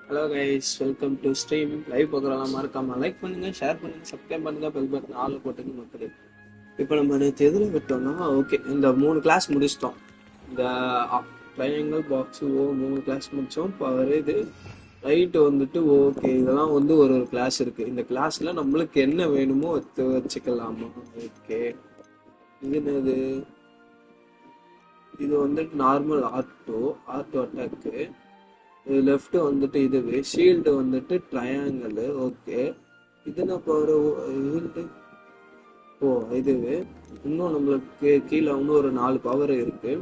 Hello guys, welcome to stream. Live pokalam மறக்காம like பண்ணுங்க, share பண்ணுங்க, சப்ஸ்கிரைப் பண்ணுங்க, பெல் பட்டன் ஆல் போட்டுங்க மக்களே. இப்போ நம்ம நேற்று எதில் விட்டோம்னா ஓகே இந்த 3 கிளாஸ் முடிச்சிட்டோம். இந்த ட்ரையாங்கிள் பாக்ஸ் ஓ 3 கிளாஸ் முடித்தோம். இப்போ இது ரைட்டு வந்துட்டு ஓகே இதெல்லாம் வந்து ஒரு கிளாஸ் இருக்குது. இந்த கிளாஸில் நம்மளுக்கு என்ன வேணுமோ வச்சுக்கலாமா? ஓகே இது என்னது? இது வந்துட்டு நார்மல் ஆர்டோ அட்டாக்கு. லெஃப்ட் வந்துட்டு இதுவே ஷீல்டு வந்துட்டு ட்ரையாங்கிள். ஓகே இது என்ன பவர்? ஓ இதுவே இன்னும் நம்மளுக்கு கீழே இன்னும் ஒரு 4 பவர் இருக்கு.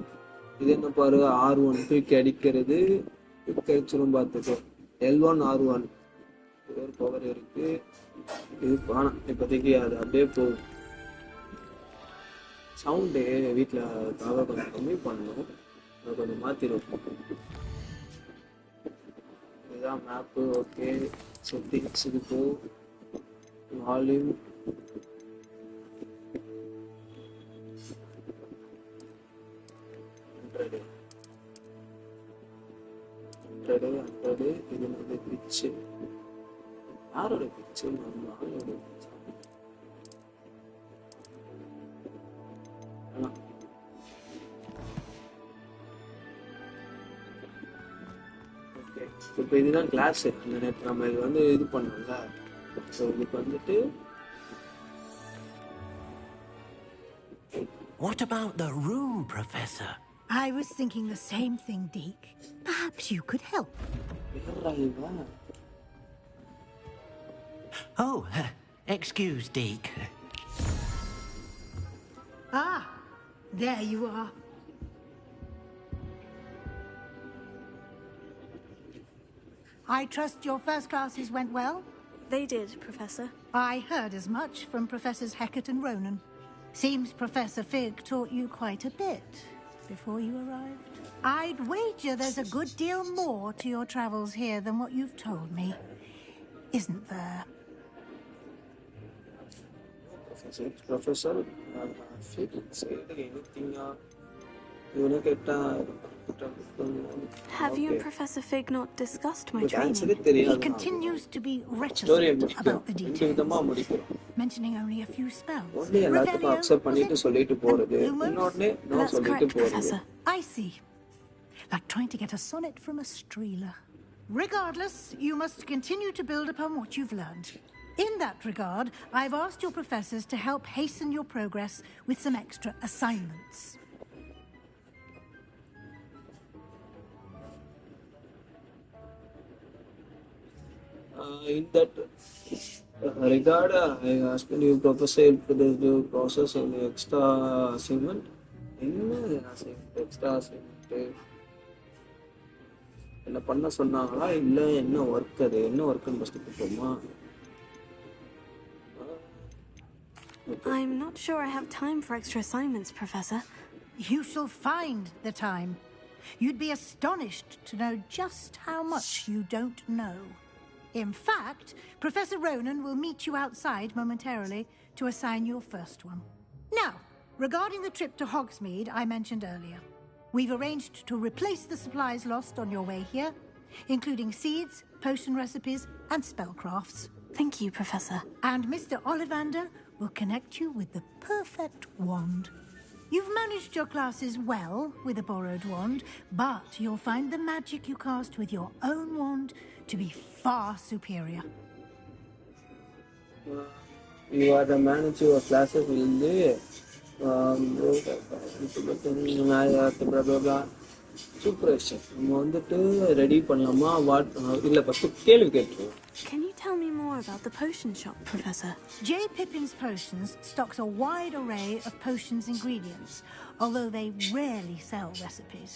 இது என்ன பவர்? R1 தூக்கி அடிக்கிறது கிடைச்சிரும் பார்த்துக்கோ. L1 R1 ஒரு பவர் இருக்கு. இது பானா இப்போதைக்கு அது அப்படியே போகும். சவுண்டு வீட்டில் கொஞ்சம் கம்மி பண்ணணும், அதை கொஞ்சம் மாற்றிருவோம். இதுதான் மேப்பு. ஓகே செட்டிங்ஸ் இருக்கு, வால்யூம், இது வந்து பிச்சு. யாரோட பிச்சு? நம்ம ஆளோட பிச்சு. ஓகே இப்போ இதுதான் கிளாஸ். நேற்று நம்ம இது வந்து இது பண்ணோம்ல. ஸோ இதுக்கு வந்துட்டு What about the room, Professor? I was thinking the same thing, Deke. Perhaps you could help. Oh, excuse, Deke. Ah, there you are. I trust your first classes went well? They did, Professor. I heard as much from Professors Hecat and Ronan. Seems Professor Fig taught you quite a bit before you arrived. I'd wager there's a good deal more to your travels here than what you've told me. Isn't there? Professor Fig said anything. Have you and Professor Fig not discussed my training? He continues to be reticent about the details, mentioning only a few spells. That's correct, Professor. I see. Like trying to get a sonnet from a streeler. Regardless, you must continue to build upon what you've learned. In that regard, I've asked your professors to help hasten your progress with some extra assignments. In that regard, I asked you, Professor, to the process of the extra assignment. Extra assignment என்ன பண்ண சொன்னாங்களா இல்லை என்ன work? அது என்ன ஒர்க்குன்னு first பார்ப்போமா? I'm not sure I have time for extra assignments, Professor. You shall find the time. You'd be astonished to know just how much you don't know. In fact, Professor Ronan will meet you outside momentarily to assign your first one. Now, regarding the trip to Hogsmeade I mentioned earlier, we've arranged to replace the supplies lost on your way here, including seeds, potion recipes, and spellcrafts. Thank you, Professor. And Mr. Ollivander will connect you with the perfect wand. You've managed your classes well with a borrowed wand, but you'll find the magic you cast with your own wand to be far superior. You are the manager of classes will be சூப்பரேஷன். நம்ம வந்துட்டு ready பண்ணலாமா? இல்லை first கேள்வி கேட்டுருவோம். Can you tell me more about the potion shop, Professor? J. Pippin's Potions stocks a wide array of potions ingredients, although they rarely sell recipes.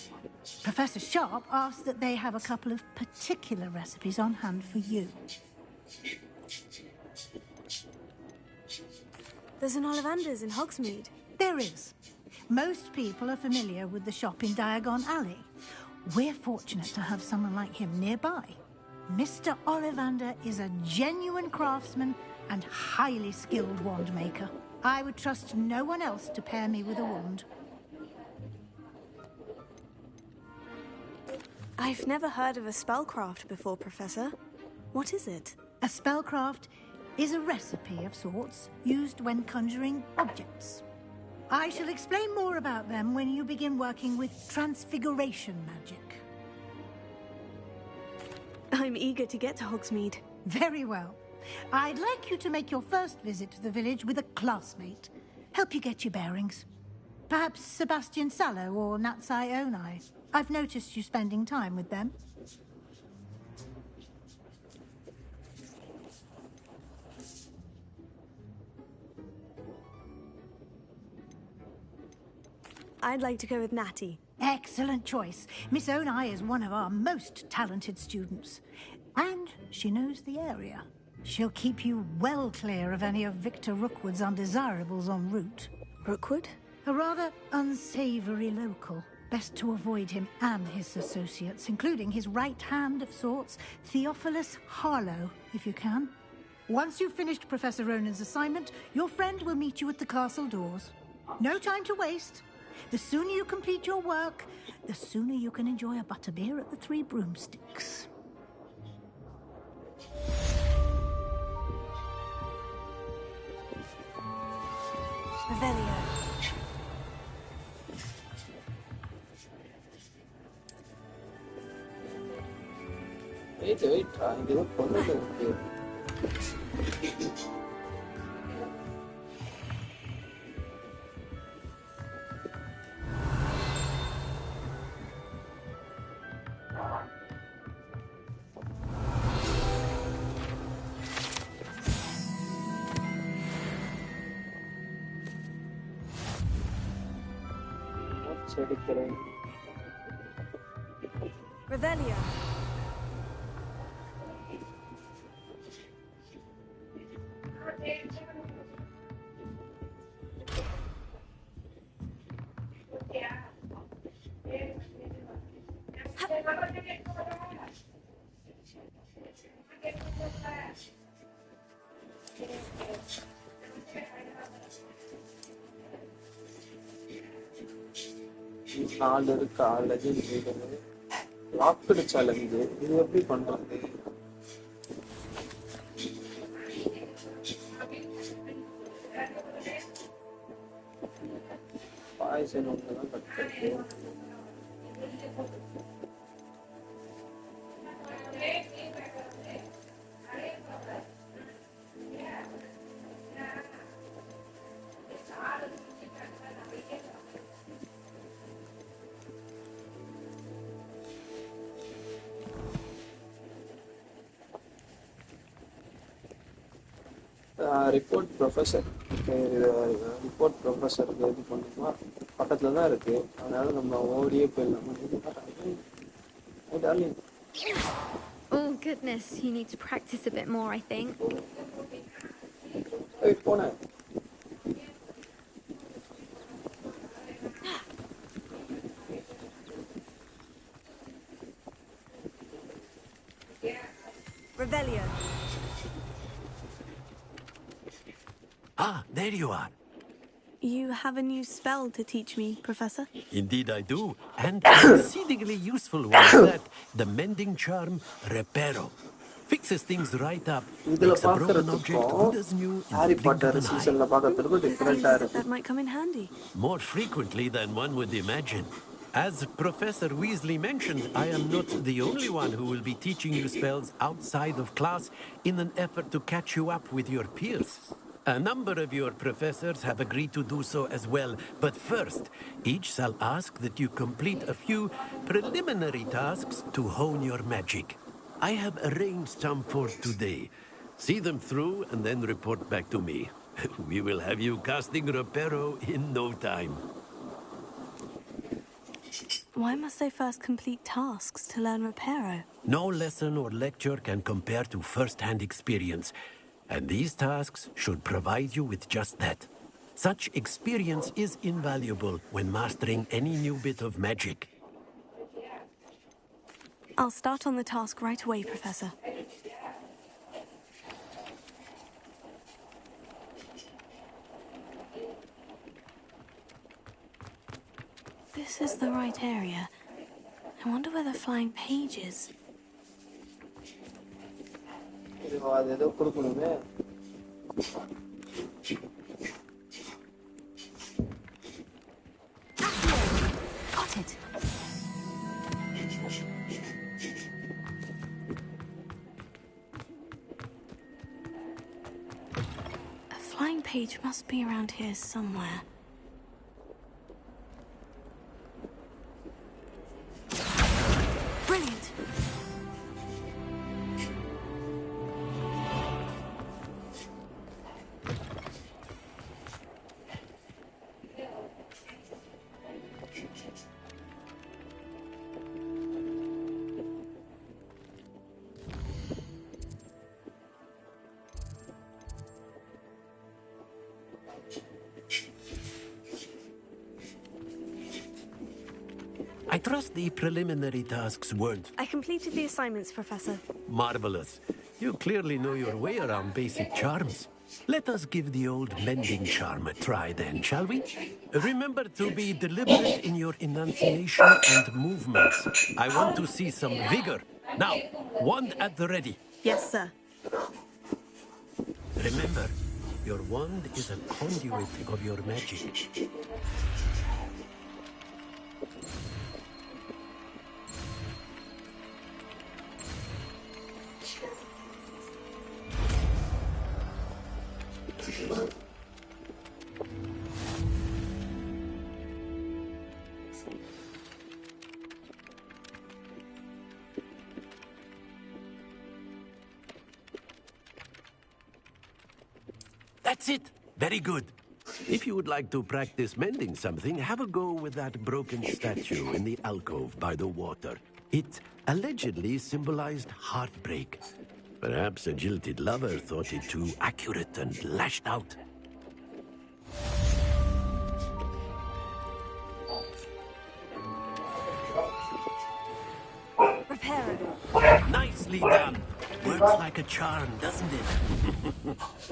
Professor Sharp asked that they have a couple of particular recipes on hand for you. There's an Ollivander's in Hogsmeade. There is. Most people are familiar with the shop in Diagon Alley. We're fortunate to have someone like him nearby. Mr. Ollivander is a genuine craftsman and highly skilled wand maker. I would trust no one else to pair me with a wand. I've never heard of a spellcraft before, Professor. What is it? A spellcraft is a recipe of sorts used when conjuring objects. I shall explain more about them when you begin working with transfiguration magic. I'm eager to get to Hogsmeade. Very well. I'd like you to make your first visit to the village with a classmate. Help you get your bearings. Perhaps Sebastian Sallow or Natsai Onai. I've noticed you spending time with them. I'd like to go with Natty. Excellent choice. Miss Onai is one of our most talented students. And she knows the area. She'll keep you well clear of any of Victor Rookwood's undesirables en route. Rookwood? A rather unsavory local. Best to avoid him and his associates, including his right hand of sorts, Theophilus Harlow, if you can. Once you've finished Professor Ronan's assignment, your friend will meet you at the castle doors. No time to waste. The sooner you complete your work, the sooner you can enjoy a butterbeer at the Three Broomsticks. Revelio. Wait, இங்கதான் பொருள் இருக்கு. எடுக்கிறேன். Revelio. நாலு இருக்கா legend இருக்குது. Logged challenge இது எப்படி பண்றது? பாய்சன் ஒன்றுதான் கட்டுறது. ரிப்போர்ட் ப்ரொஃபஸர் ரிப்போர்ட் ப்ரொஃபஸருக்கு இது பண்ணோமா பக்கத்துல தான் இருக்கு. அதனால நம்ம ஓடியே போயிடலாமா? Oh goodness, you need to practice a bit more, I think. போனேன். Revelio. Ah, there you are. You have a new spell to teach me, Professor? Indeed I do, and an exceedingly useful one at that. The mending charm, Reparo. Fixes things right up, makes a broken object good as new in the blink of an eye. It seems as if that might come in handy. More frequently than one would imagine. As Professor Weasley mentioned, I am not the only one who will be teaching you spells outside of class in an effort to catch you up with your peers. A number of your professors have agreed to do so as well, but first, each shall ask that you complete a few preliminary tasks to hone your magic. I have arranged some for today. See them through and then report back to me. We will have you casting Reparo in no time. Why must I first complete tasks to learn Reparo? No lesson or lecture can compare to first-hand experience, and these tasks should provide you with just that. Such experience is invaluable when mastering any new bit of magic. I'll start on the task right away, Professor. This is the right area. I wonder where the flying page is. அது ஏதோ கொடுக்கணுமே. Got it. A flying page must be around here somewhere. Brilliant. I trust the preliminary tasks weren't I completed the assignments, Professor. marvelous. You clearly know your way around basic charms. Let us give the old mending charm a try then, shall we? Remember to be deliberate in your enunciation and movements. I want to see some vigor. Now, wand at the ready. Yes, sir. Remember, your wand is a conduit of your magic. That's it. Very good. If you would like to practice mending something, have a go with that broken statue in the alcove by the water. It allegedly symbolized heartbreak. Perhaps a jilted lover thought it too accurate and lashed out. Repair it. Nicely done. Works like a charm, doesn't it?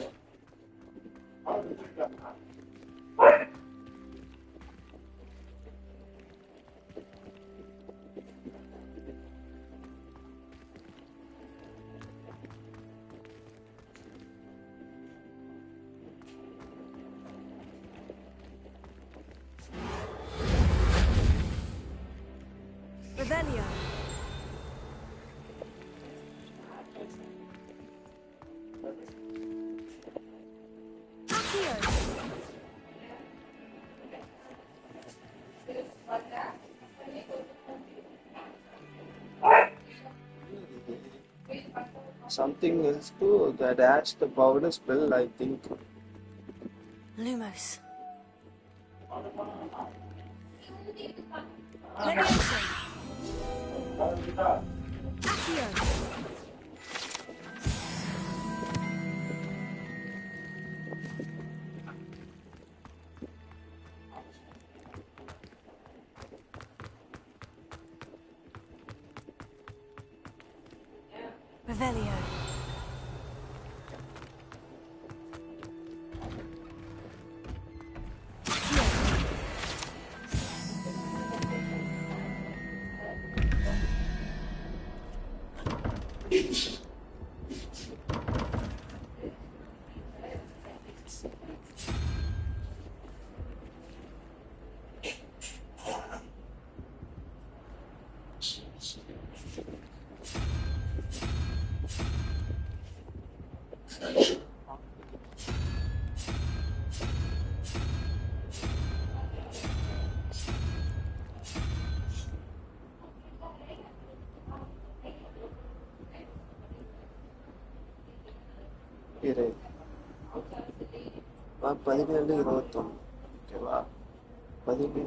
Revelio. Accio. Something else too that adds the powder spell, I think. Lumos. Leviosa. Accio. Revelio. இரு 17 21 ஓகேவா 17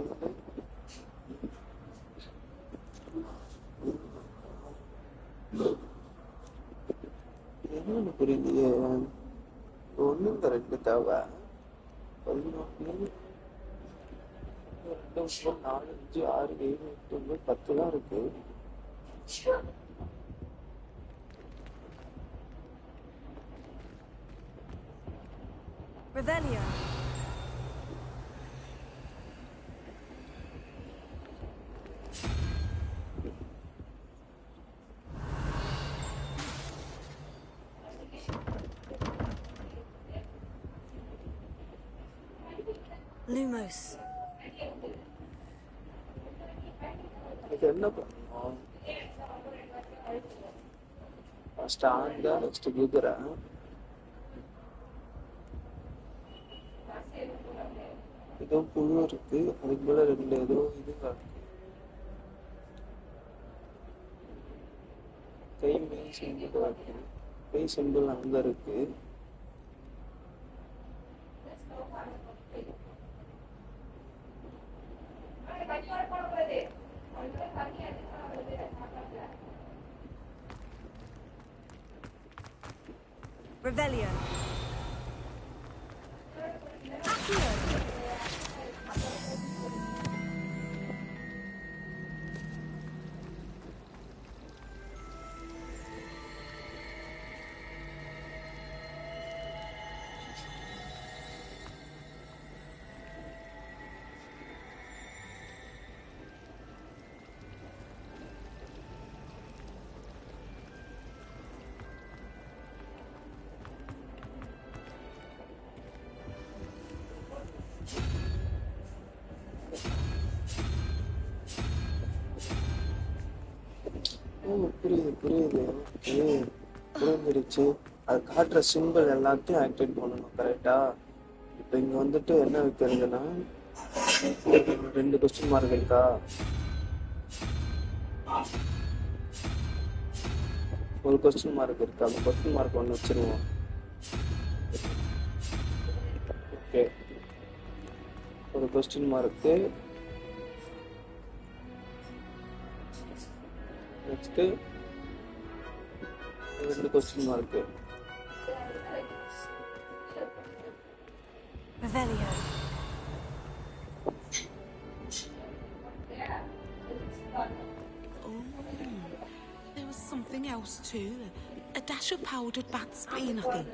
என்ன புரியலையே ஒண்ணு இந்த ரெண்டு தேவை 11 2 3 4 5 6 7 8 9 10 தான் இருக்கு. Revelio. Lumos. இது என்ன பண்ணுவோம்? ஃபர்ஸ்ட் ஆண்டா நெக்ஸ்ட் குதிரை. ஏதோ புழு இருக்கு, அதுக்கு மேல ரெண்டு ஏதோ இது இருக்கு. கை மெய் சிம்பிள் இருக்கு, கை சிம்பிள் அங்க இருக்கு. Revelio. புரியுது புரியுது. ஓகே, புரிஞ்சிருச்சு. அது காட்டுற சிம்பிள் எல்லாத்தையும் ஆக்டிவேட் பண்ணணும், கரெக்டா? இப்போ இங்க வந்துட்டு என்ன வைக்கிறதுன்னா, ரெண்டு கொஸ்டின் மார்க் இருக்கா? ஒரு கொஸ்டின் மார்க் இருக்கு, அந்த கொஸ்டின் மார்க் ஒன்று வச்சிருவோம். ஓகே, ஒரு கொஸ்டின் மார்க்கு. நெக்ஸ்ட் ரெண்டு question mark. Revelio. Oh, there was something else too. A dash of powdered bat spleen, I think.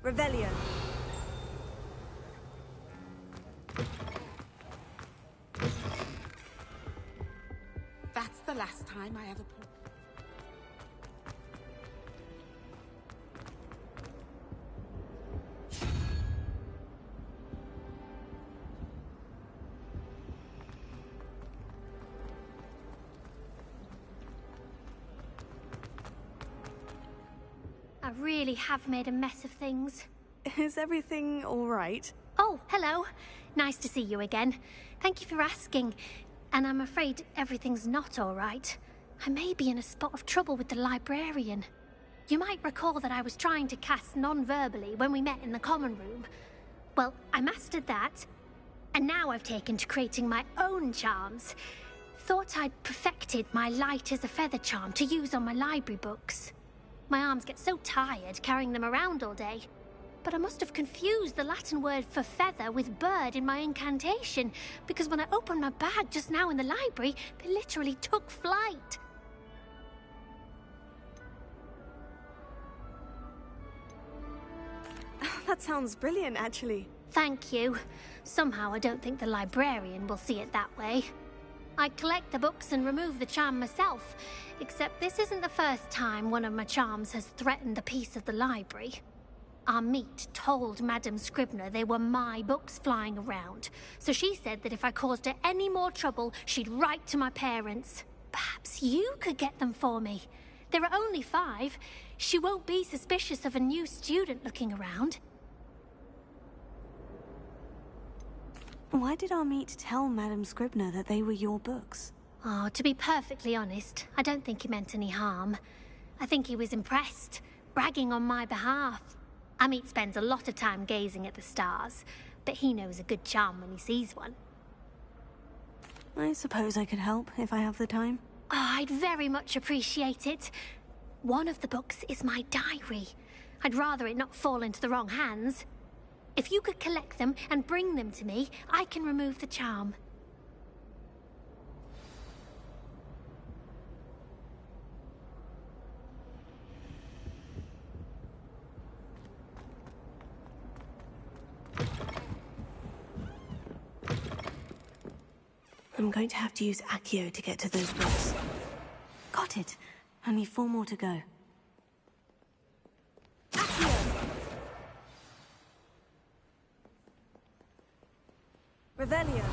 Revelio. That's the last time I ever put... I really have made a mess of things. Is everything all right? Oh, hello. Nice to see you again. Thank you for asking. And I'm afraid everything's not all right. I may be in a spot of trouble with the librarian. You might recall that I was trying to cast non-verbally when we met in the common room. Well, I mastered that. And now I've taken to creating my own charms. Thought I'd perfected my light as a feather charm to use on my library books. My arms get so tired carrying them around all day. But I must have confused the Latin word for feather with bird in my incantation, because when I opened my bag just now in the library, they literally took flight. That sounds brilliant, actually. Thank you. Somehow I don't think the librarian will see it that way. I collect the books and remove the charm myself, except this isn't the first time one of my charms has threatened the peace of the library. Our meet told Madame Scribner they were my books flying around, so she said that if I caused her any more trouble, she'd write to my parents. Perhaps you could get them for me. There are only 5. She won't be suspicious of a new student looking around. Why did our meet tell Madame Scribner that they were your books? Oh, to be perfectly honest, I don't think he meant any harm. I think he was impressed, bragging on my behalf. Amit spends a lot of time gazing at the stars, but he knows a good charm when he sees one. I suppose I could help if I have the time. Oh, I'd very much appreciate it. One of the books is my diary. I'd rather it not fall into the wrong hands. If you could collect them and bring them to me, I can remove the charm. I'm going to have to use Accio to get to those books. Got it. Only 4 more to go. Accio! Revelio!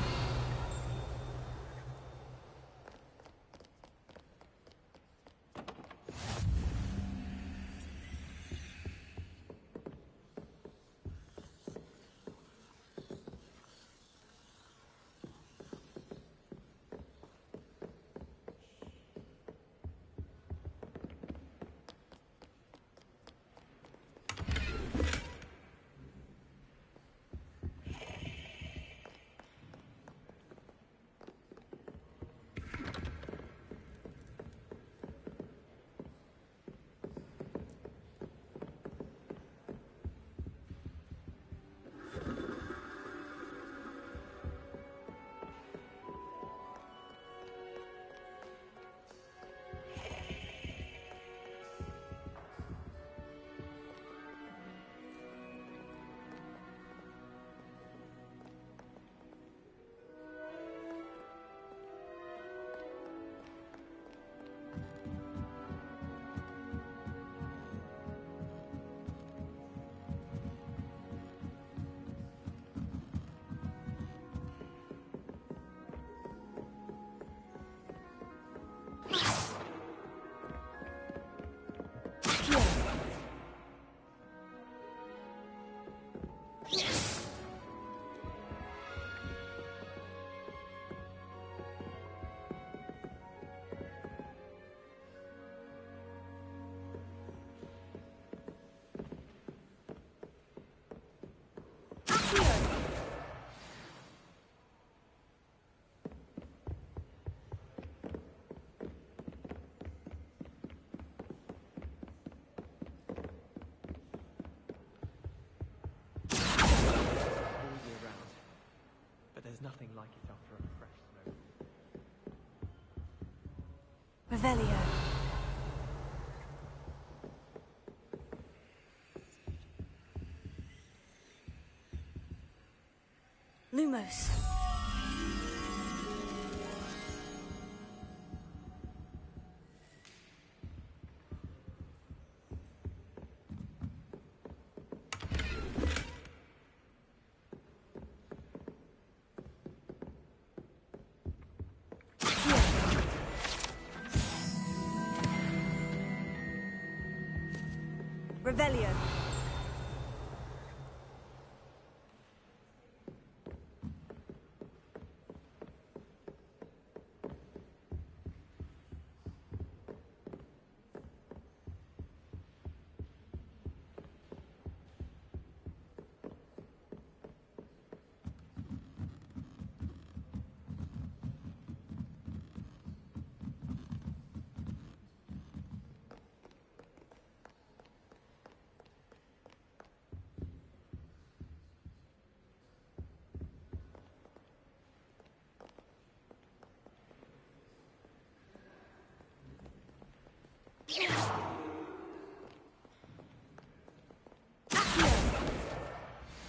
There's nothing like it after a fresh snow. Revelio. Lumos. Revelio.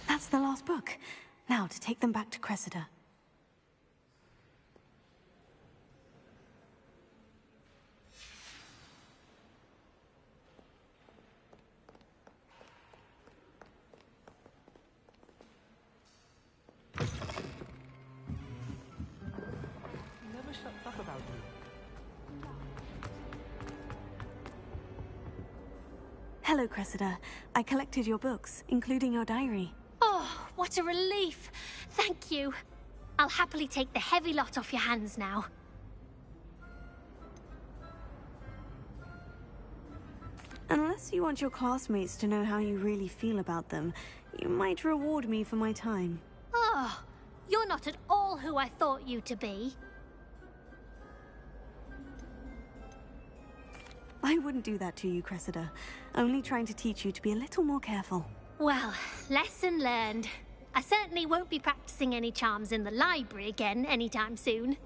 That's the last book. Now to take them back to Cressida. Never shuts up about you. Hello, Cressida. I collected your books, including your diary. Oh, what a relief. Thank you. I'll happily take the heavy lot off your hands now. Unless you want your classmates to know how you really feel about them, you might reward me for my time. Oh, you're not at all who I thought you to be. I wouldn't do that to you, Cressida. Only trying to teach you to be a little more careful. Well, lesson learned. I certainly won't be practicing any charms in the library again anytime soon.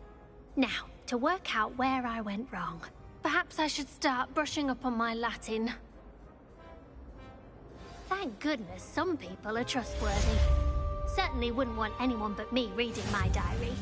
Now, to work out where I went wrong. Perhaps I should start brushing up on my Latin. Thank goodness some people are trustworthy. Certainly wouldn't want anyone but me reading my diary.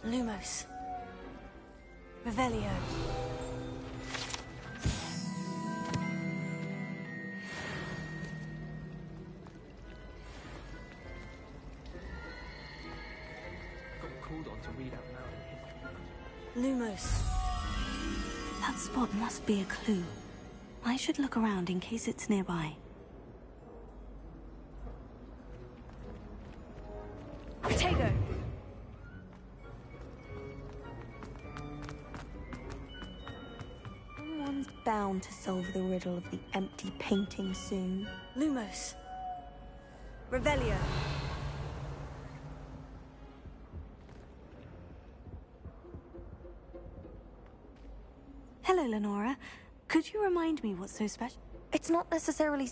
Lumos. Revelio. Got called on to read out loud in history. Lumos. That spot must be a clue. I should look around in case it's nearby. Tego! Someone's bound to solve the riddle of the empty painting soon. Lumos. Revelio. Hello, Lenora. Could you remind me what's so special? It's not necessarily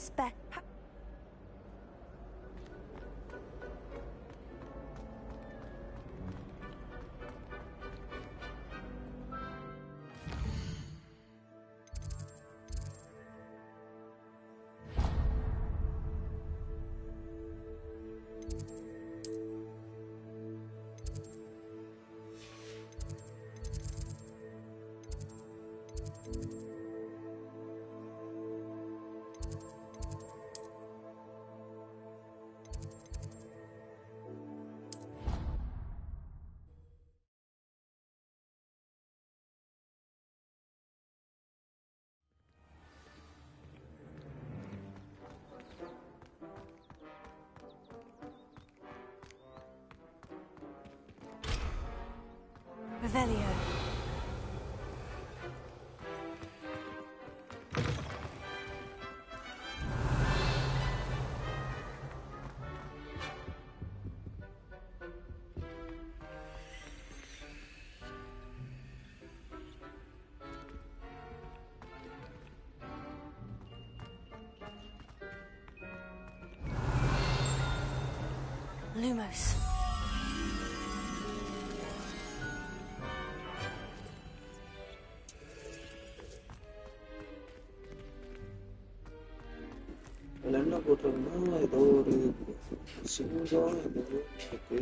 Revelio. Lumos. அதில் என்ன போட்டிருக்குன்னா ஏதோ ஒரு சிங்கம் ஏதோ இருக்கு.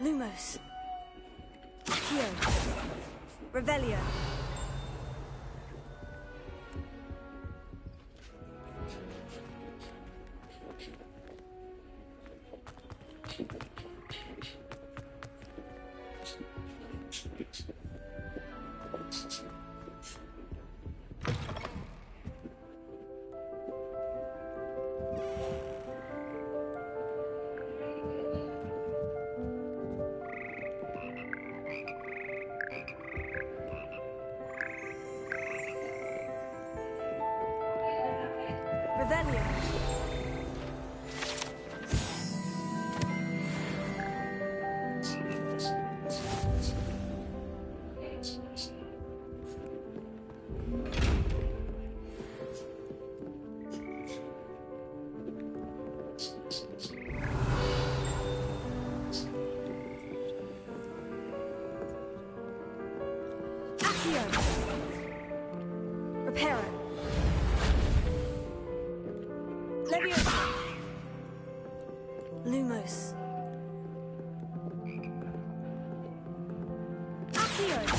Lumos. Accio. Revelio. Revelio. Accio. Reparo. close. Accio!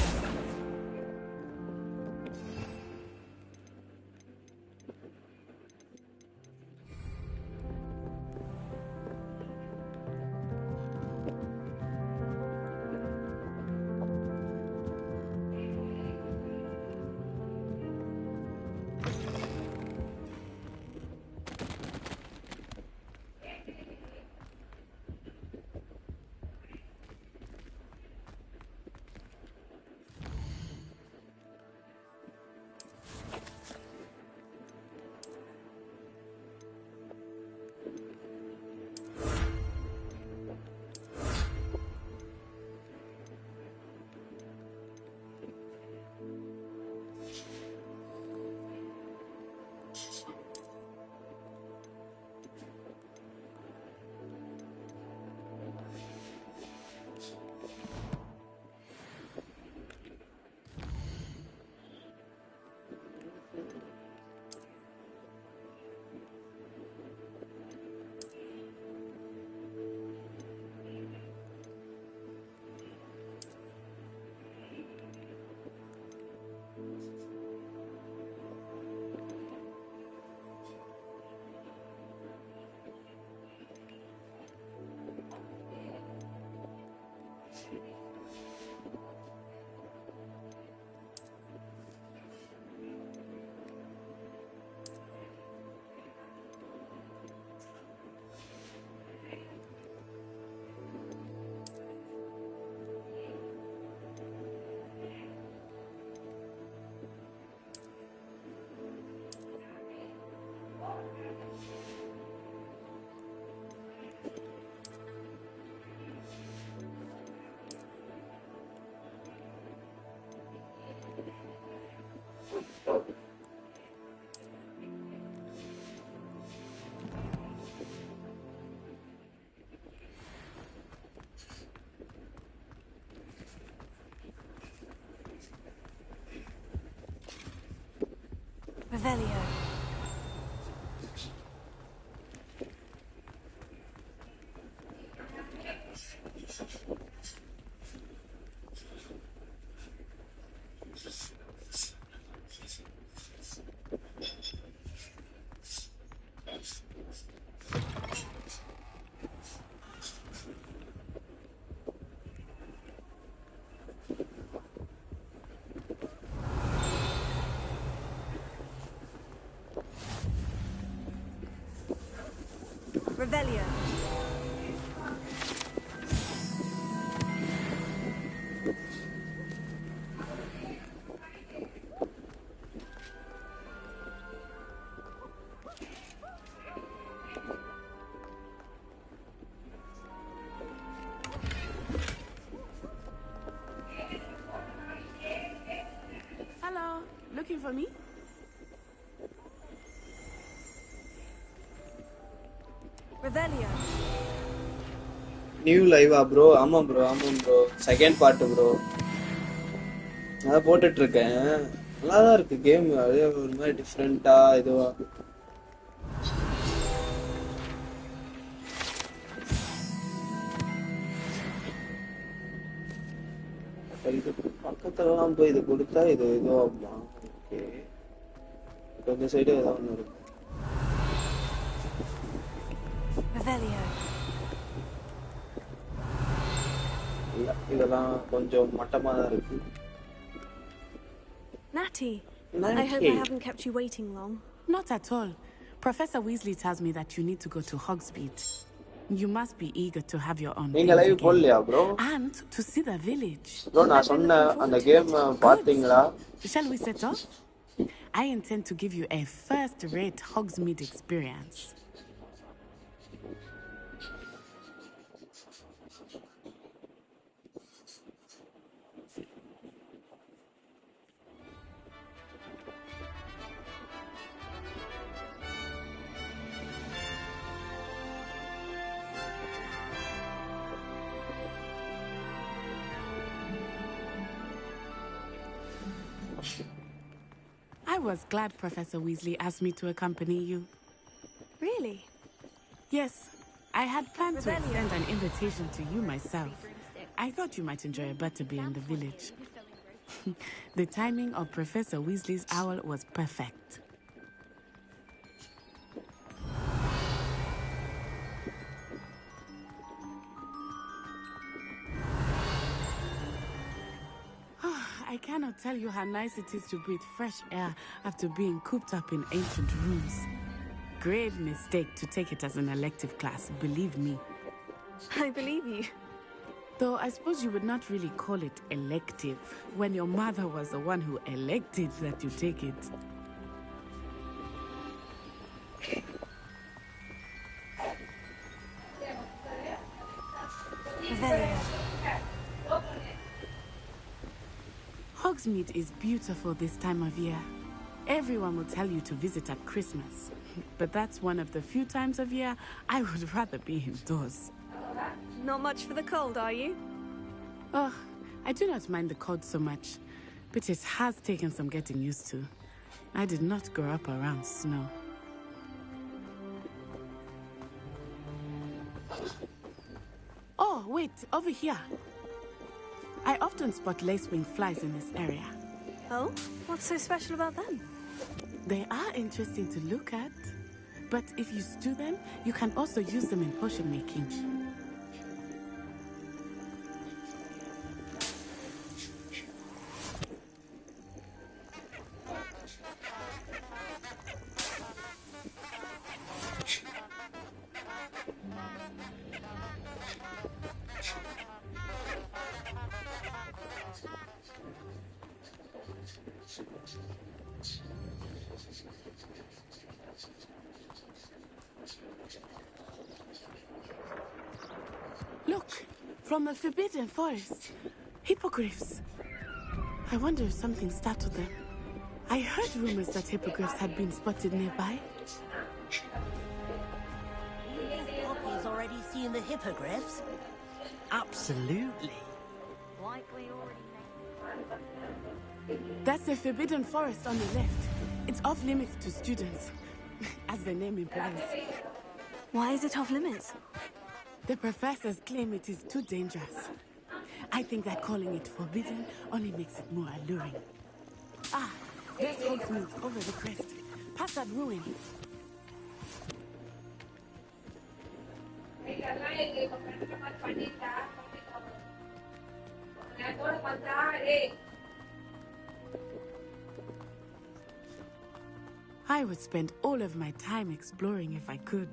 Revelio. Revelio. Hello, looking for me? Revelio. New லைவா bro? ஆமாம் bro, ஆமாம் ப்ரோ. Second part bro. அதான் போட்டுட்டு இருக்கேன். நல்லா தான் இருக்கு கேம். அதே ஒரு மாதிரி டிஃப்ரெண்டா இதுவா. இது பக்கத்துலலாம் போய் இது கொடுத்தா இது இதுவாகுமா? ஓகே, கொஞ்சம் சைடு ஏதாவது ஒன்று இருக்கு. Revelio. இல்ல, இதெல்லாம் கொஞ்சம் மட்டமா தான் இருக்கு. Natty. Natty. I hope I haven't kept you waiting long. Not at all. Professor Weasley tells me that you need to go to Hogsmeade. You must be eager to have your own நீங்க live போடலையா bro? And to see the village. bro, நான் சொன்ன அந்த game பாத்தீங்களா? Shall we set off? I intend to give you a first-rate Hogsmeade experience. I was glad Professor Weasley asked me to accompany you. Really? Yes, I had planned to extend an invitation to you myself. I thought you might enjoy a butterbeer in the village. The timing of Professor Weasley's owl was perfect. I cannot tell you how nice it is to breathe fresh air after being cooped up in ancient rooms. Grave mistake to take it as an elective class, believe me. I believe you. Though I suppose you would not really call it elective when your mother was the one who elected that you take it. Hogsmeade is beautiful this time of year. Everyone will tell you to visit at Christmas. But that's one of the few times of year I would rather be indoors. Not much for the cold, are you? Oh, I do not mind the cold so much, but it has taken some getting used to. I did not grow up around snow. Oh, wait, over here. I often spot lacewing flies in this area. Oh? What's so special about them? They are interesting to look at, but if you stew them, you can also use them in potion making. Look, from a forbidden forest. Hippogriffs. I wonder if something startled them. I heard rumors that hippogriffs had been spotted nearby. You think Poppy's already seen the hippogriffs? Absolutely. Likely already. That's the forbidden forest on the left. It's off limits to students, as the name implies. Why is it off limits? The professors claim it is too dangerous. I think that calling it forbidden only makes it more alluring. Ah, there's Hogsmeade over the crest. Past that ruin. I would spend all of my time exploring if I could.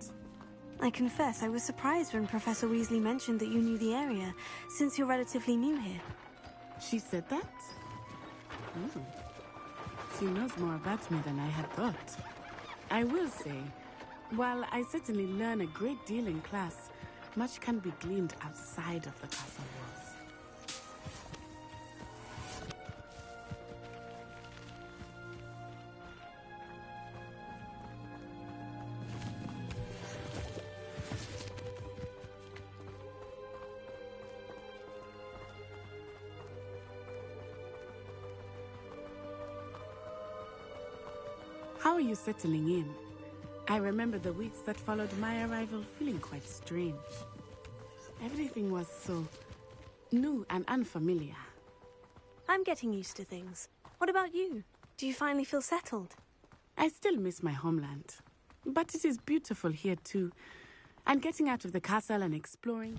I confess I was surprised when Professor Weasley mentioned that you knew the area, since you're relatively new here. She said that? She knows more about me than I had thought. I will say, while I certainly learn a great deal in class, much can be gleaned outside of the castle walls. How are you settling in? I remember the weeks that followed my arrival feeling quite strange. Everything was so new and unfamiliar. I'm getting used to things. What about you? Do you finally feel settled? I still miss my homeland, but it is beautiful here too. And getting out of the castle and exploring...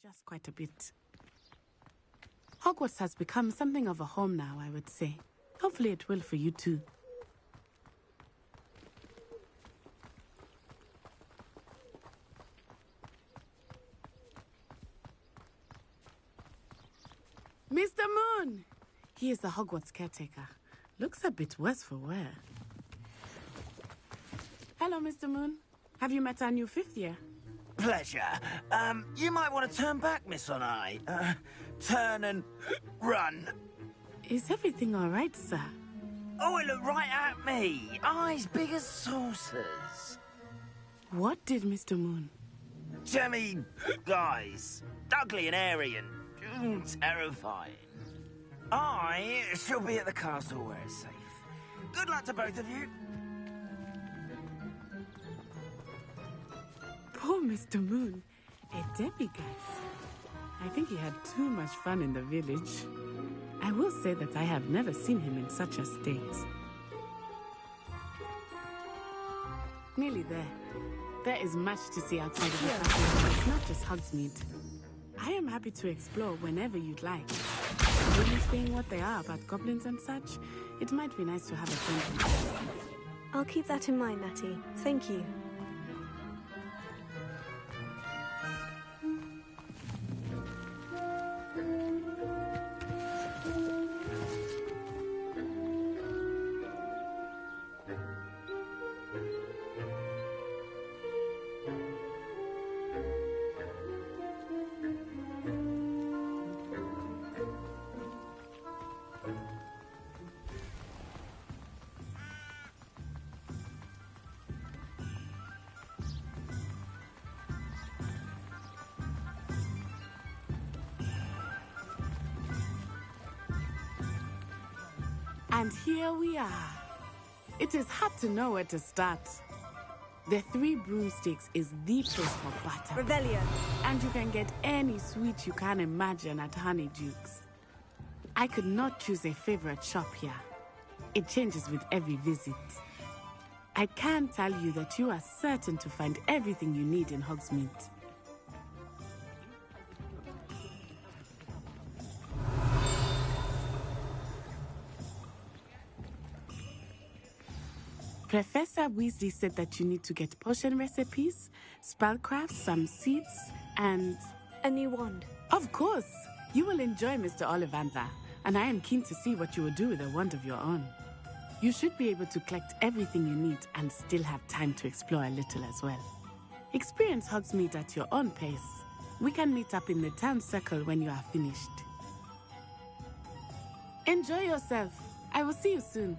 Just quite a bit. Hogwarts has become something of a home now, I would say. Hopefully it will for you too. Mr. Moon! He is the Hogwarts caretaker. Looks a bit worse for wear. Hello, Mr. Moon. Have you met our new fifth year? Pleasure. You might want to turn back, Miss Onai. Turn and run. Is everything all right, sir? Oh, it looked right at me. Eyes big as saucers. What did Mr. Moon? Jemmy guys. Ugly and airy and terrifying. I shall be at the castle where it's safe. Good luck to both of you. Poor Mr. Moon. A demiguise. I think he had too much fun in the village. I will say that I have never seen him in such a state. Nearly there. There is much to see outside of the castle. It's not just Hogsmeade. I am happy to explore whenever you'd like. Rumors being what they are about goblins and such, it might be nice to have a friend. I'll keep that in mind, Natty. Thank you. And here we are. It is hard to know where to start. The Three Broomsticks is the place for butter. Revelio. And you can get any sweet you can imagine at Honeydukes. I could not choose a favorite shop here. It changes with every visit. I can tell you that you are certain to find everything you need in Hogsmeade. Professor Weasley said that you need to get potion recipes, spellcraft, some seeds, and... a new wand. Of course! You will enjoy Mr. Ollivander, and I am keen to see what you will do with a wand of your own. You should be able to collect everything you need and still have time to explore a little as well. Experience Hogsmeade at your own pace. We can meet up in the town circle when you are finished. Enjoy yourself. I will see you soon.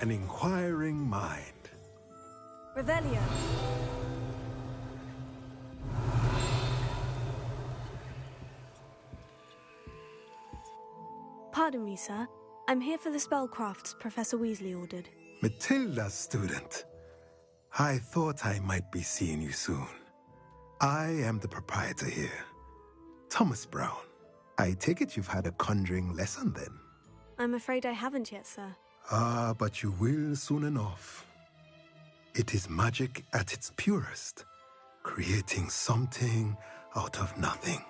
An inquiring mind. Revelio. Pardon me, sir. I'm here for the spellcrafts Professor Weasley ordered. Matilda's student. I thought I might be seeing you soon. I am the proprietor here, Thomas Brown. I take it you've had a conjuring lesson then? I'm afraid I haven't yet, sir. Ah, but you will soon enough. It is magic at its purest, creating something out of nothing.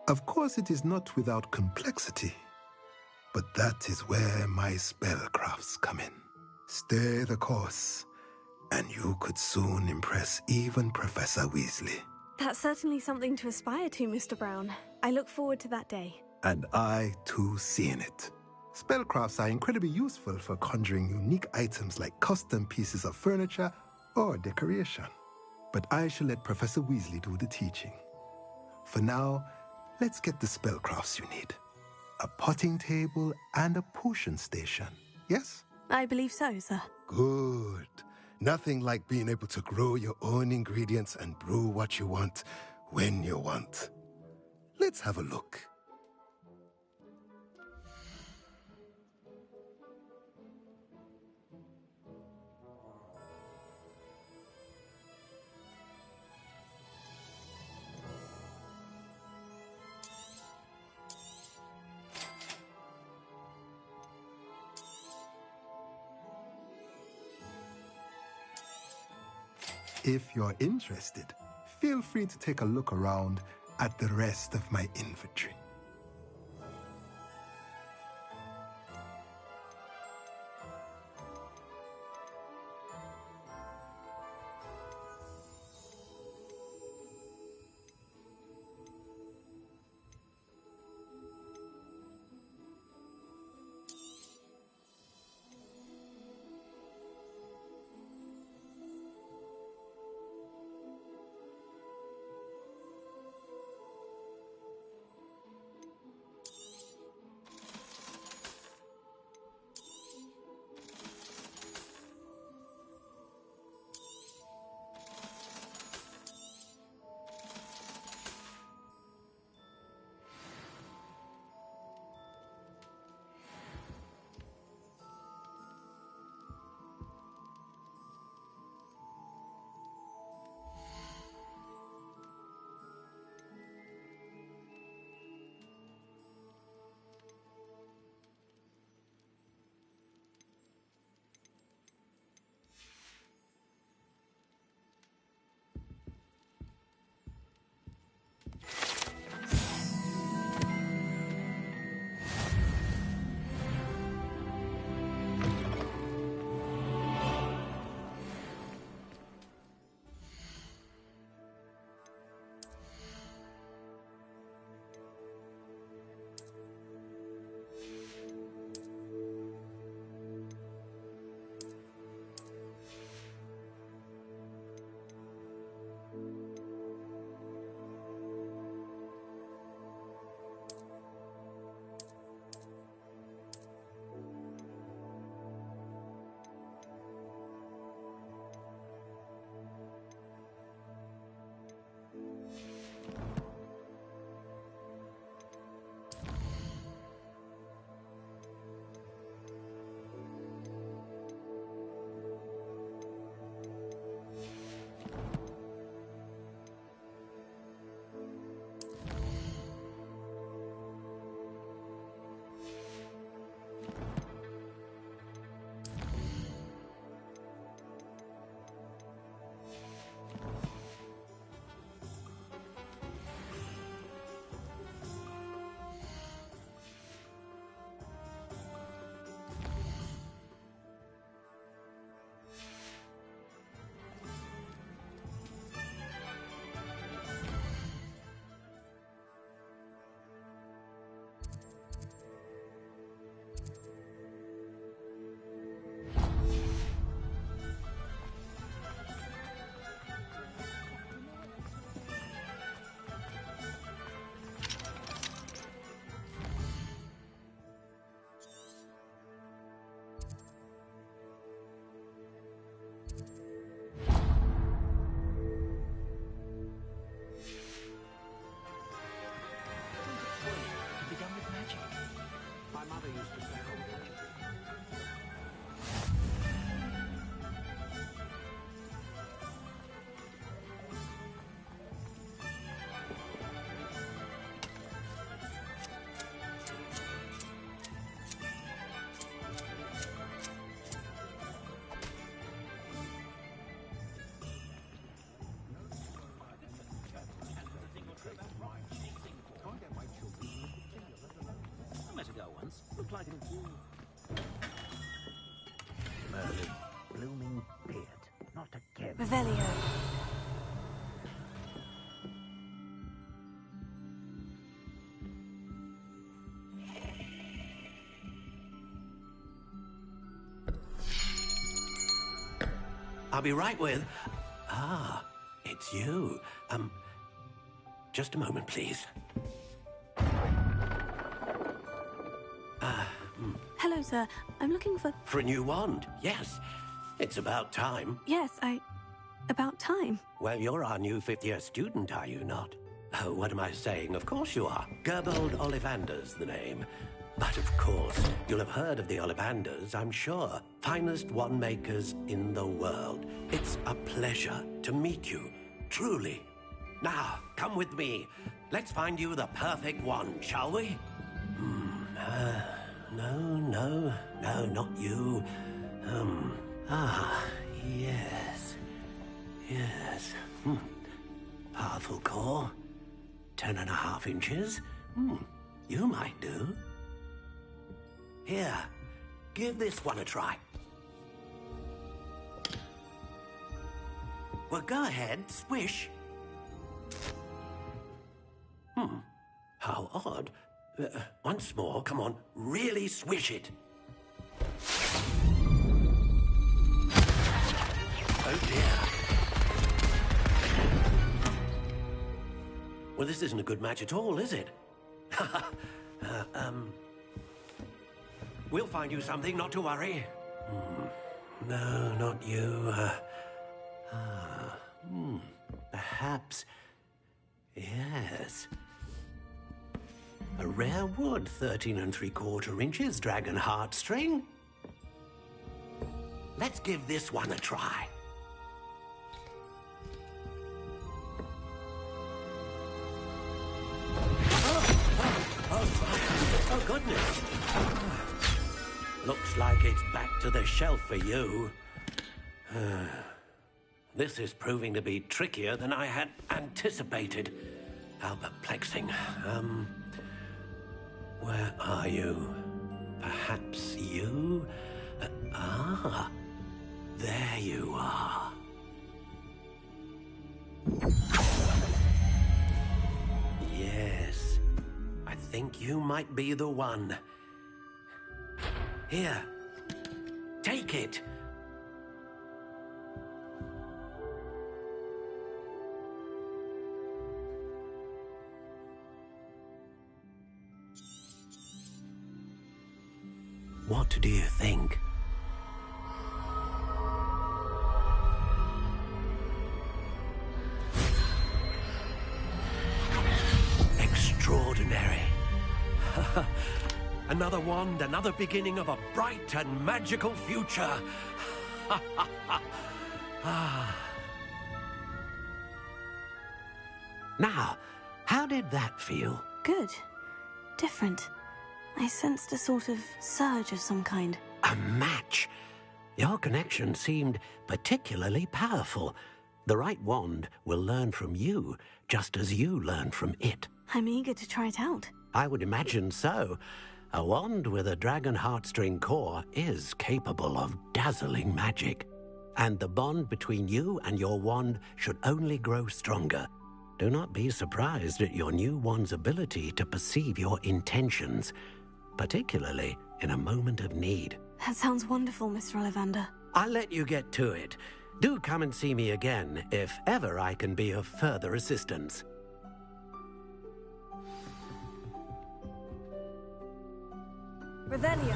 Of course, it is not without complexity, but that is where my spellcrafts come in. Stay the course, and you could soon impress even Professor Weasley. That's certainly something to aspire to, Mr. Brown. I look forward to that day. And I, too, seeing it. Spellcrafts are incredibly useful for conjuring unique items like custom pieces of furniture or decoration. But I shall let Professor Weasley do the teaching. For now, let's get the spellcrafts you need. A potting table and a potion station, yes? I believe so, sir. Good. Nothing like being able to grow your own ingredients and brew what you want when you want. Let's have a look. If you're interested, feel free to take a look around at the rest of my inventory. Like Merlin, blooming beard, not again. Revelio. I'll be right with... Ah, it's you. Just a moment, please. Hello, sir. I'm looking for... For a new wand, yes. It's about time. Yes, about time. Well, you're our new fifth-year student, are you not? Oh, what am I saying? Of course you are. Gerbold Ollivander's the name. But of course, you'll have heard of the Ollivanders, I'm sure. Finest wand makers in the world. It's a pleasure to meet you, truly. Now, come with me. Let's find you the perfect wand, shall we? No, not you. Yes. Yes. Powerful core. 10.5 inches. You might do. Here, give this one a try. Well, go ahead, swish. How odd. Once more, come on, really swish it. Oh dear. Well, this isn't a good match at all, is it? We'll find you something, not to worry. No, not you. Perhaps. Yes. A rare wood, 13 3/4 inches, dragon heartstring. Let's give this one a try. Oh, goodness. Looks like it's back to the shelf for you. This is proving to be trickier than I had anticipated. How perplexing. Where are you? Perhaps you? There you are. Yes. I think you might be the one. Here. Take it. What do you think? Extraordinary. Another wand, another beginning of a bright and magical future. Now, how did that feel? Good. Different. I sensed a sort of surge of some kind. A match? Your connection seemed particularly powerful. The right wand will learn from you, just as you learn from it. I'm eager to try it out. I would imagine so. A wand with a dragon heartstring core is capable of dazzling magic. And the bond between you and your wand should only grow stronger. Do not be surprised at your new wand's ability to perceive your intentions, particularly in a moment of need. That sounds wonderful, Mr. Ollivander. I'll let you get to it. Do come and see me again if ever I can be of further assistance. Revelio.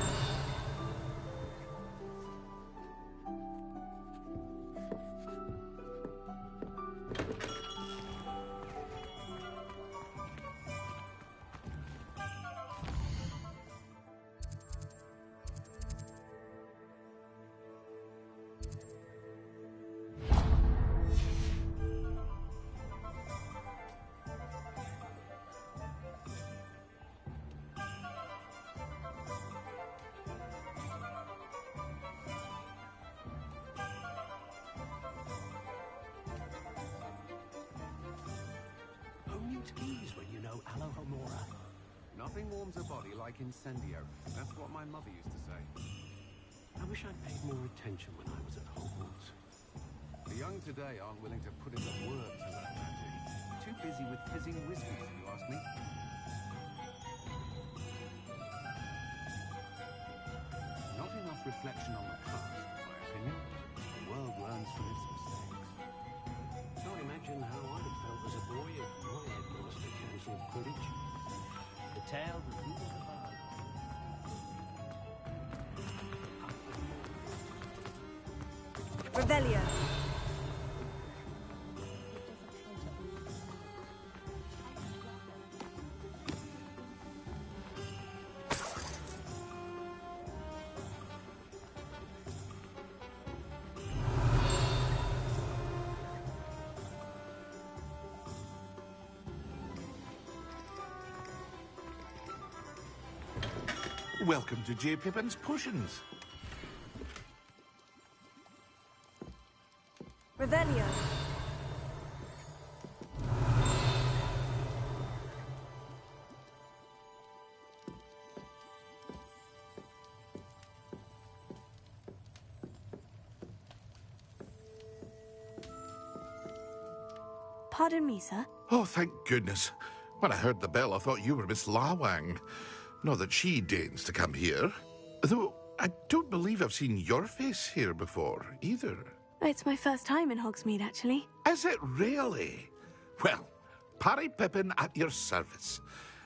Nothing warms a body like incendio. That's what my mother used to say. I wish I'd paid more attention when I was at Hogwarts. The young today aren't willing to put in the work to learn magic. Too busy with fizzing whiskies, if you ask me. Not enough reflection on the past, in my opinion. The world learns from its mistakes. Can't imagine how I'd have felt as a boy if my headmaster cancelled Quidditch. The tale that we will abide. Revelio. Welcome to J. Pippin's Potions. Revelio. Pardon me, sir. Oh, thank goodness. When I heard the bell, I thought you were Miss Lawang. Not that she deigns to come here. Though I don't believe I've seen your face here before, either. It's my first time in Hogsmeade, actually. Is it really? Well, Parry Pippin at your service.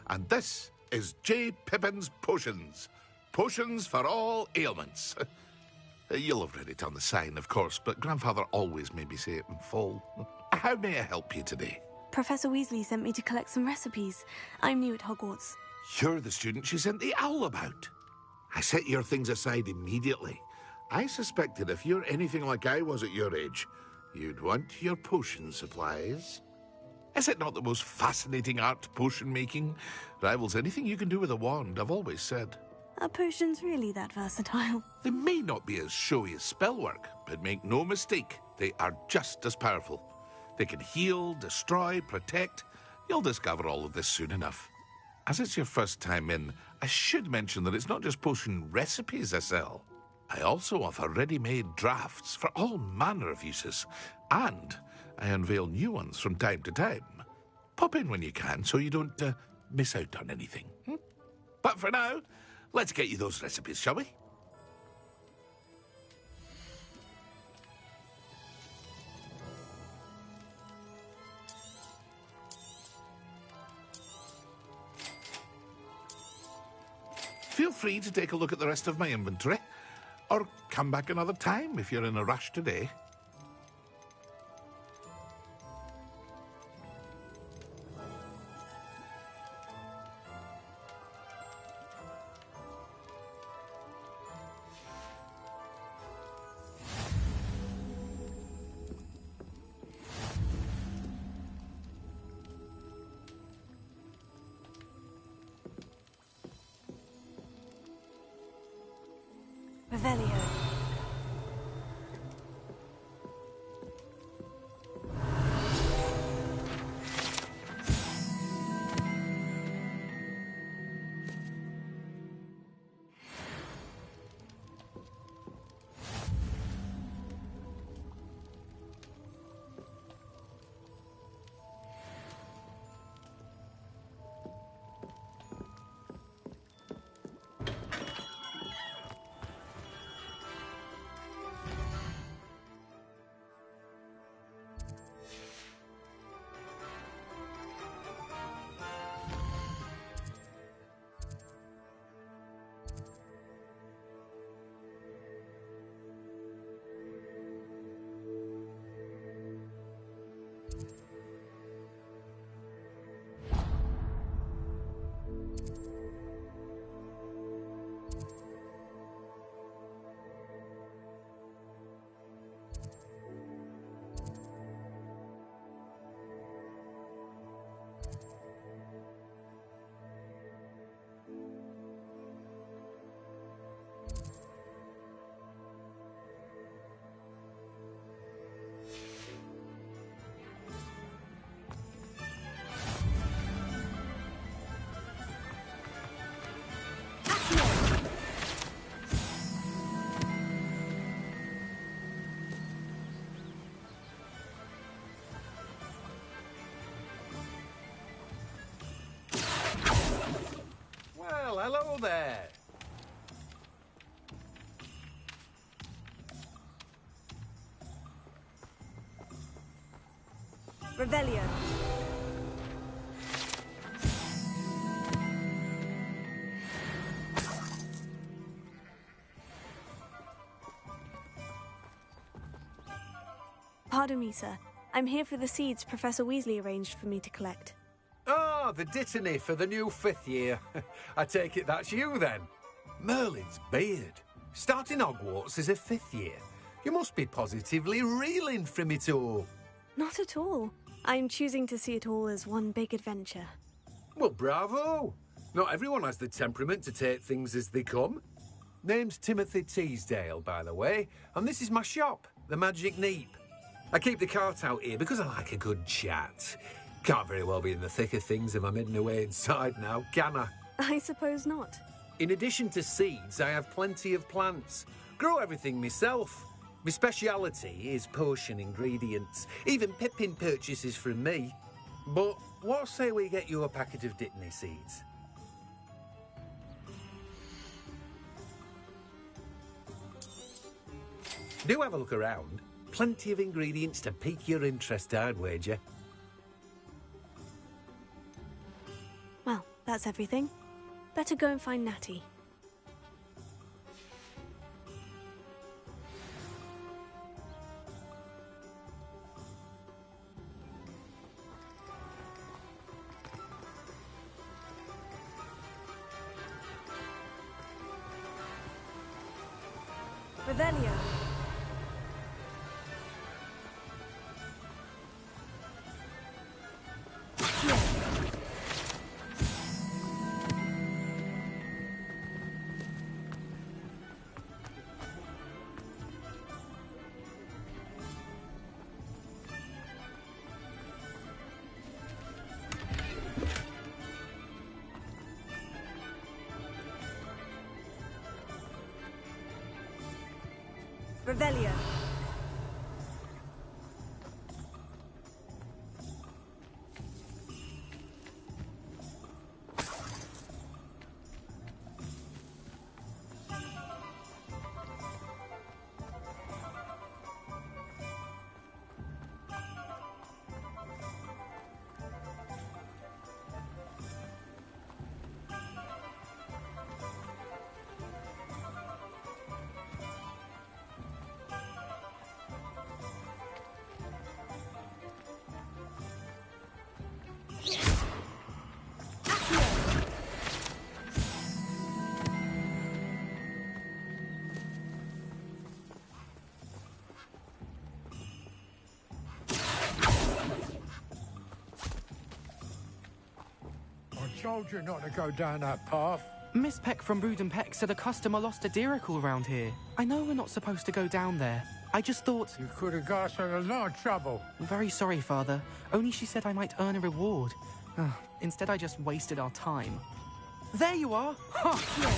And this is J. Pippin's Potions. Potions for all ailments. You'll have read it on the sign, of course, but Grandfather always made me say it in full. How may I help you today? Professor Weasley sent me to collect some recipes. I'm new at Hogwarts. You're the student she sent the owl about. I set your things aside immediately. I suspected if you're anything like I was at your age, you'd want your potion supplies. Is it not the most fascinating art, potion making? Rivals anything you can do with a wand, I've always said. Are potions really that versatile? They may not be as showy as spellwork, but make no mistake, they are just as powerful. They can heal, destroy, protect. You'll discover all of this soon enough. As it's your first time in, I should mention that it's not just potion recipes I sell. I also offer ready-made drafts for all manner of uses, and I unveil new ones from time to time. Pop in when you can so you don't miss out on anything. But for now, let's get you those recipes, shall we? Feel free to take a look at the rest of my inventory, or come back another time if you're in a rush today. Revelio. Well, hello there. Revelio. Pardon me, sir. I'm here for the seeds Professor Weasley arranged for me to collect. Ah, the dittany for the new 5th year. I take it that's you, then. Merlin's beard. Starting Hogwarts as a 5th year. You must be positively reeling from it all. Not at all. I'm choosing to see it all as one big adventure. Well, bravo. Not everyone has the temperament to take things as they come. Name's Timothy Teasdale, by the way, and this is my shop, the Magic Neep. I keep the cart out here because I like a good chat. Can't very well be in the thick of things if I'm hidden away inside now, can I? I suppose not. In addition to seeds, I have plenty of plants. Grow everything myself. My speciality is potion ingredients. Even Pippin purchases from me. But what say we get you a packet of Dittany seeds? Do have a look around. Plenty of ingredients to pique your interest, I'd wager. Well, that's everything. Better go and find Natty. Revelio. Revelio. Told you not to go down that path. Miss Peck from Brood and Peck said a customer lost a deeracle around here. I know we're not supposed to go down there. I just thought... You could have got us in a lot of trouble. I'm very sorry, Father. Only she said I might earn a reward. Instead, I just wasted our time. There you are! Ha!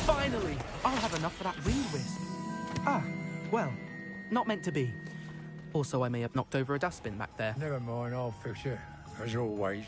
Finally! I'll have enough for that wind wisp. Ah, well, not meant to be. Also, I may have knocked over a dustbin back there. Never mind, I'll fix it, as always.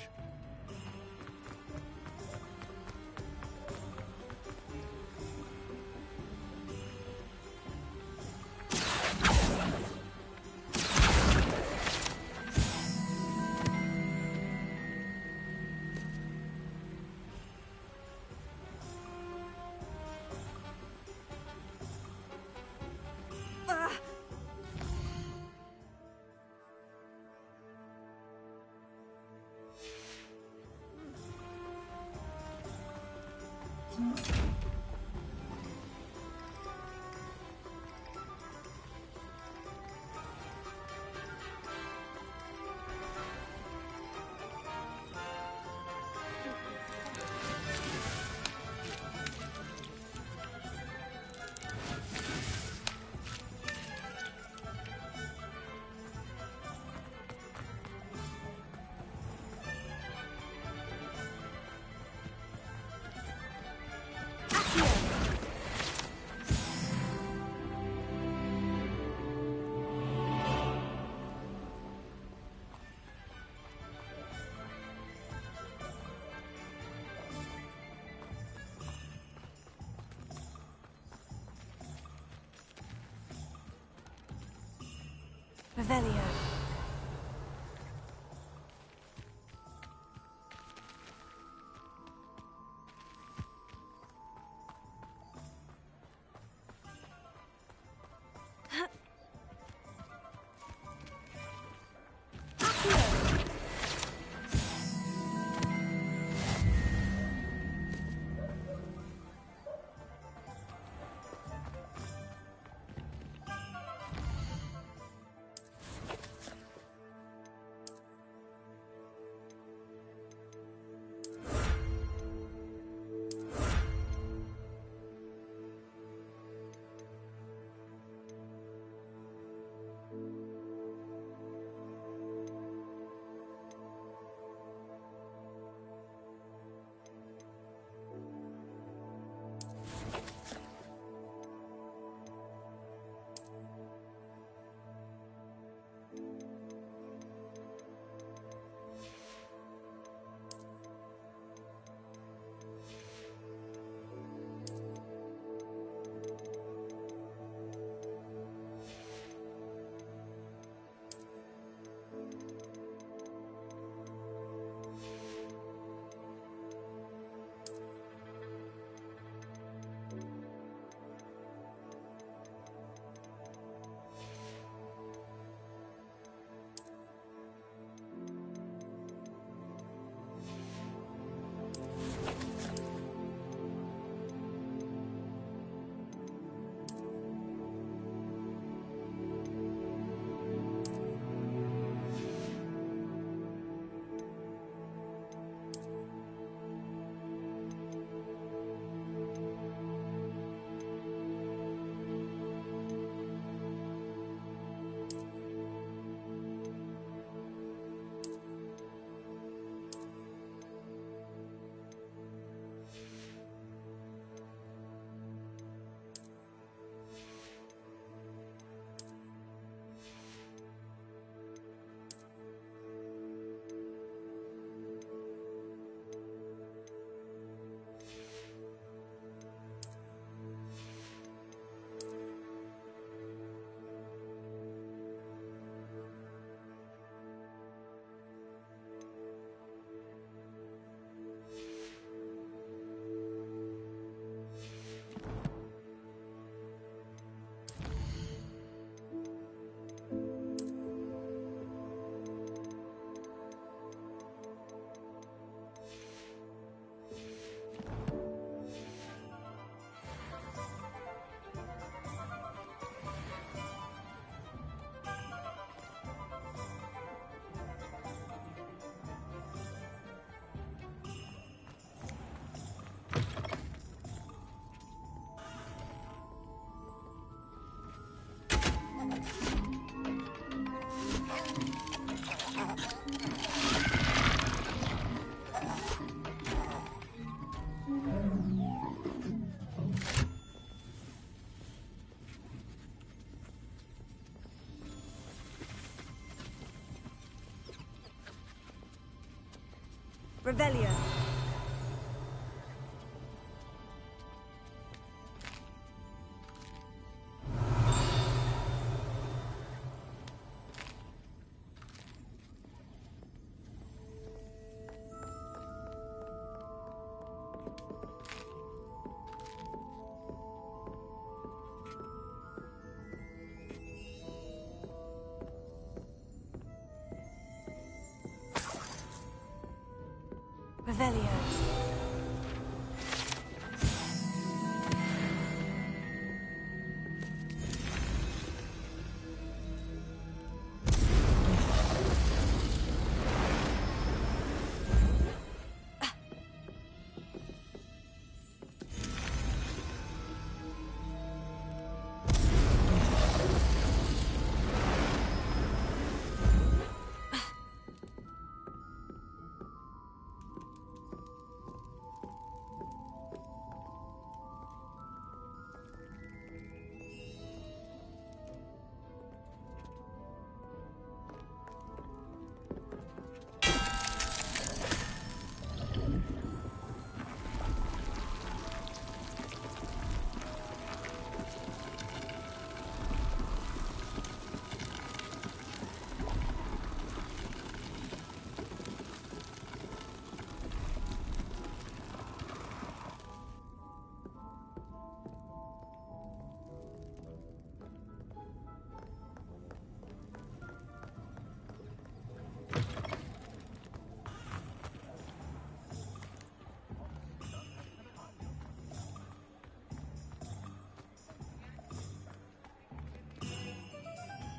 Revelio. Revelio. Revelio.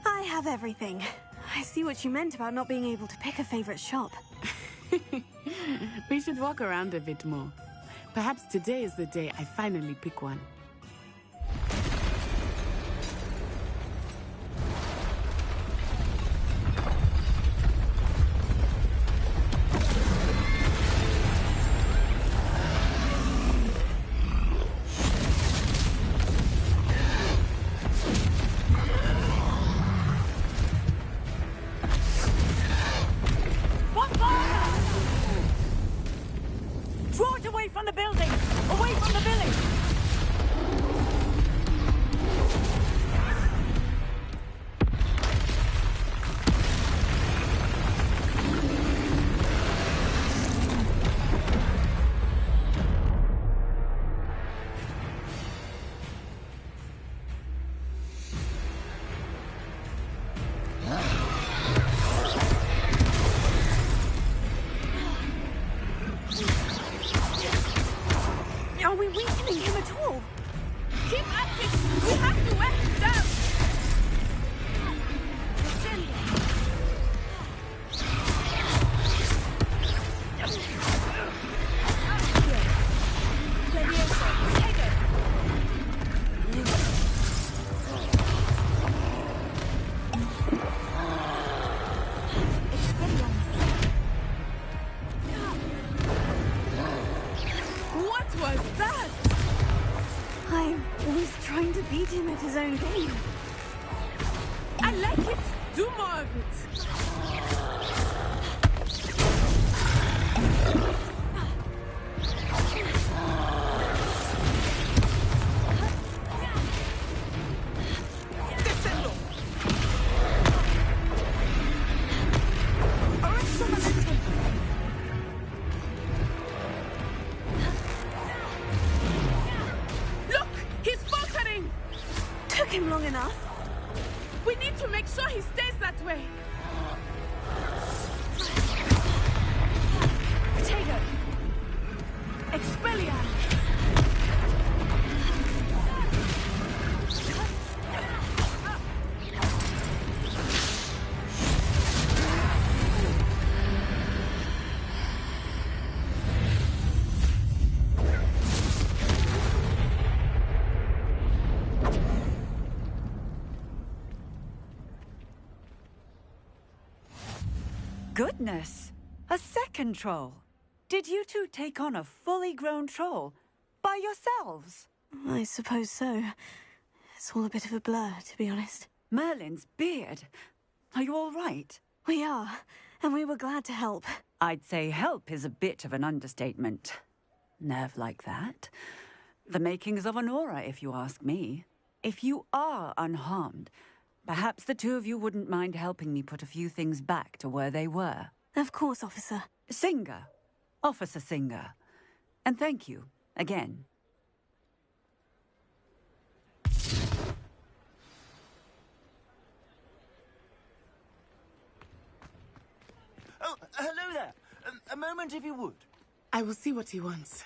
I have everything. I see what you meant about not being able to pick a favorite shop. We should walk around a bit more. Perhaps today is the day I finally pick one. Draw it away from the building! Away from the village! Are we weakening him at all? Keep at it! We have to wear him down! What was that? I was trying to beat him at his own game. I like it. Do more of it. Look! He's faltering! Took him long enough. We need to make sure he stays that way. Potato! Expelliarmus! Goodness! A second troll! Did you two take on a fully grown troll by yourselves? I suppose so. It's all a bit of a blur, to be honest. Merlin's beard. Are you all right? We are. and we were glad to help. I'd say help is a bit of an understatement. Nerve like that. The makings of an aura, if you ask me. If you are unharmed, perhaps the two of you wouldn't mind helping me put a few things back to where they were. Of course, officer. Singer. Officer Singer. And thank you, again. Oh, hello there. A moment, if you would. I will see what he wants.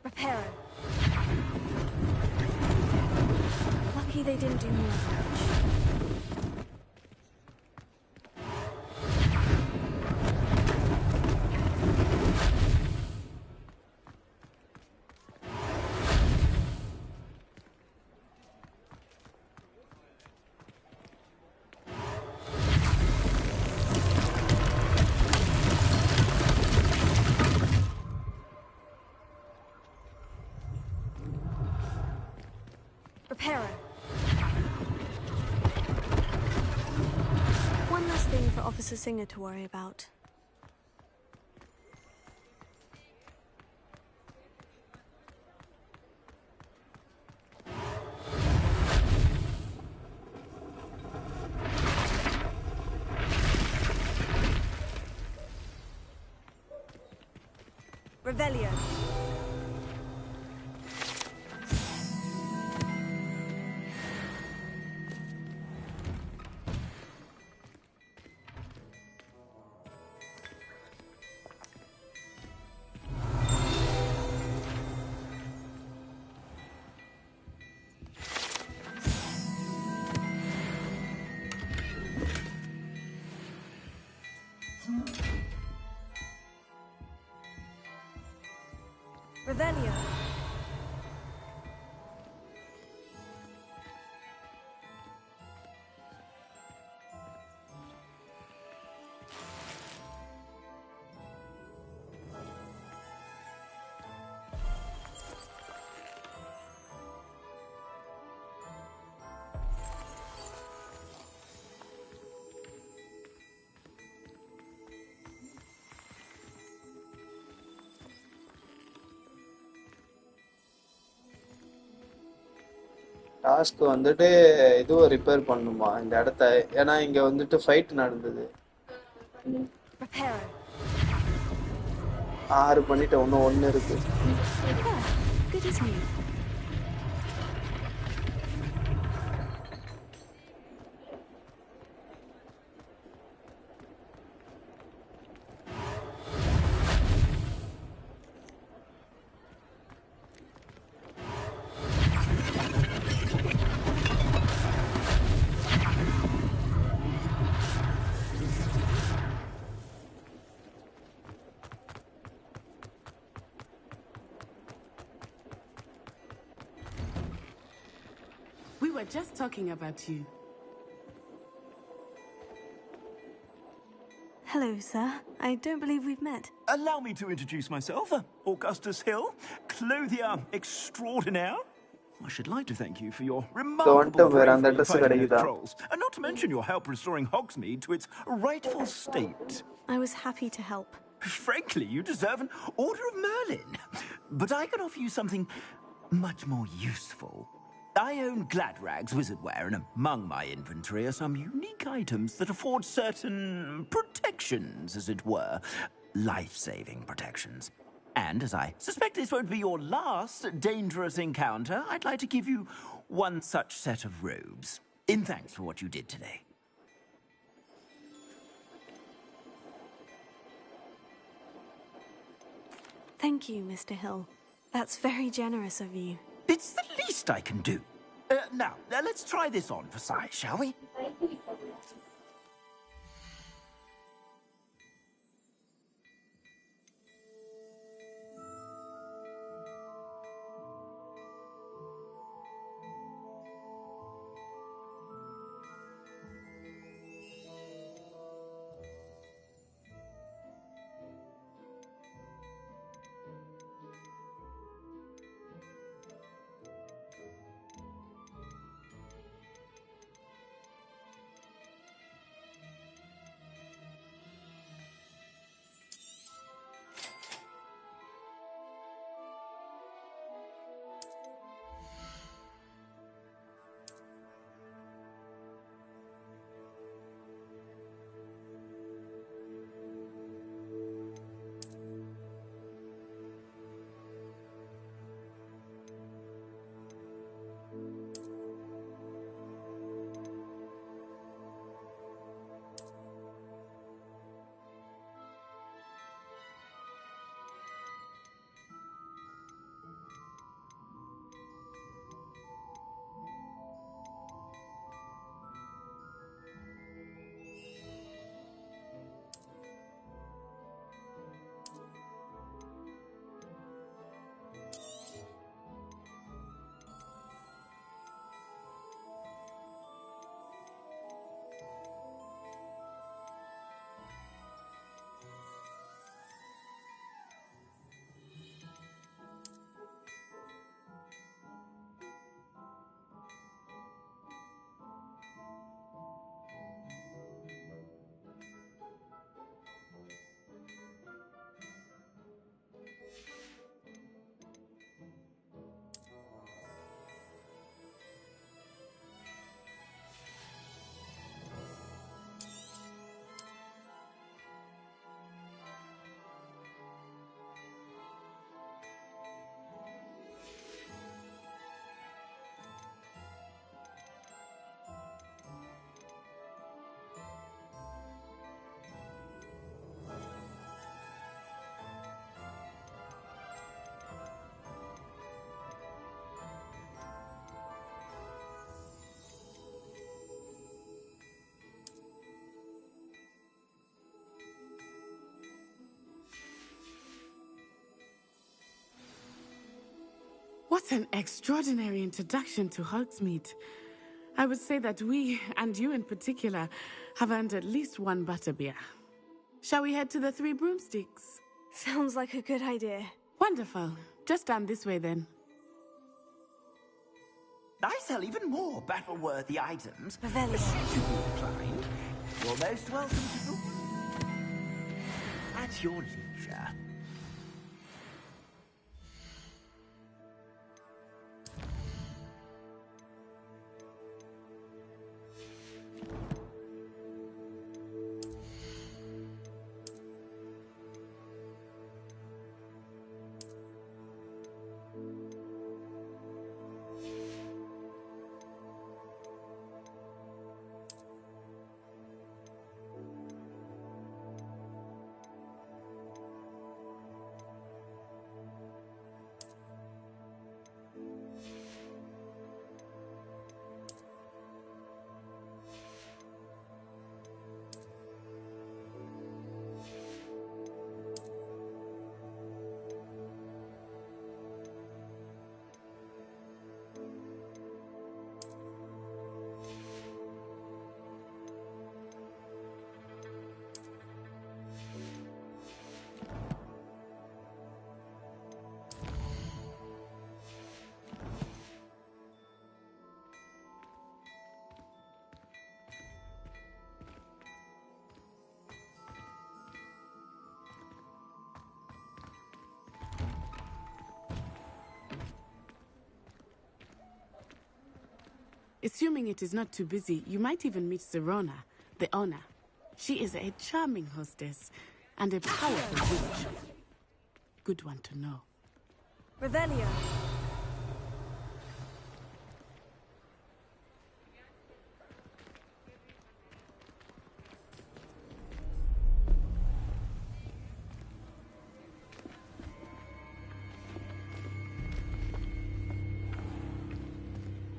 Reparo. Lucky they didn't do more damage. Reparo. One last thing for Officer Singer to worry about. Revelio. Revelio. Task வந்துட்டு இதுவும் repair பண்ணுமா இந்த இடத்த, ஏன்னா இங்க வந்துட்டு fight நடந்தது. 6 பண்ணிட்டு இன்னும் 1 இருக்கு. Good as new. We were just talking about you. Hello, sir. I don't believe we've met. Allow me to introduce myself. Augustus Hill, clothier extraordinaire. I should like to thank you for your remarkable bravery in fighting the trolls, and not to mention your help restoring Hogsmeade to its rightful state. I was happy to help. Frankly, you deserve an Order of Merlin. But I can offer you something much more useful. I own Gladrag's wizardware, and among my inventory are some unique items that afford certain protections, as it were. Life-saving protections. And as I suspect this won't be your last dangerous encounter, I'd like to give you one such set of robes, in thanks for what you did today. Thank you, Mr. Hill. That's very generous of you. It's the least I can do. Now, let's try this on for size, shall we? What an extraordinary introduction to Hogsmeade. I would say that we, and you in particular, have earned at least one butterbeer. Shall we head to the Three Broomsticks? Sounds like a good idea. Wonderful. Just down this way then. I sell even more battle-worthy items. Revelio. Inclined. You're most welcome to the... At your leisure. Assuming it is not too busy, you might even meet Serona, the owner. She is a charming hostess and a powerful witch. Good one to know. Revelio.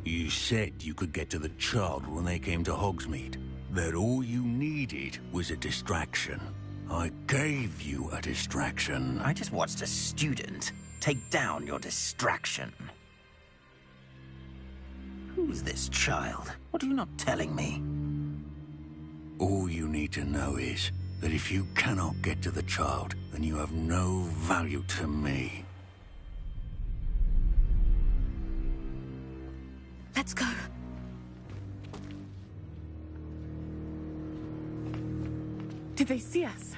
You said you could get to the child when they came to Hogsmeade. That all you needed was a distraction. I gave you a distraction. I just watched a student take down your distraction. Who's this child? What are you not telling me? All you need to know is that if you cannot get to the child, then you have no value to me. Let's go. Did they see us?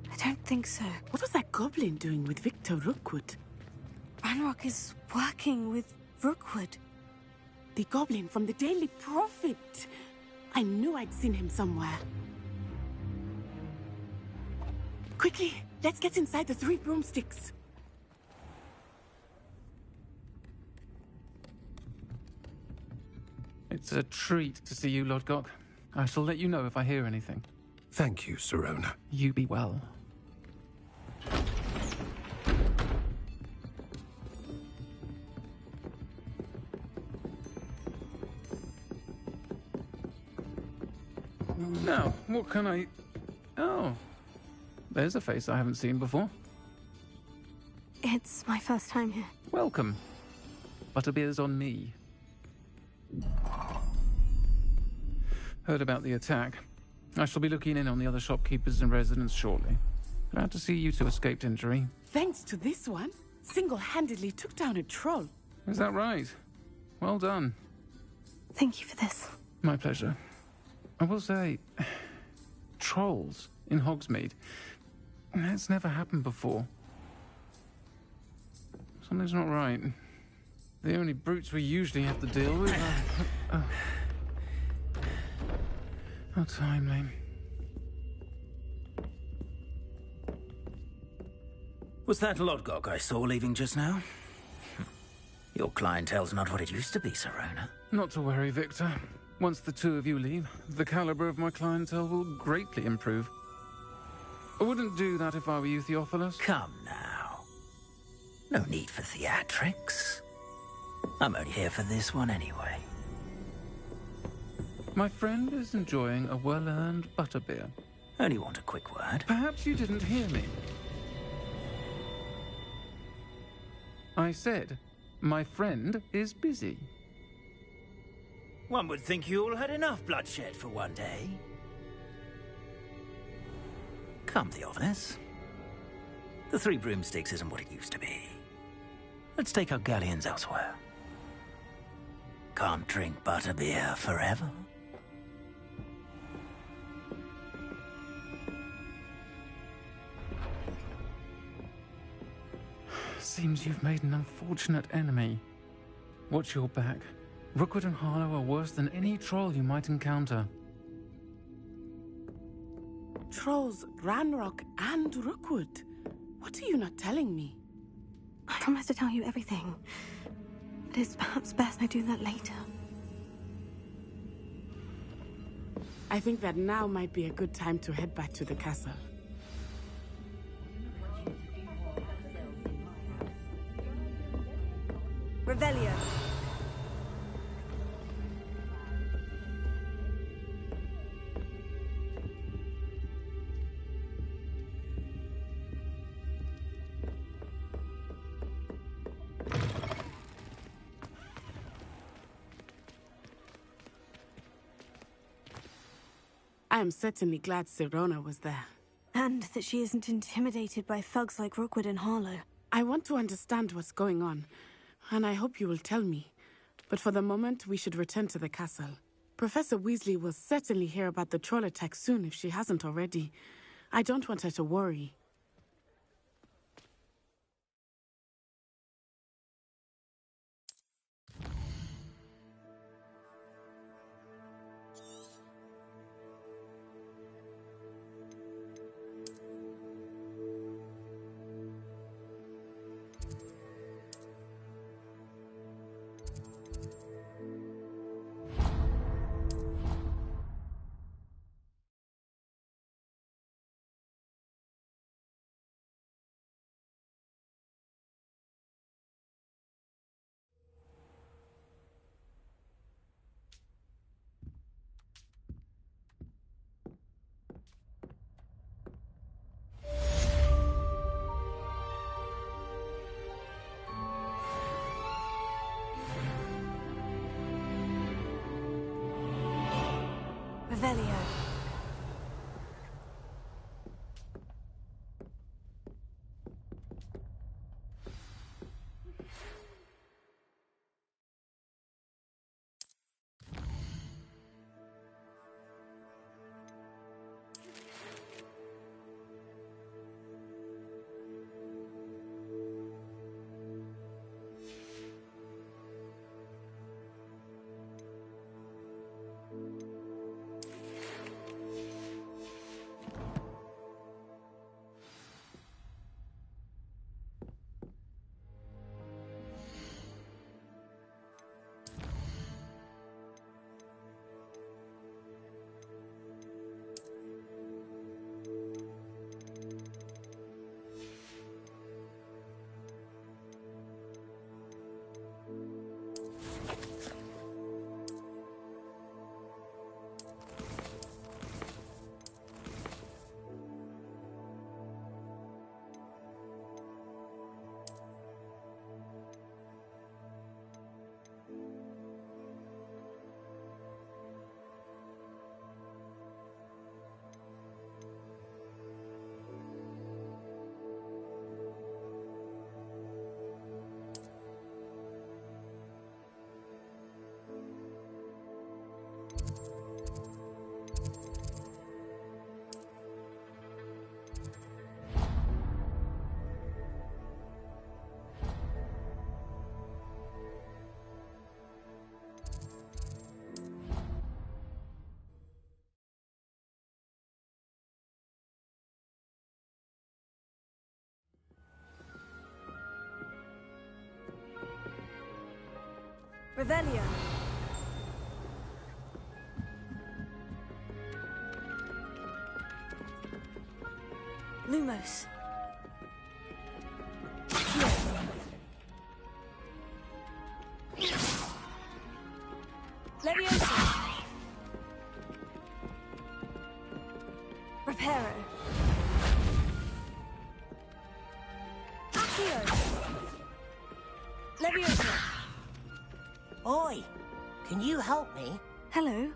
I don't think so. What was that goblin doing with Victor Rookwood? Ranrock is working with Rookwood. The goblin from the Daily Prophet. I knew I'd seen him somewhere. Quickly, let's get inside the Three Broomsticks. It's a treat to see you, Lodgok. I shall let you know if I hear anything. Thank you, Serona. You be well. Now, what can I... Oh, there's a face I haven't seen before. It's my first time here. Welcome. Butterbeer's on me. Heard about the attack. I shall be looking in on the other shopkeepers and residents shortly. Glad to see you two escaped injury. Thanks to this one, single-handedly took down a troll. Is that right? Well done. Thank you for this. My pleasure. I will say, trolls in Hogsmeade. That's never happened before. Something's not right. The only brutes we usually have to deal with are... How timely. Was that Lodgok I saw leaving just now? Your clientele's not what it used to be, Serona. Not to worry, Victor. Once the two of you leave, the caliber of my clientele will greatly improve. I wouldn't do that if I were you, Theophilus. Come now. No need for theatrics. I'm only here for this one anyway. My friend is enjoying a well-earned butterbeer. Only want a quick word. Perhaps you didn't hear me. I said My friend is busy. One would think you all had enough bloodshed for one day. Come, Theophilus. The Three Broomsticks isn't what it used to be. Let's take our galleons elsewhere. Can't drink butterbeer forever. Seems you've made an unfortunate enemy. Watch your back. Rookwood and Harlow are worse than any troll you might encounter. Trolls, Ranrock, and Rookwood. What are you not telling me? I promise to tell you everything. But it's perhaps best I do that later. I think that now might be a good time to head back to the castle. Revelio. I am certainly glad Sirona was there. And that she isn't intimidated by thugs like Rookwood and Harlow. I want to understand what's going on, and I hope you will tell me. But for the moment, we should return to the castle. Professor Weasley will certainly hear about the troll attack soon if she hasn't already. I don't want her to worry. Revelio. Revelio. Lumos. Leviosa. Reparo. Accio. Leviosa. Can you help me? Hello.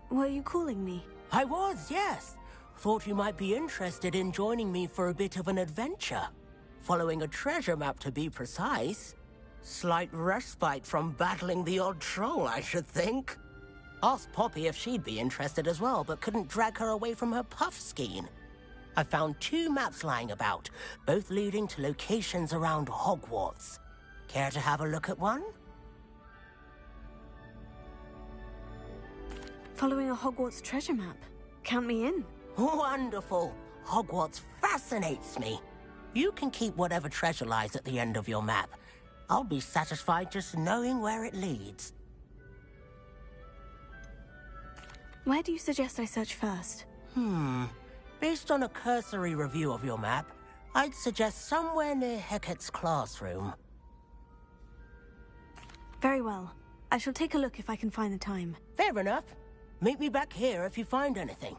Were you calling me? I was, yes. Thought you might be interested in joining me for a bit of an adventure. Following a treasure map, to be precise. Slight respite from battling the odd troll, I should think. Asked Poppy if she'd be interested as well, but couldn't drag her away from her puff skein. I found 2 maps lying about, both leading to locations around Hogwarts. Care to have a look at one? Following a Hogwarts treasure map. Count me in. Wonderful. Hogwarts fascinates me. You can keep whatever treasure lies at the end of your map. I'll be satisfied just knowing where it leads. Where do you suggest I search first? Based on a cursory review of your map, I'd suggest somewhere near Hecat's classroom. Very well. I shall take a look if I can find the time. Fair enough. Meet me back here if you find anything.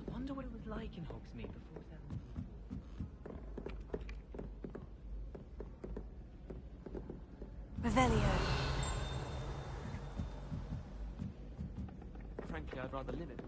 I wonder what it was like in Hogsmeade before Revelio. Frankly, I'd rather live it.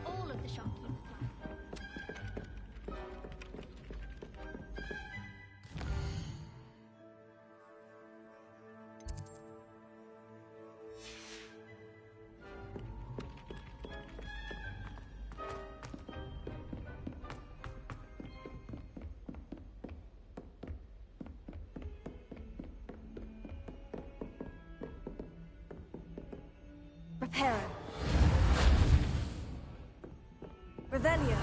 All of the shopkeepers. Reparo. Revelio.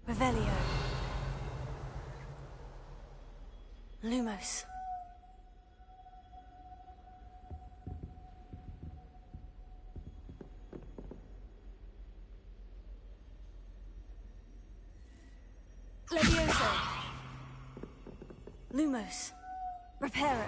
Revelio. Lumos. Levioso. Lumos. Reparo.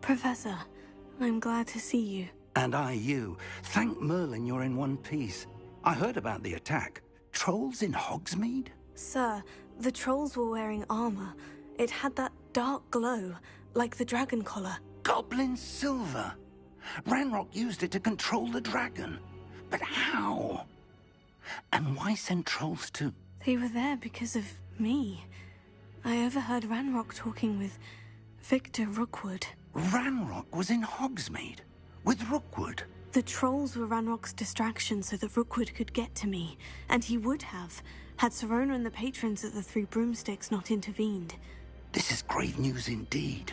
Professor, I'm glad to see you. And I you. Thank Merlin you're in one piece. I heard about the attack. Trolls in Hogsmeade? Sir, the trolls were wearing armor. It had that dark glow, like the dragon collar. Goblin silver. Ranrock used it to control the dragon. But how? And why send trolls to... They were there because of me. I overheard Ranrock talking with Victor Rookwood. Ranrock was in Hogsmeade with Rookwood. The trolls were Ranrock's distraction so that Rookwood could get to me, and he would have, had Sirona and the patrons at the Three Broomsticks not intervened. This is grave news indeed.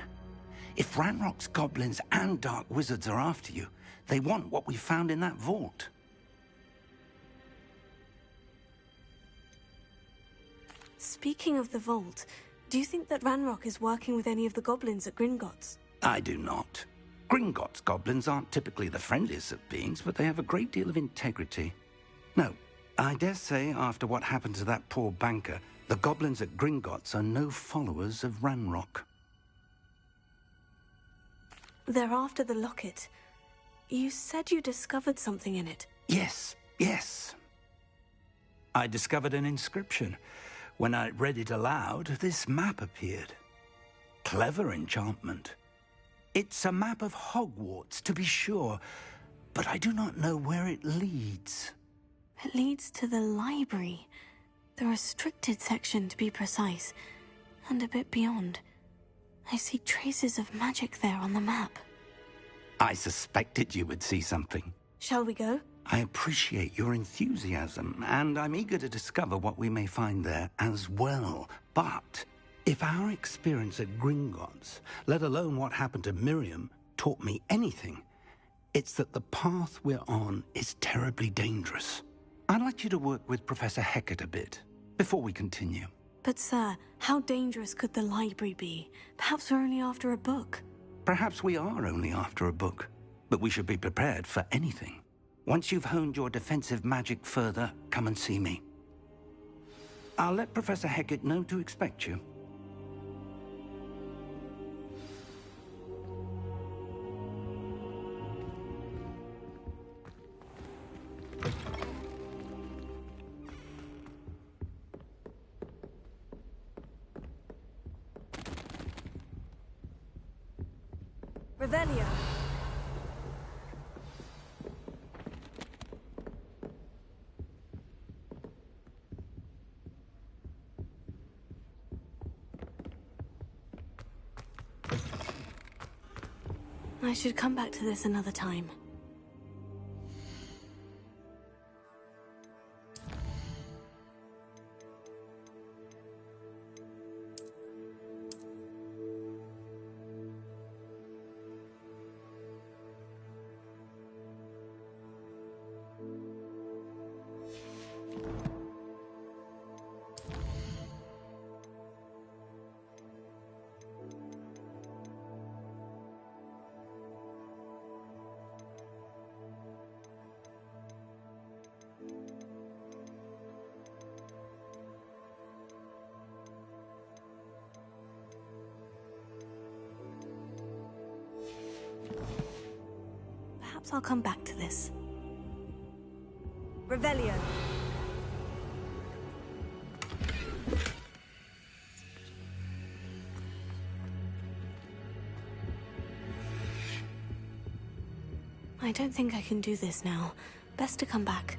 If Ranrock's goblins and dark wizards are after you, they want what we found in that vault. Speaking of the vault, do you think that Ranrock is working with any of the goblins at Gringotts? I do not. Gringotts goblins aren't typically the friendliest of beings, but they have a great deal of integrity. No, I dare say after what happened to that poor banker, the goblins at Gringotts are no followers of Ranrock. They're after the locket. You said you discovered something in it. Yes. I discovered an inscription. When I read it aloud, this map appeared. Clever enchantment. It's a map of Hogwarts, to be sure, but I do not know where it leads. It leads to the library. The restricted section, to be precise, and a bit beyond. I see traces of magic there on the map. I suspected you would see something. Shall we go? I appreciate your enthusiasm, and I'm eager to discover what we may find there as well. But if our experience at Gringotts, let alone what happened to Miriam, taught me anything, it's that the path we're on is terribly dangerous. I'd like you to work with Professor Hecat a bit before we continue. But sir, how dangerous could the library be? Perhaps we're only after a book. Perhaps we are only after a book, but we should be prepared for anything. Once you've honed your defensive magic further, come and see me. I'll let Professor Hecat know to expect you. Revelio. I should come back to this another time. Perhaps I'll come back to this. Revelio. I don't think I can do this now, Best to come back.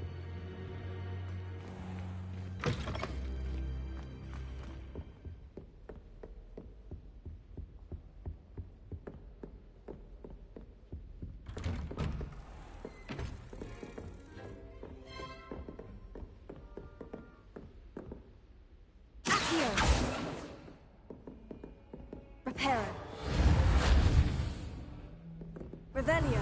Reparo. Revelio.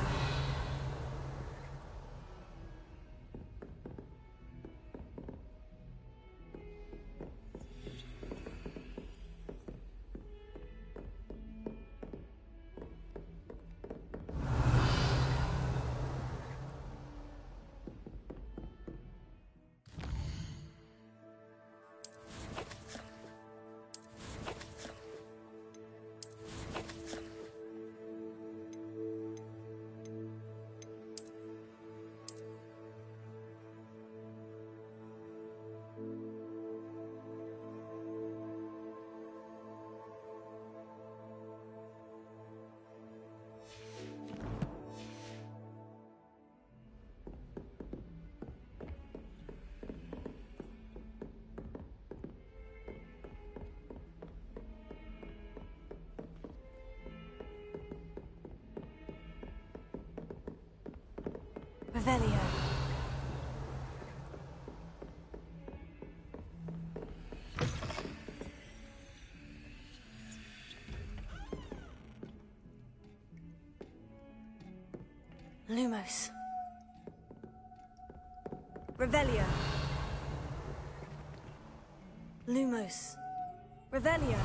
Revelio. Lumos. Revelio. Lumos. Revelio.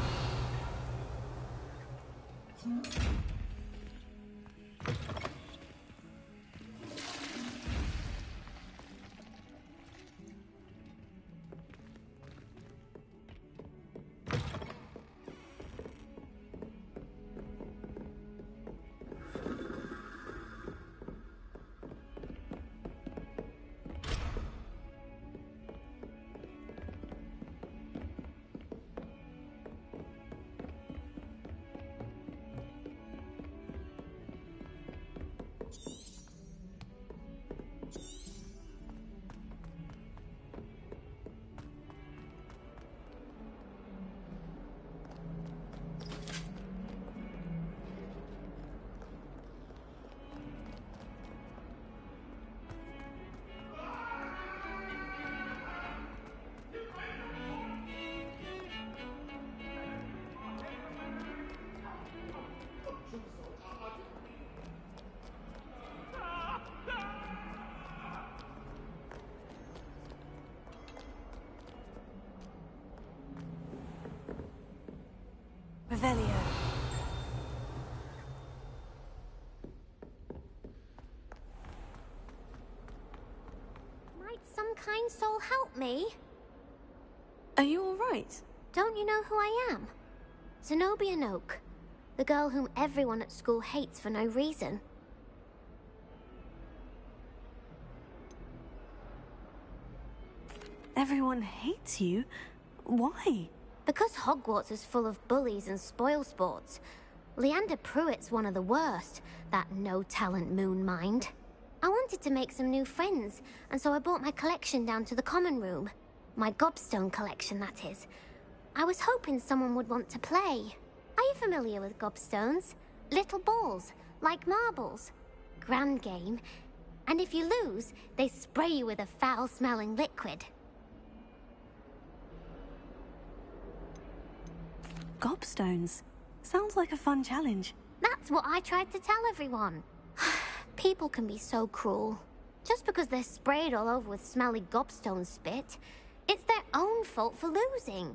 Revelio. Might some kind soul help me? Are you all right? Don't you know who I am? Zenobia Noak, the girl whom everyone at school hates for no reason. Everyone hates you? Why? Because Hogwarts is full of bullies and spoilsports. Leander Pruitt's one of the worst, that no-talent moon mind. I wanted to make some new friends, and so I brought my collection down to the common room. My gobstone collection, that is. I was hoping someone would want to play. Are you familiar with gobstones? Little balls, like marbles. Grand game. And if you lose, they spray you with a foul-smelling liquid. Gobstones. Sounds like a fun challenge. That's what I tried to tell everyone. People can be so cruel. Just because they're sprayed all over with smelly gobstone spit, it's their own fault for losing.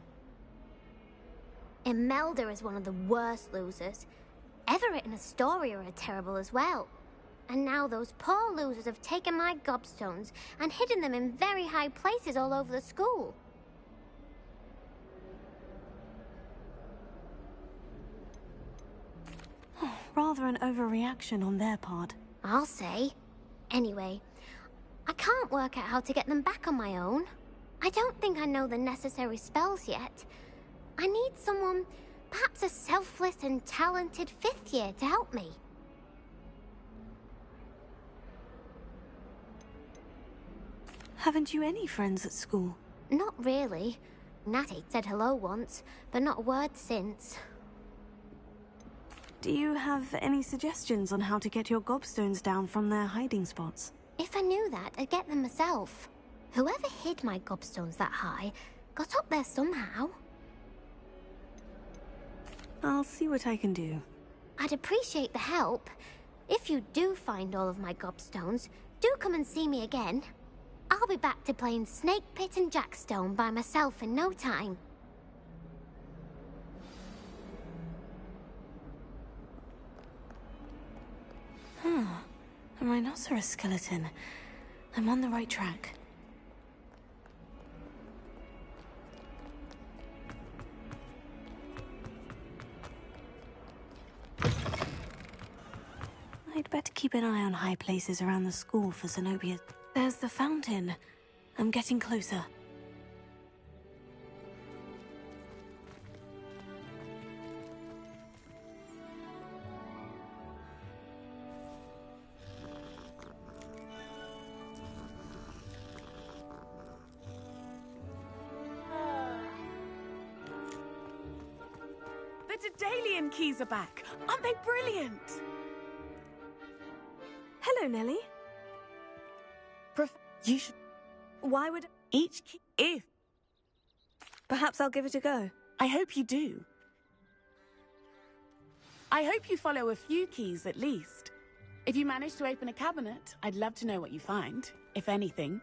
Imelda is one of the worst losers. Everett and Astoria are terrible as well. And now those poor losers have taken my gobstones and hidden them in very high places all over the school. Rather an overreaction on their part. I'll say. Anyway, I can't work out how to get them back on my own. I don't think I know the necessary spells yet. I need someone, perhaps a selfless and talented 5th year to help me. Haven't you any friends at school? Not really. Natty said hello once, but not a word since. Do you have any suggestions on how to get your gobstones down from their hiding spots? If I knew that, I'd get them myself. Whoever hid my gobstones that high got up there somehow. I'll see what I can do. I'd appreciate the help. If you do find all of my gobstones, do come and see me again. I'll be back to playing Snake Pit and Jackstone by myself in no time. A rhinoceros skeleton. I'm on the right track. I'd better keep an eye on high places around the school for Zenobia. There's the fountain. I'm getting closer. The Daedalian keys are back. Aren't they brilliant? Hello, Nellie. You should... Why would... Each key... If... Perhaps I'll give it a go. I hope you do. I hope you follow a few keys at least. If you manage to open a cabinet, I'd love to know what you find, if anything.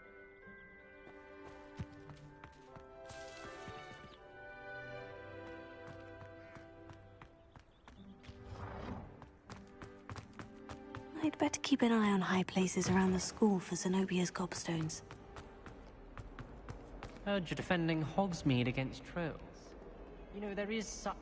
I'd better keep an eye on high places around the school for Zenobia's gobstones. Heard you're defending Hogsmeade against trolls. You know, there is such...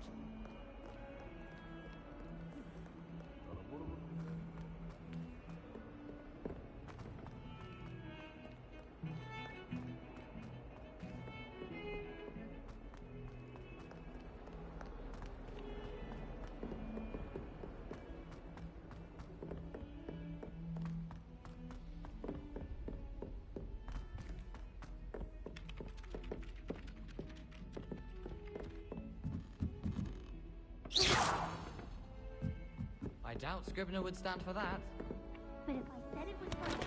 I doubt Scribner would stand for that. But if I said it was right...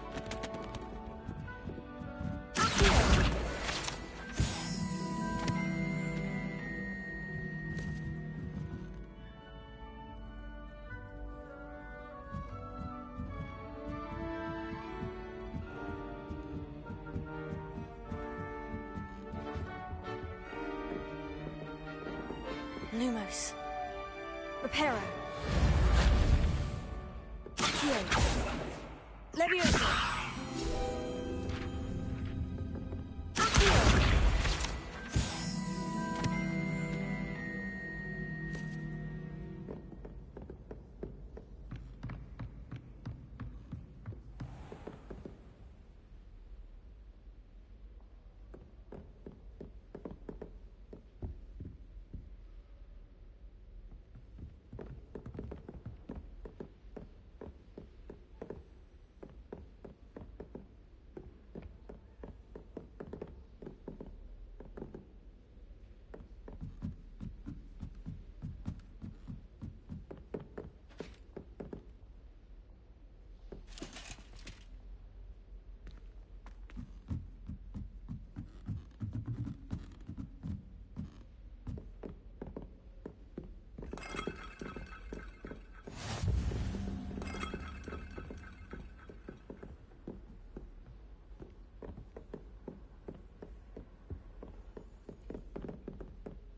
Lumos. Reparo. Leviosa.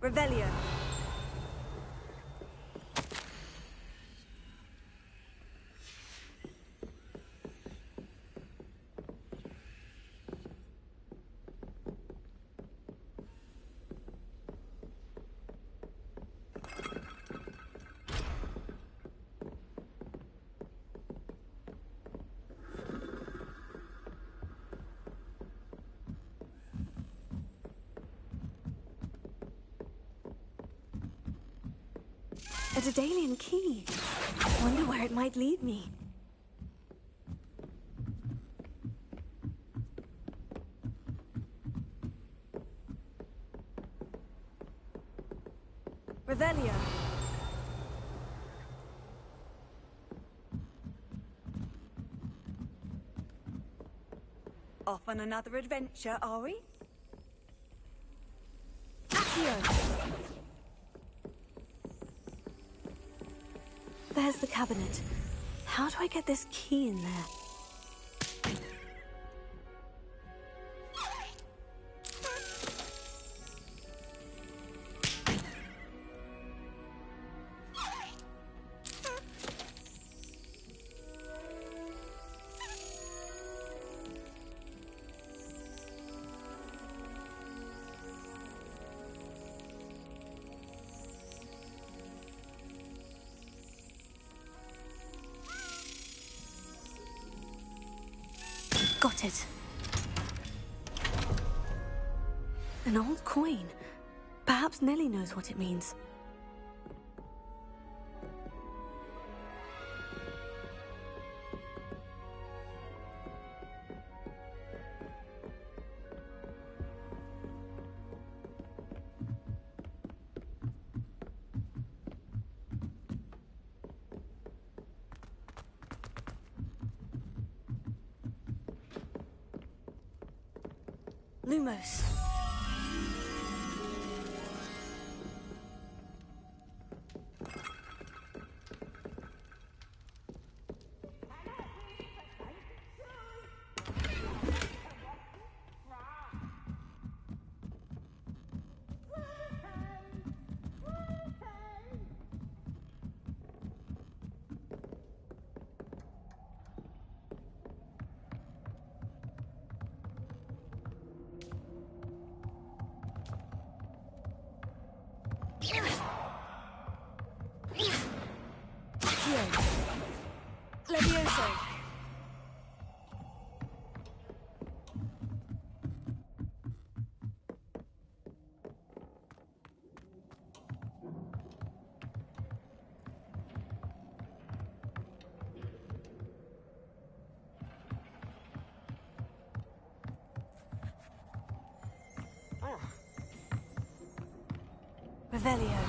Revelio. A Daedalian key. Wonder where it might lead me. Revelio. Off on another adventure, are we? Accio. There's the cabinet. How do I get this key in there? Got it. An old coin. Perhaps Nellie knows what it means. Lumos. Levioso. Revelio.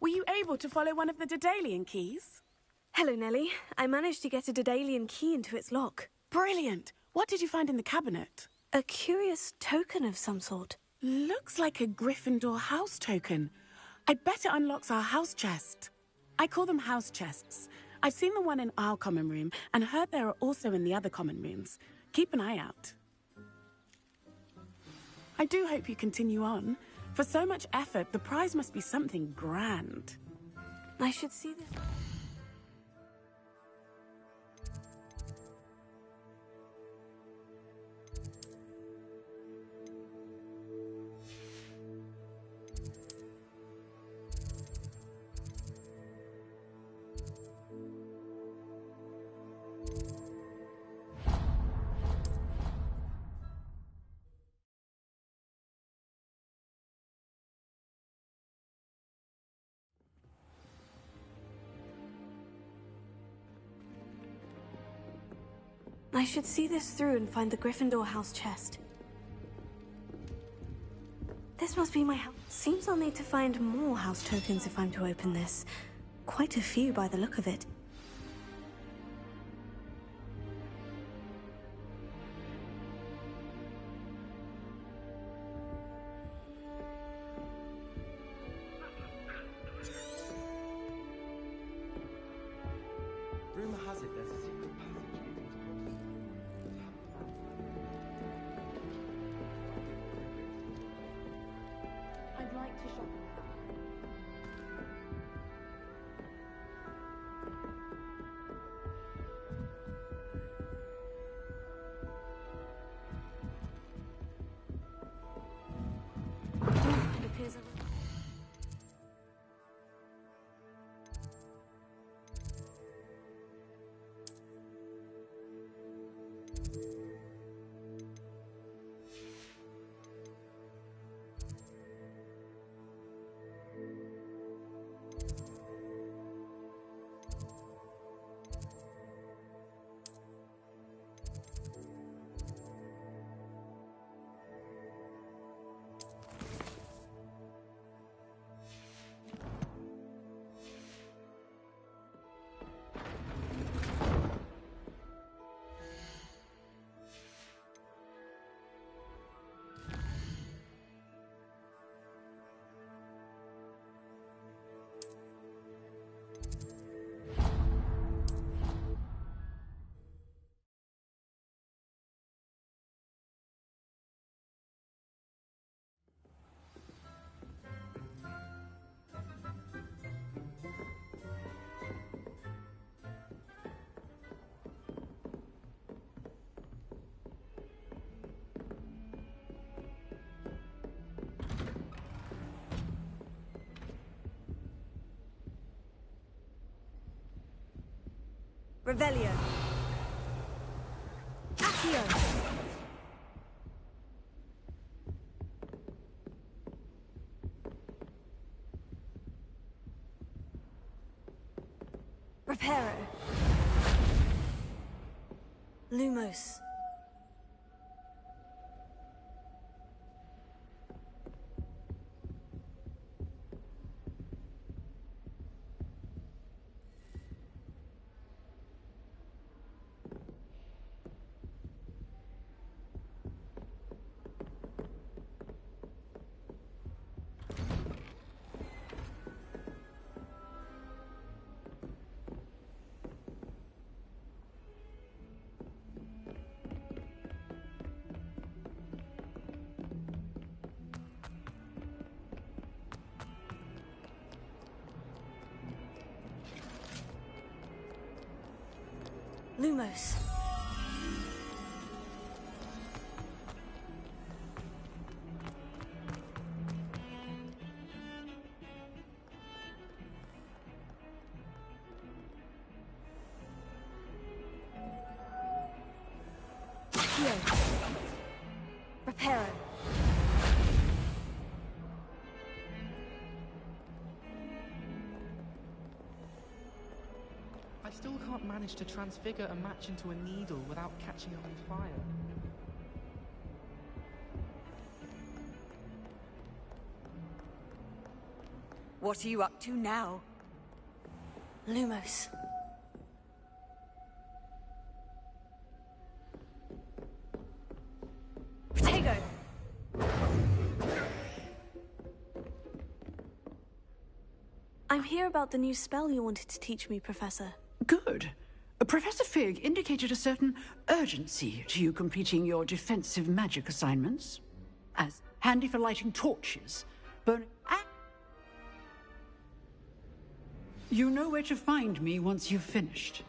Were you able to follow one of the Daedalian keys? Hello, Nellie. I managed to get a Daedalian key into its lock. Brilliant! What did you find in the cabinet? A curious token of some sort. Looks like a Gryffindor house token. I bet it unlocks our house chest. I call them house chests. I've seen the one in our common room and heard there are also in the other common rooms. Keep an eye out. I do hope you continue on. For so much effort, the prize must be something grand. I should see this. I should see this through and find the Gryffindor house chest. This must be my house. Seems I'll need to find more house tokens if I'm to open this. Quite a few by the look of it. Revelio. Accio. Reparo. Lumos. Lumos. Accio. Reparo. I still can't manage to transfigure a match into a needle without catching it on fire. What are you up to now? Lumos. Protego. I'm here about the new spell you wanted to teach me, Professor. Good. Professor Fig indicated a certain urgency to you completing your defensive magic assignments. As handy for lighting torches, burning... You know where to find me once you've finished.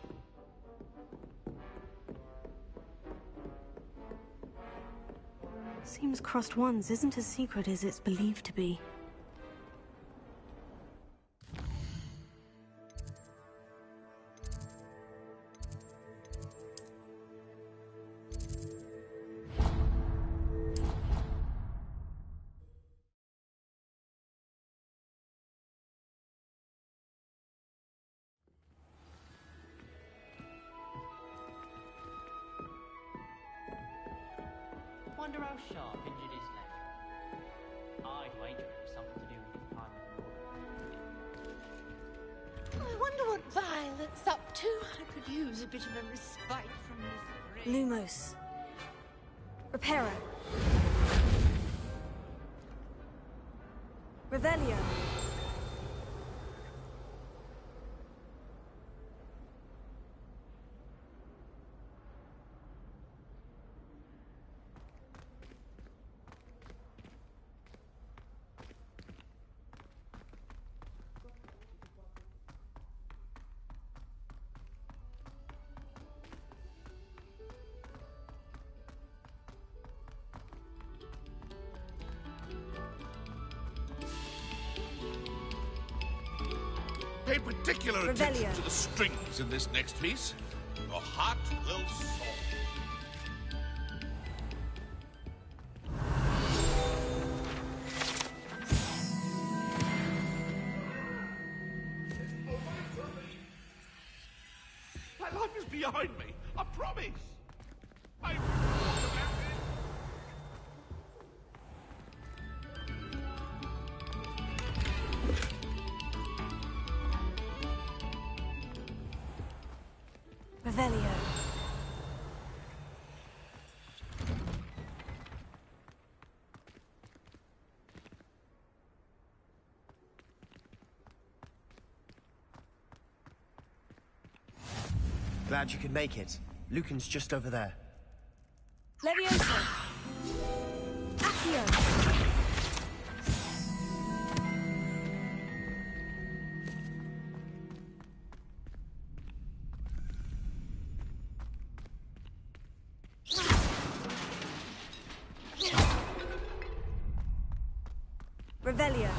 Seems crossed ones isn't as secret as it's believed to be. Wonder how sharp injured is left. I'd wager it was something to do with the time. I wonder what Violet's up to. I could use a bit of a respite from this rain. Lumos. Reparo. Revelio. Pay particular attention Revelio. to the strings in this next piece. Your heart will soar. My life is behind me. I promise. I... Revelio. Glad you could make it. Lucan's just over there. Levioso. Accio. Revelio.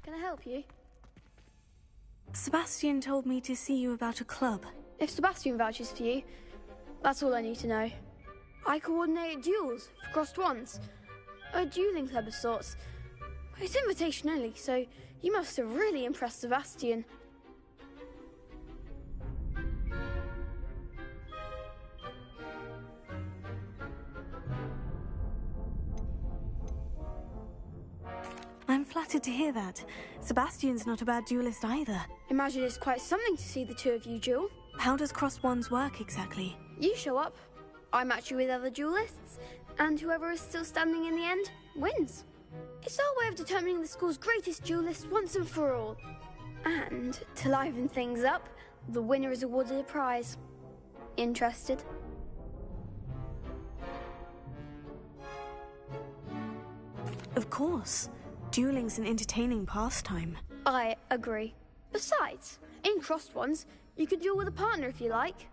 Can I help you? Sebastian told me to see you about a club. If Sebastian vouches for you, that's all I need to know. I coordinate duels for crossed ones. A dueling club of sorts. It's invitation only, so you must have really impressed Sebastian. I'm flattered to hear that. Sebastian's not a bad duelist either. Imagine it's quite something to see the two of you duel. How does crossed wands work exactly? You show up, I match you with other duelists, and whoever is still standing in the end wins. It's our way of determining the school's greatest duelist once and for all. And to liven things up, the winner is awarded a prize. Interested? Of course. Dueling's an entertaining pastime. I agree. Besides, in crossed ones, you could duel with a partner if you like.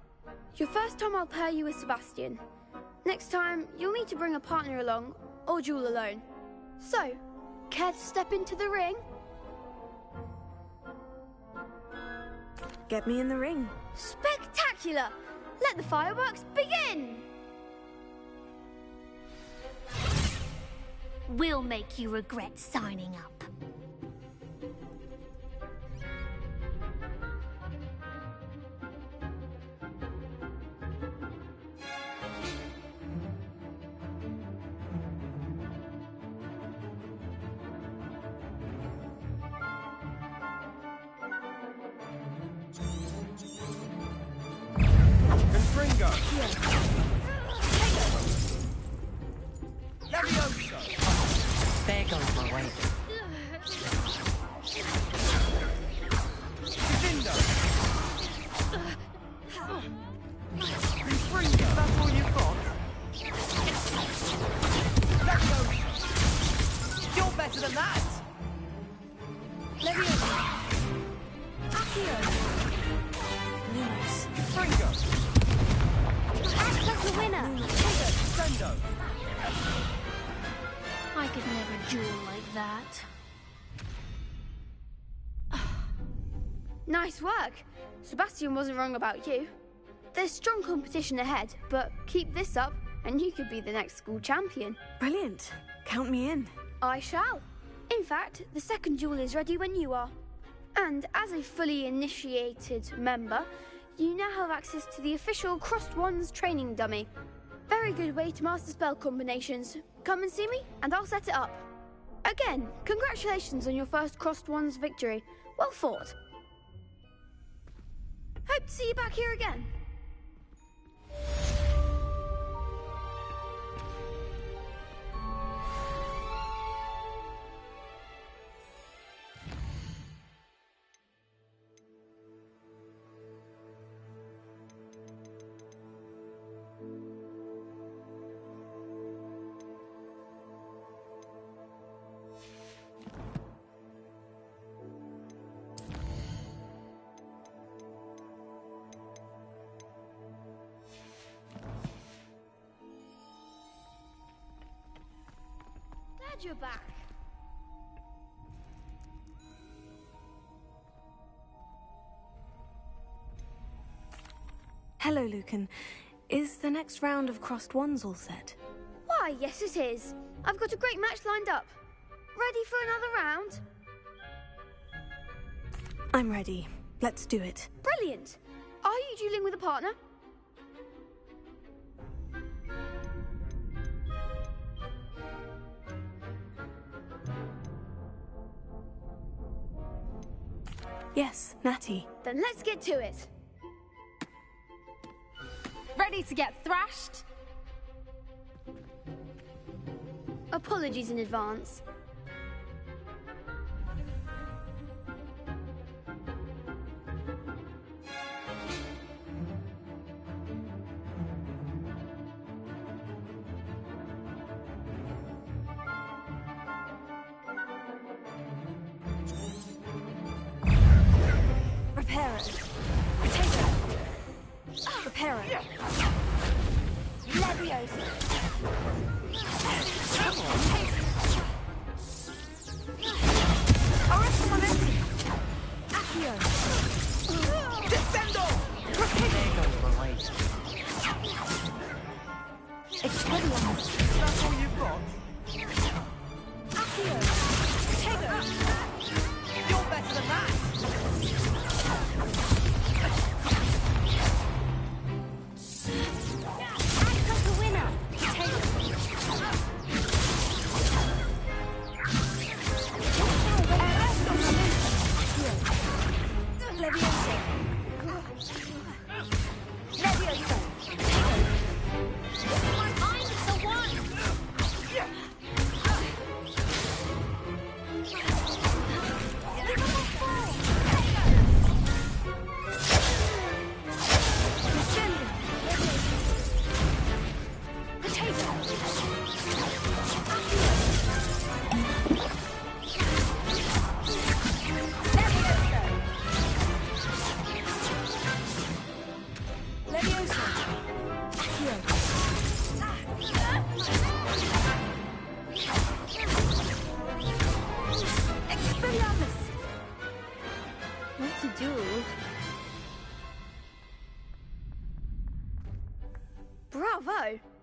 Your first time I'll pair you with Sebastian. Next time, you'll need to bring a partner along, or duel alone. So, care to step into the ring? Get me in the ring. Spectacular! Let the fireworks begin! We'll make you regret signing up. Confringo! Levioso! There goes my way. Dindo! Confringo! That's all you've got? Levioso! You're better than that! Levioso! Accio! Lumos. Fringo! That's the winner! Sendo! I could never duel like that. Nice work. Sebastian wasn't wrong about you. There's strong competition ahead, but keep this up and you could be the next school champion. Brilliant. Count me in. I shall. In fact, the second duel is ready when you are. And as a fully initiated member, you now have access to the official Crossed Wands training dummy. Very good way to master spell combinations. Come and see me, and I'll set it up. Again, congratulations on your first Crossed Wands victory. Well fought. Hope to see you back here again. Glad you're back. Hello, Lucan. Is the next round of crossed wands all set? Why, yes it is. I've got a great match lined up. Ready for another round? I'm ready. Let's do it. Brilliant. Are you dueling with a partner? Yes, Natty. Then let's get to it. Ready to get thrashed? Apologies in advance. Reparo. Potato. Reparo. Leviosa. Come on.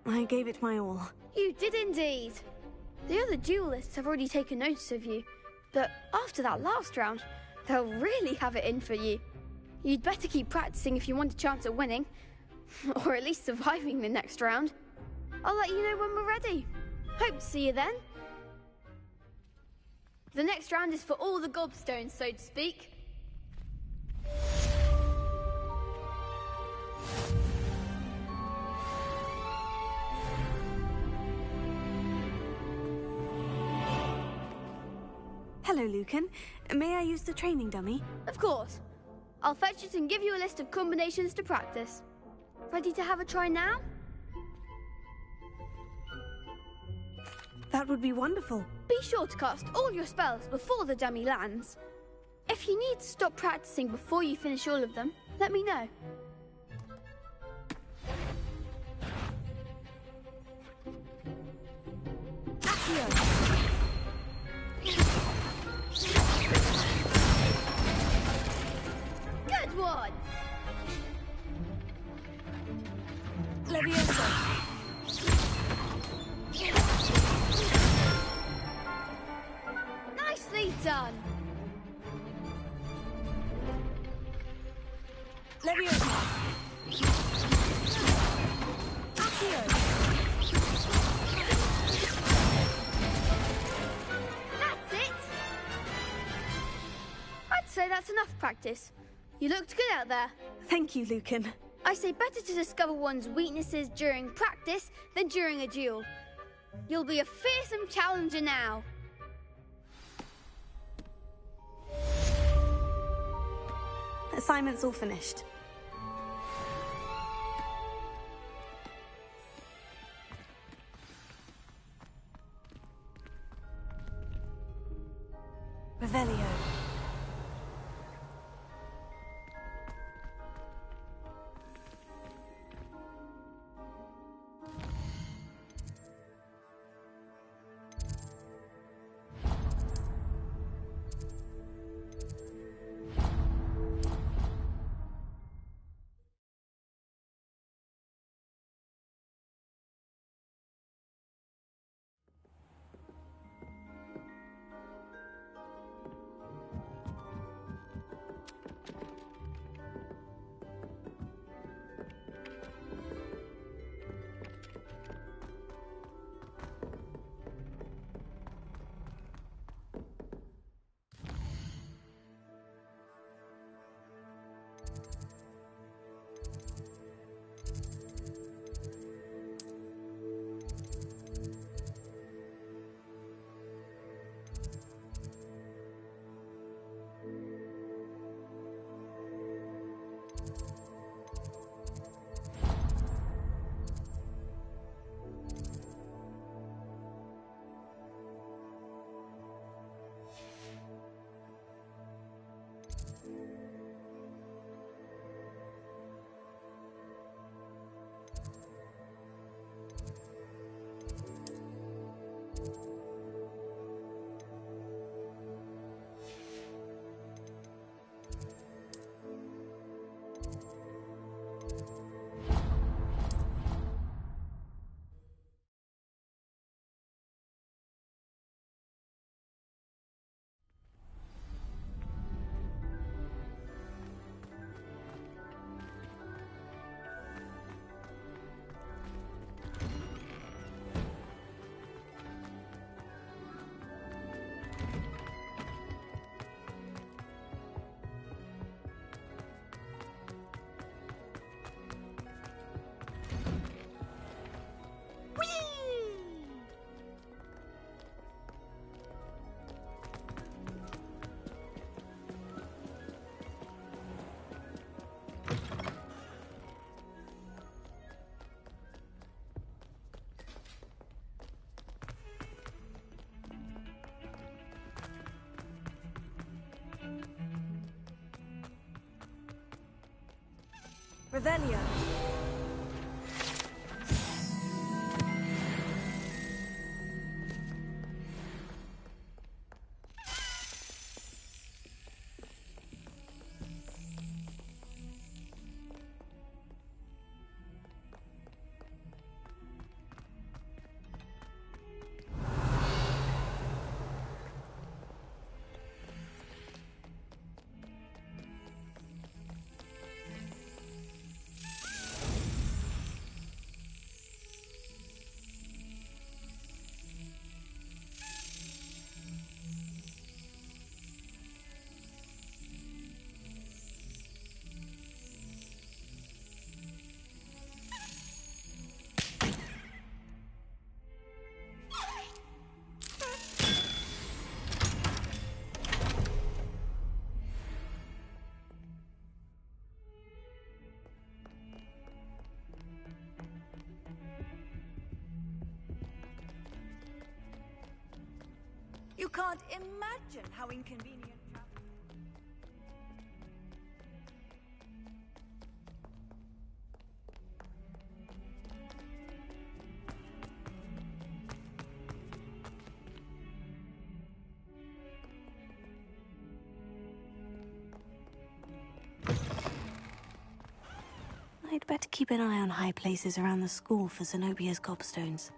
I gave it my all. You did indeed. The other duelists have already taken notice of you, but after that last round, they'll really have it in for you. You'd better keep practicing if you want a chance at winning, or at least surviving the next round. I'll let you know when we're ready. Hope to see you then. The next round is for all the gobstones, so to speak. Hello, Lucan. May I use the training dummy? Of course. I'll fetch it and give you a list of combinations to practice. Ready to have a try now? That would be wonderful. Be sure to cast all your spells before the dummy lands. If you need to stop practicing before you finish all of them, let me know. Accio. Good one! Leviosa. Nicely done! Leviosa. Accio. That's it! I'd say that's enough practice. You looked good out there. Thank you, Lucan. I say better to discover one's weaknesses during practice than during a duel. You'll be a fearsome challenger now. Assignment's all finished. Revelio. Revelio. can't imagine how inconvenient. I'd better keep an eye on high places around the school for Zenobia's gobstones.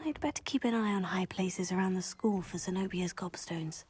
I'd better keep an eye on high places around the school for Zenobia's gobstones.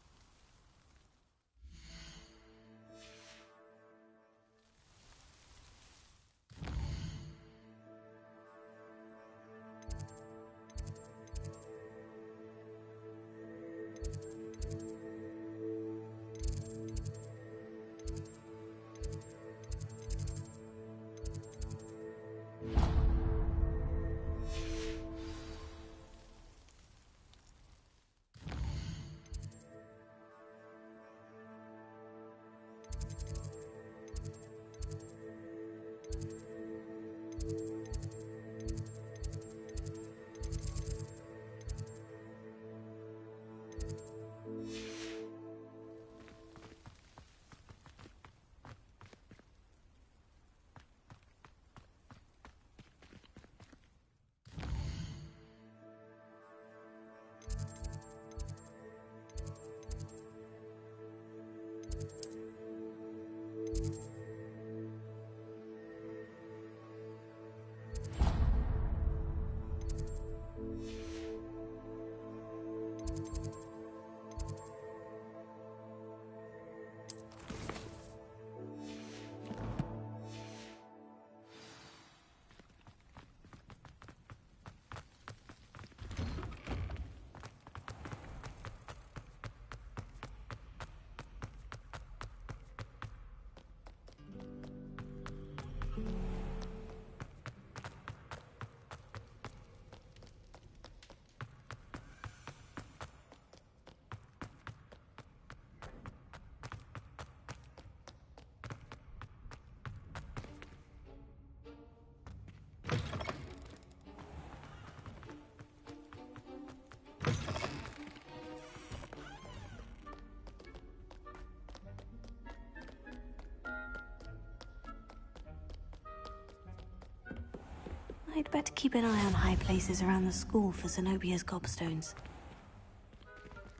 I'd better keep an eye on high places around the school for Zenobia's gobstones.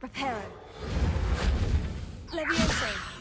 Reparo. Levioso.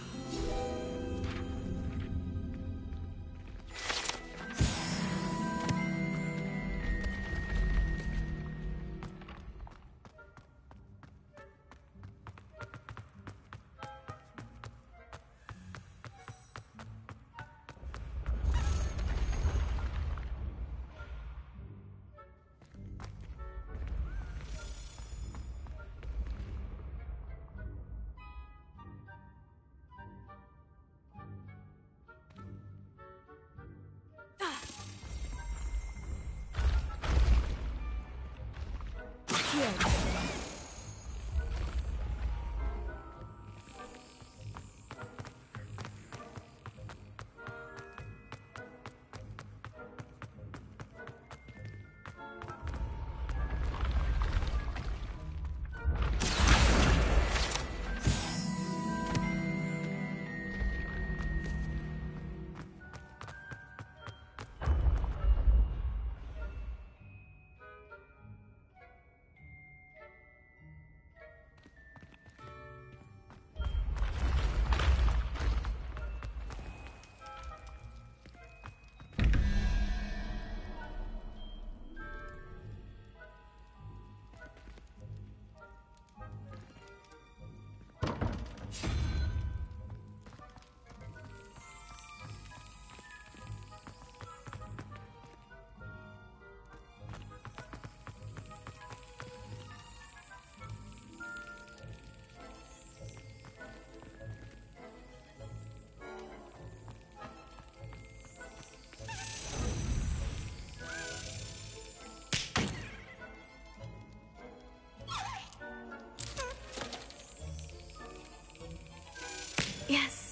Yes.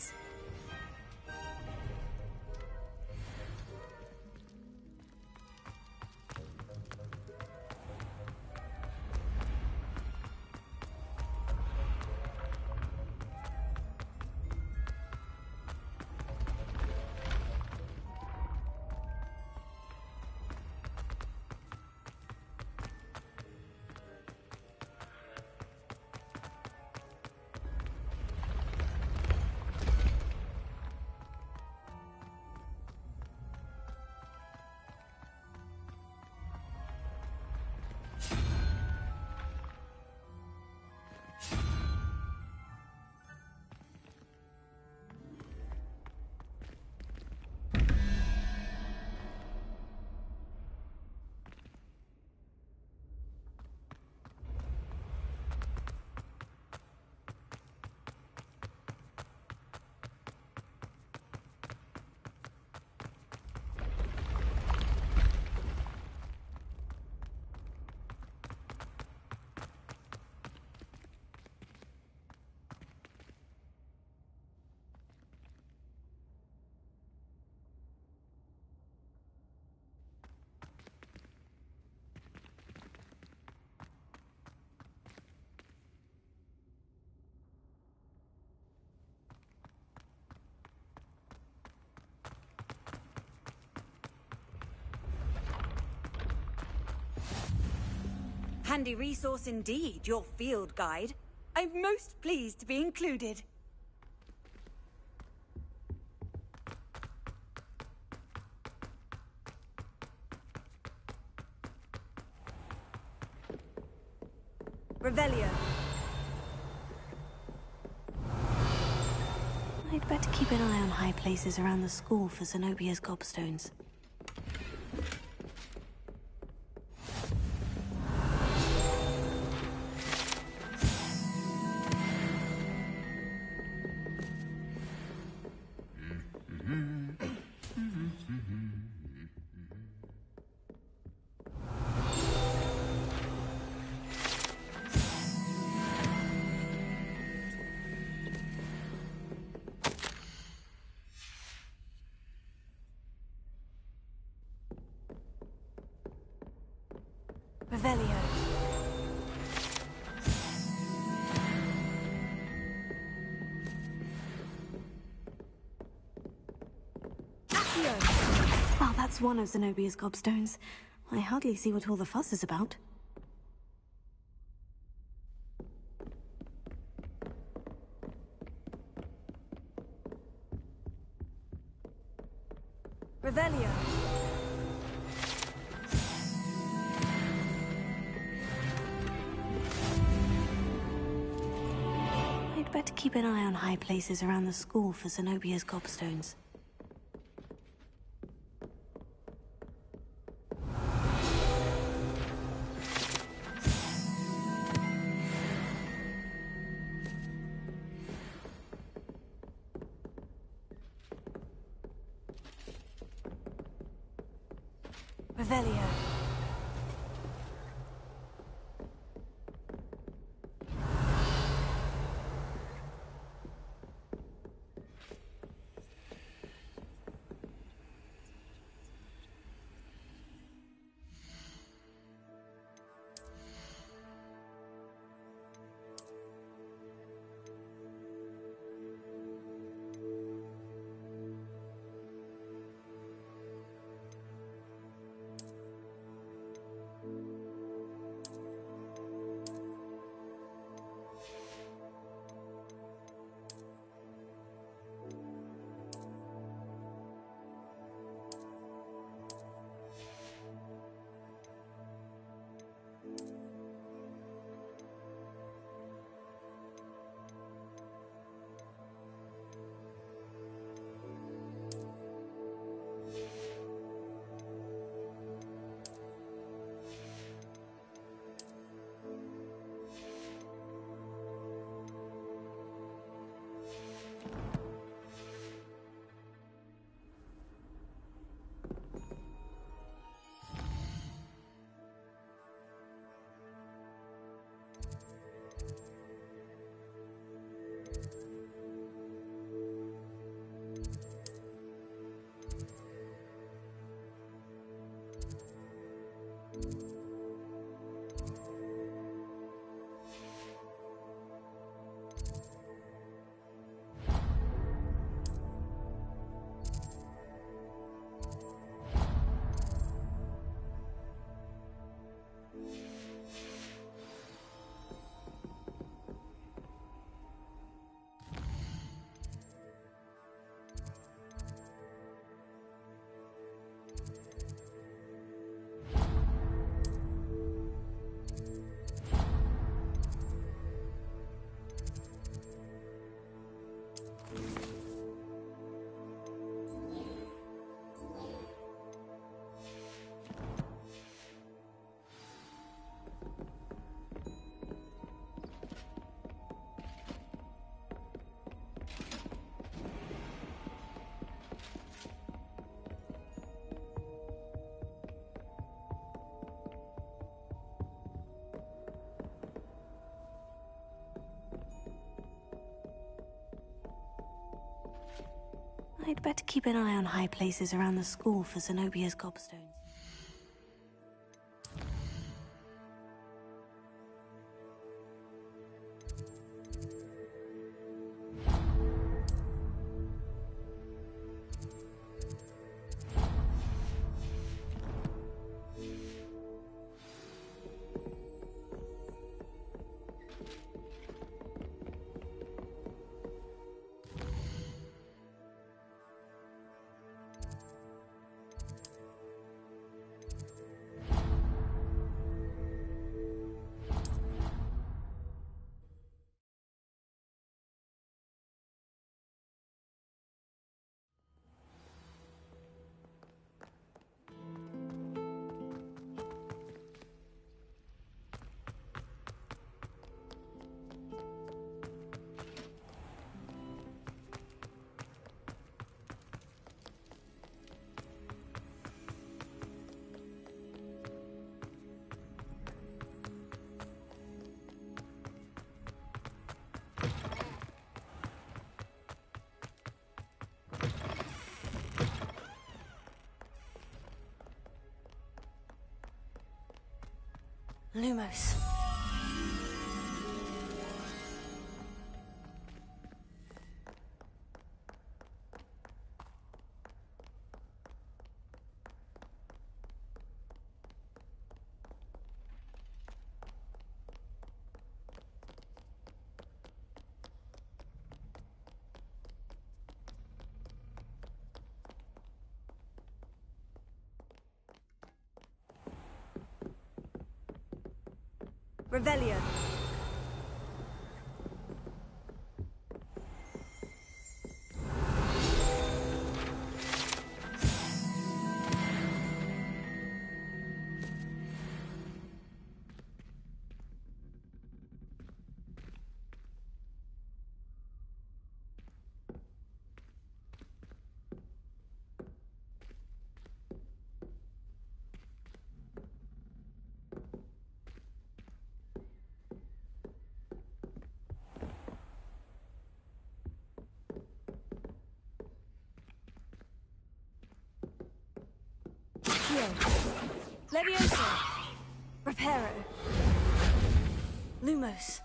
Handy resource indeed, your field guide. I'm most pleased to be included. Revelio. I'd better keep an eye on high places around the school for Zenobia's gobstones. Revelio. Well, that's one of Zenobia's gobstones. I hardly see what all the fuss is about. Revelio. I'd better keep an eye on high places around the school for Zenobia's gobstones. Revelio. I'd better keep an eye on high places around the school for Zenobia's gobstones. Lumos. Revelio. Levioso. Reparo. Lumos.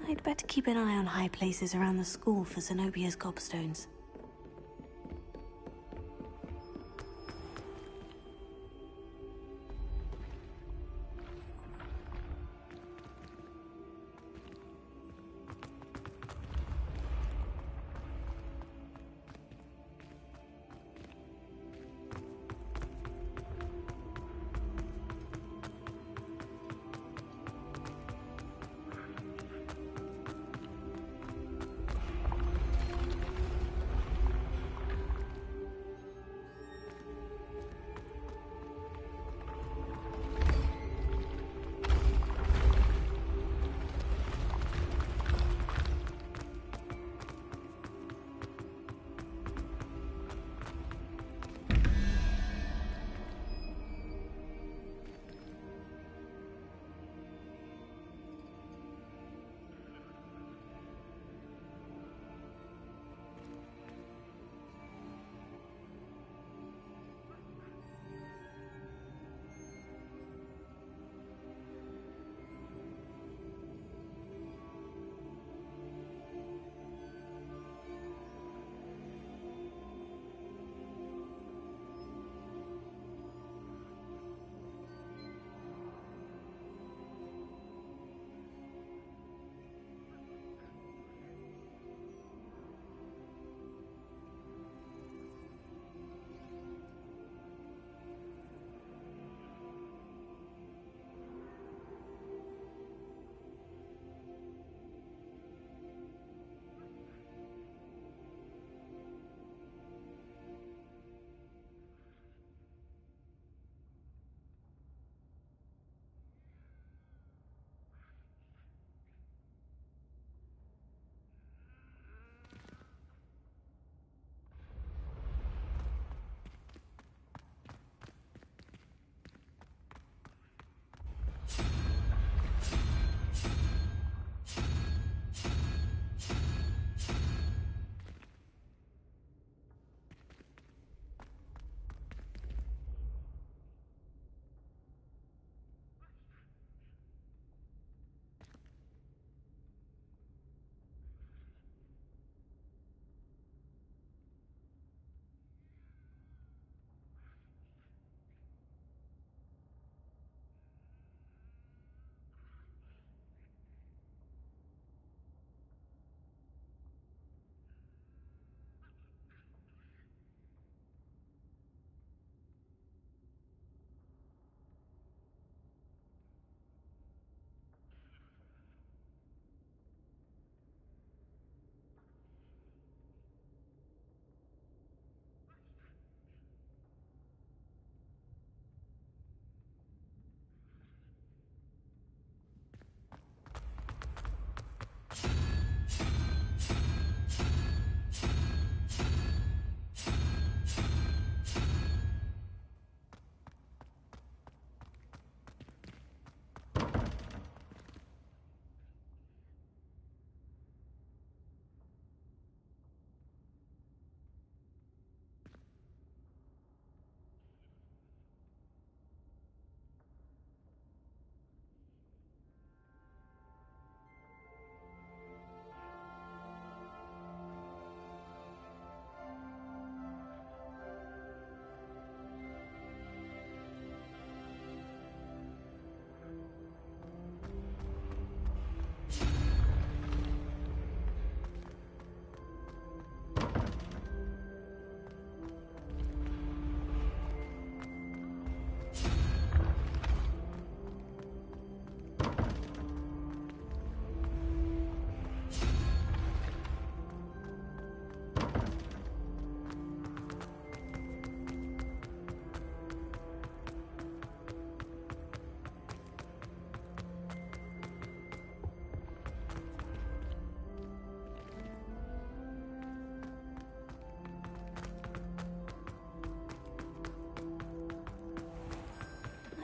I'd better keep an eye on high places around the school for Zenobia's gobstones.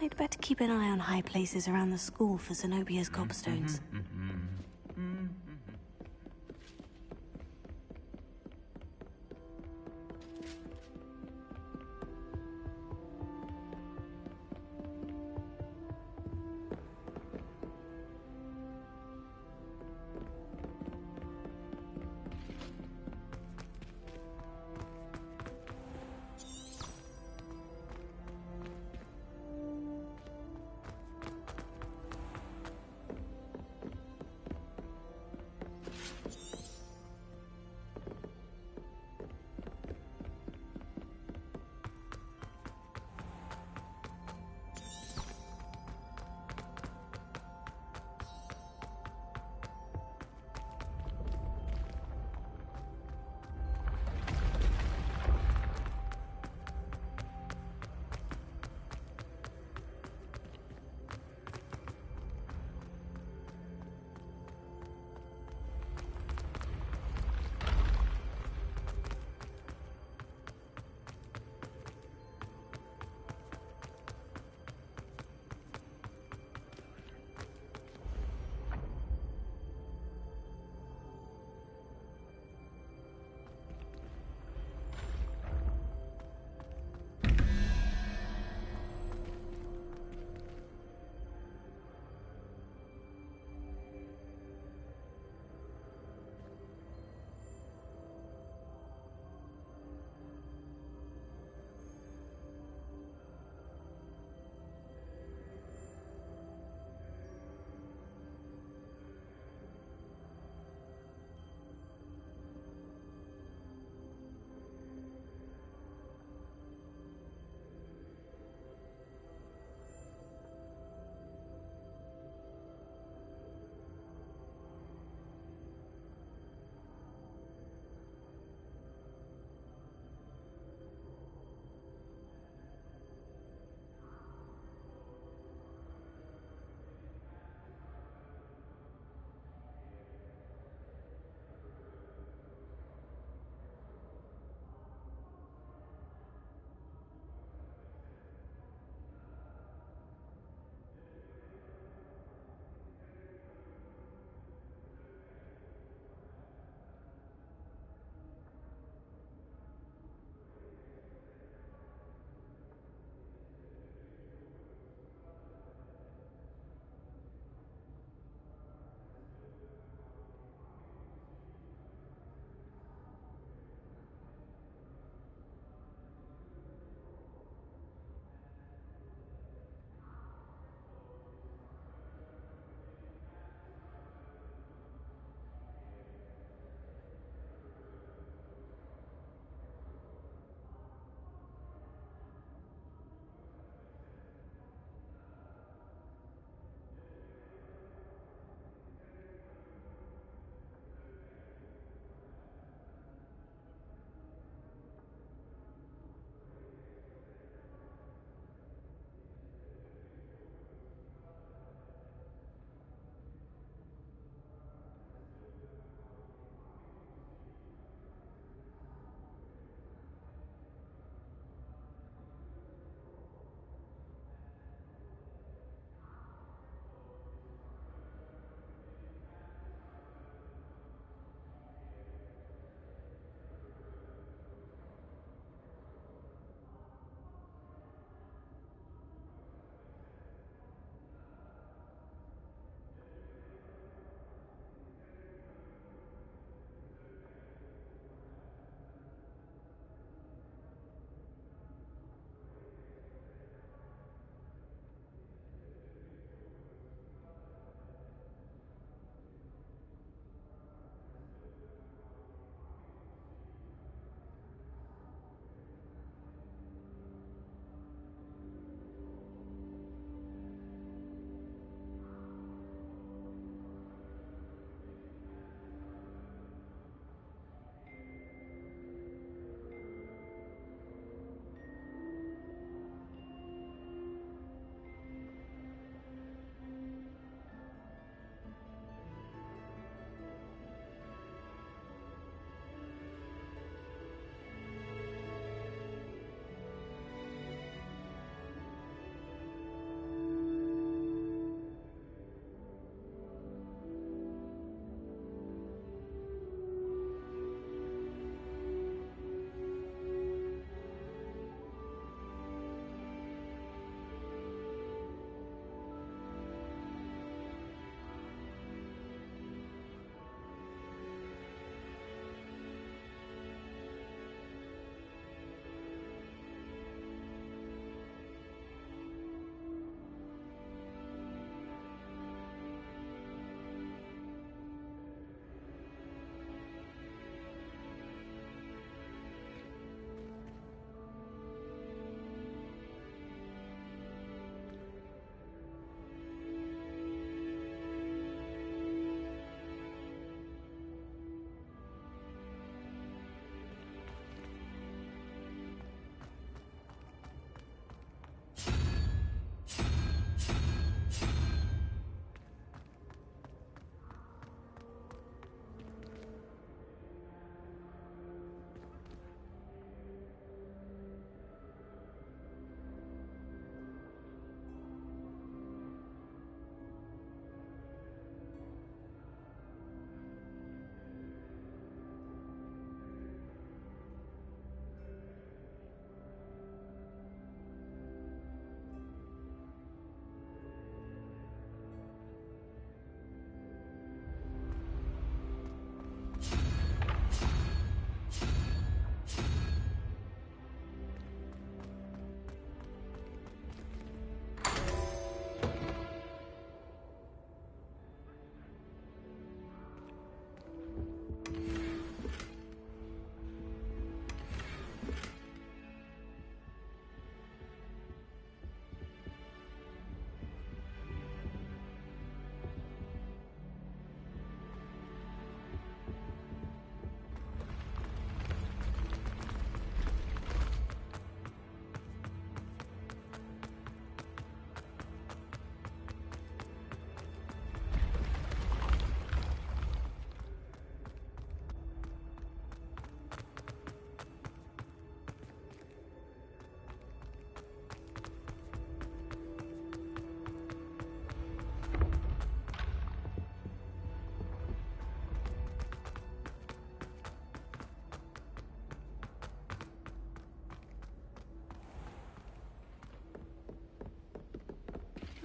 I'd better keep an eye on high places around the school for Zenobia's gobstones.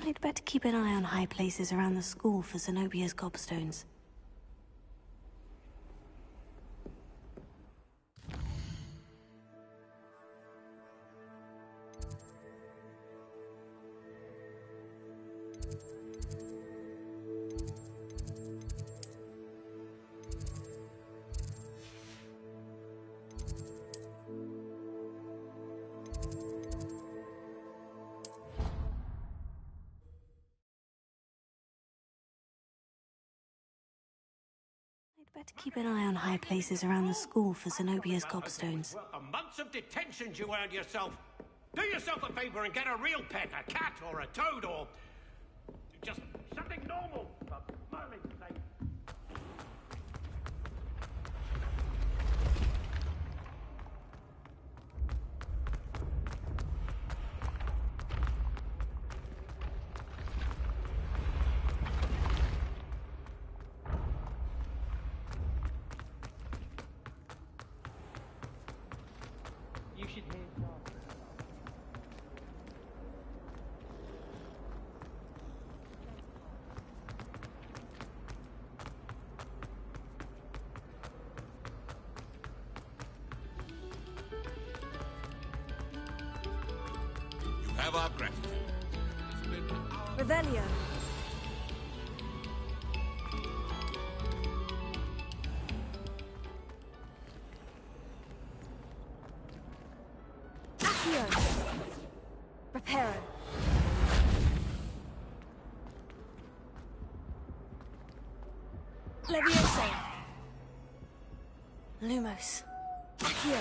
I'd better keep an eye on high places around the school for Zenobia's gobstones. Better keep an eye on high places around the school for Zenobia's gobstones. A month of detention you earned yourself. Do yourself a favor and get a real pet, a cat or a toad or just something normal, for Merlin's sake. You should hear John. You have our gratitude. Revelio. Accio. Reparo. Levioso. Lumos. Accio.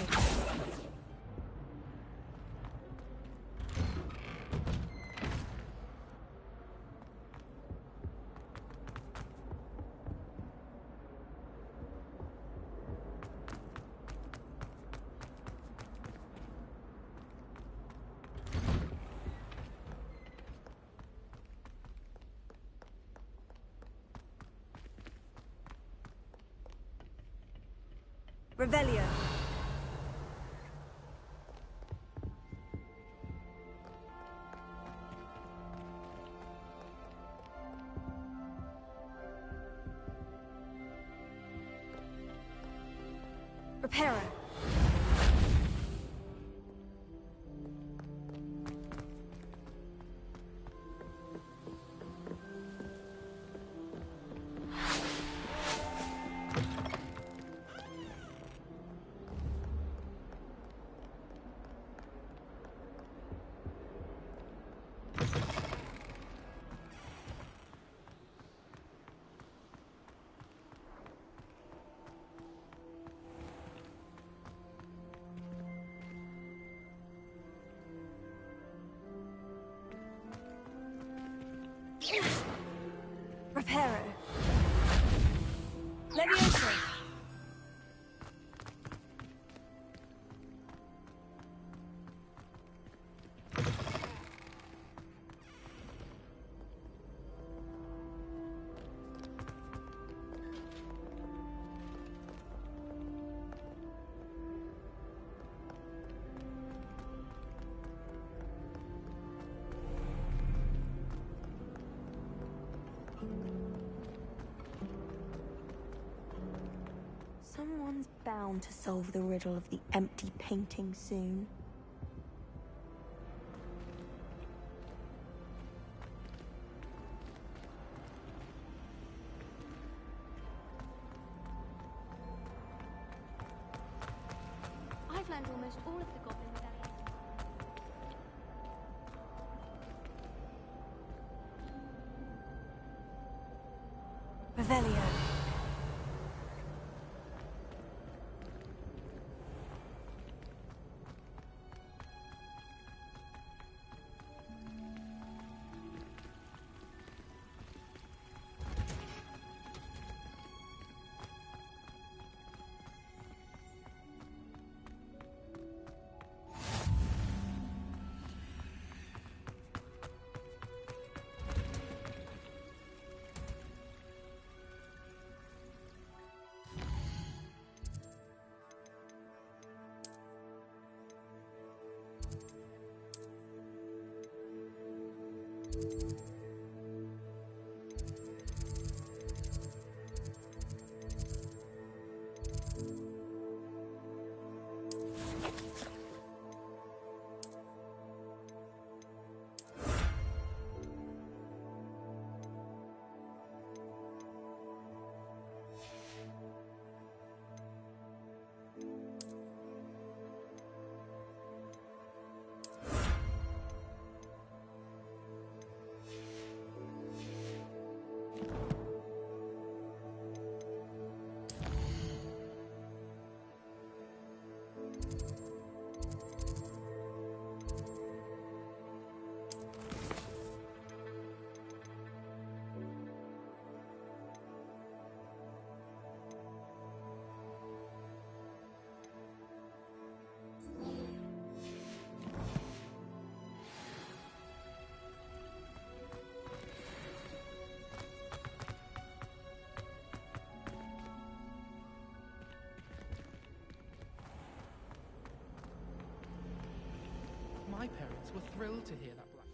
Revelio. Reparo. Reparo. Levioso. Someone's bound to solve the riddle of the empty painting soon. I've learned almost all of the goblin medallions. Revelio. My parents were thrilled to hear that black...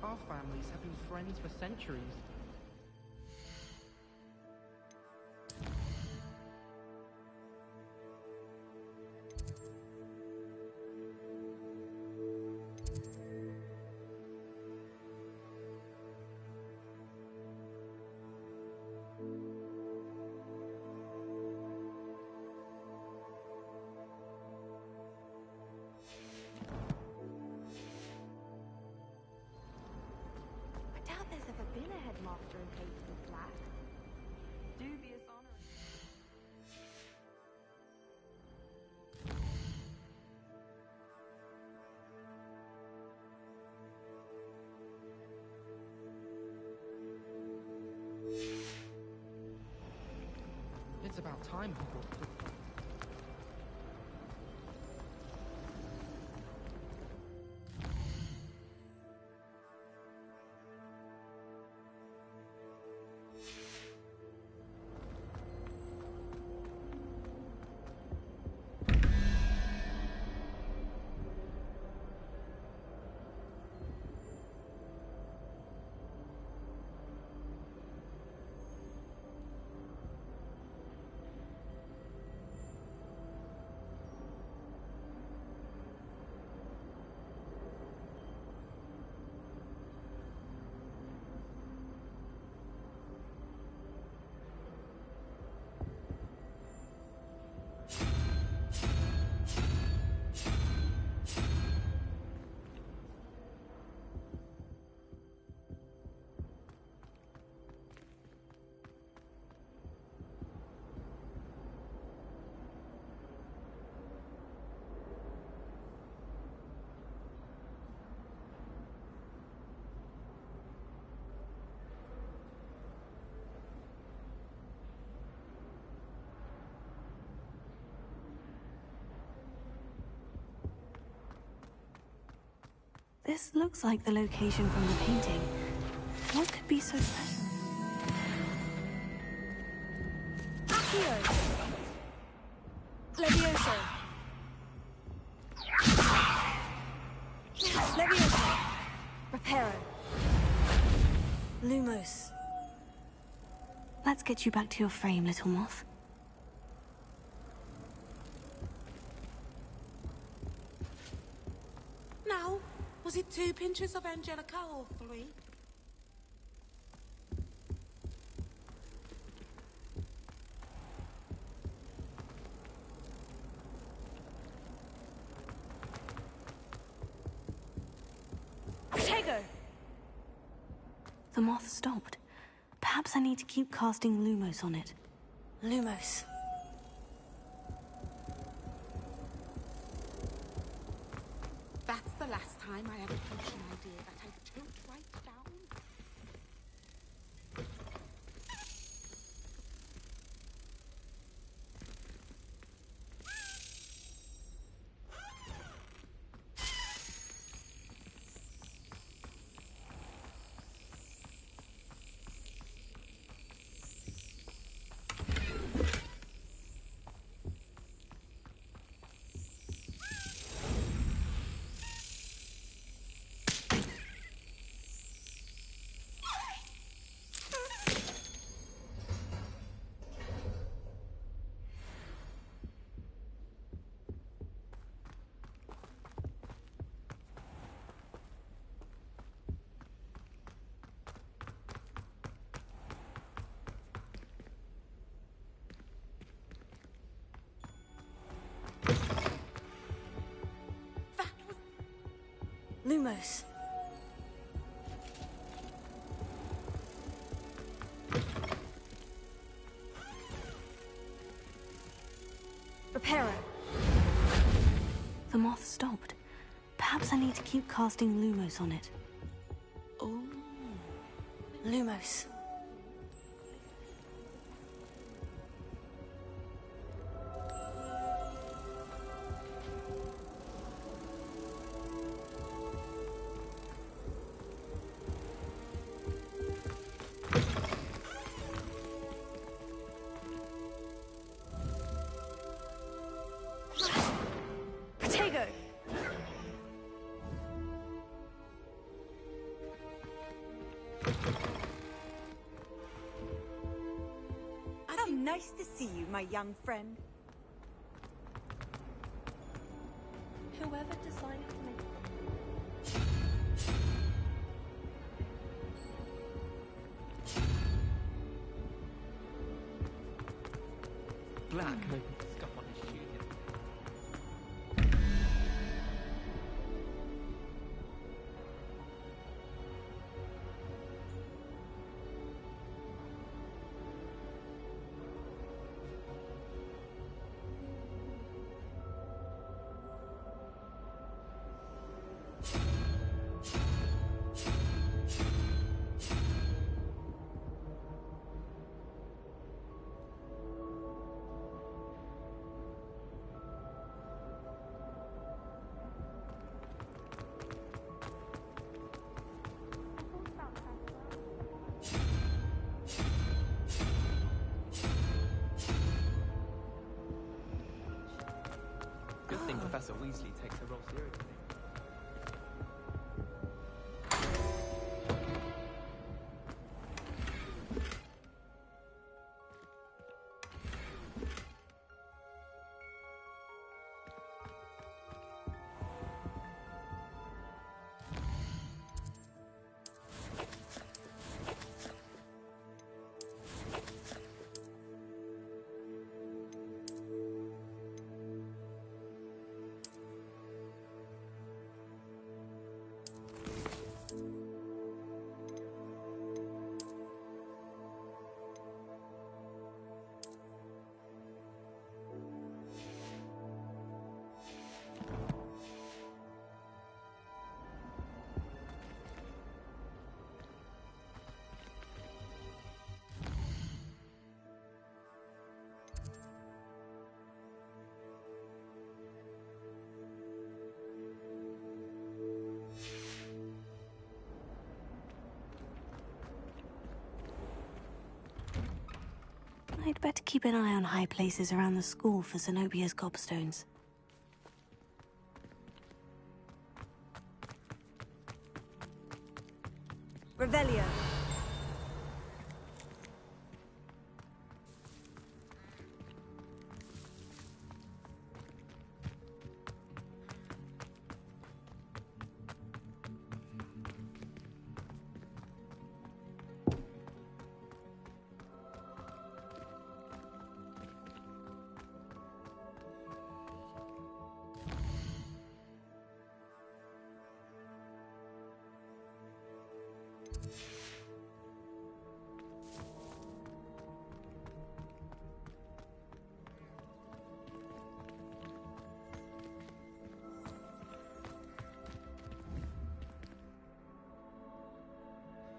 Our families have been friends for centuries. Been a headmaster in Peyton Black. Dubious honor. It's about time Hogwarts took... This looks like the location from the painting. What could be so special? Accio! Levioso! Levioso! Reparo! Lumos! Let's get you back to your frame, little moth. Now, was it 2 pinches of Angelica or 3? Protego! The moth stopped. Perhaps I need to keep casting Lumos on it. Lumos. That's the last time I have a potion idea that I don't write down. Lumos. Reparo. The moth stopped. Perhaps I need to keep casting Lumos on it. Oh. Lumos. Nice to see you, my young friend. Whoever decided to make Black scuff on his shoe. Good thing Professor Weasley takes her role seriously. I'd better keep an eye on high places around the school for Zenobia's gobstones. Revelio.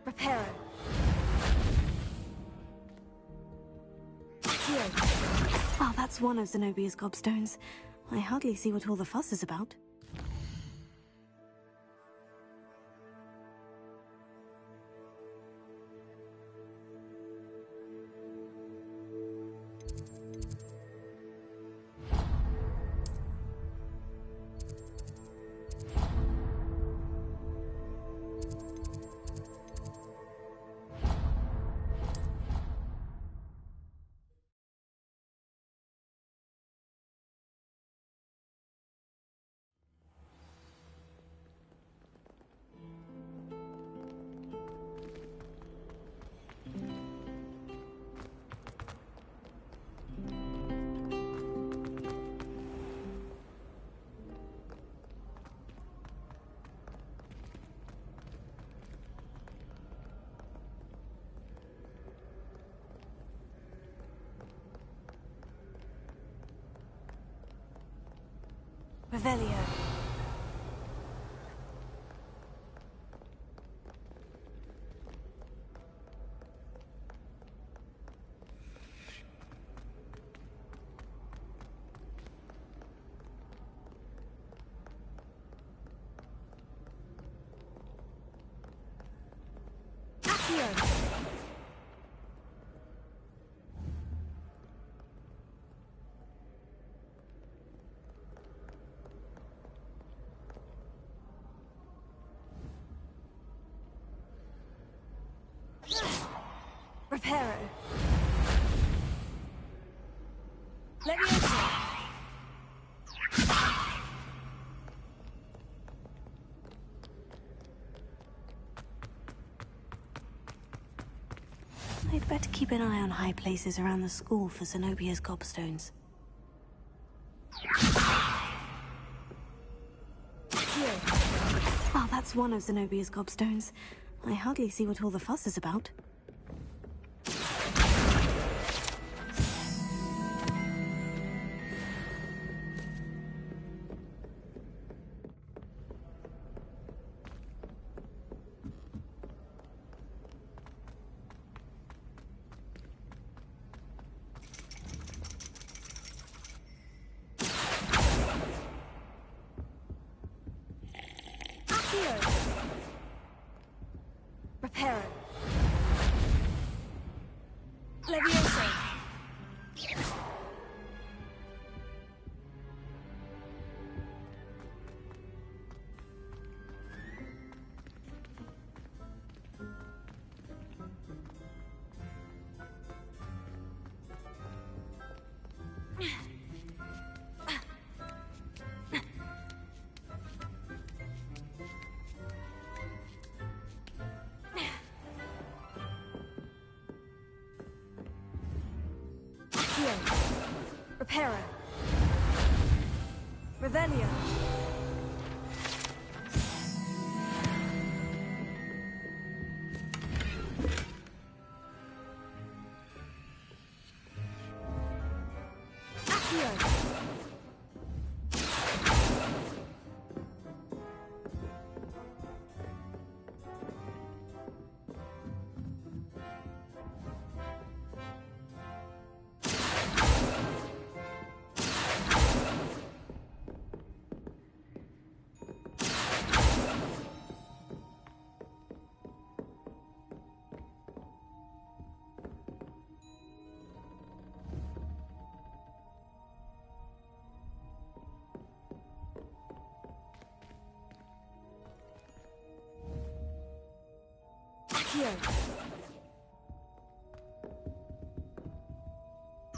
Reparo. Well, that's one of Zenobia's gobstones. I hardly see what all the fuss is about. Revelio. Reparo. Leviosa. I'd better keep an eye on high places around the school for Zenobia's gobstones. Oh, that's one of Zenobia's gobstones. I hardly see what all the fuss is about. Reparo. Leviosa. Reparo. Revelio.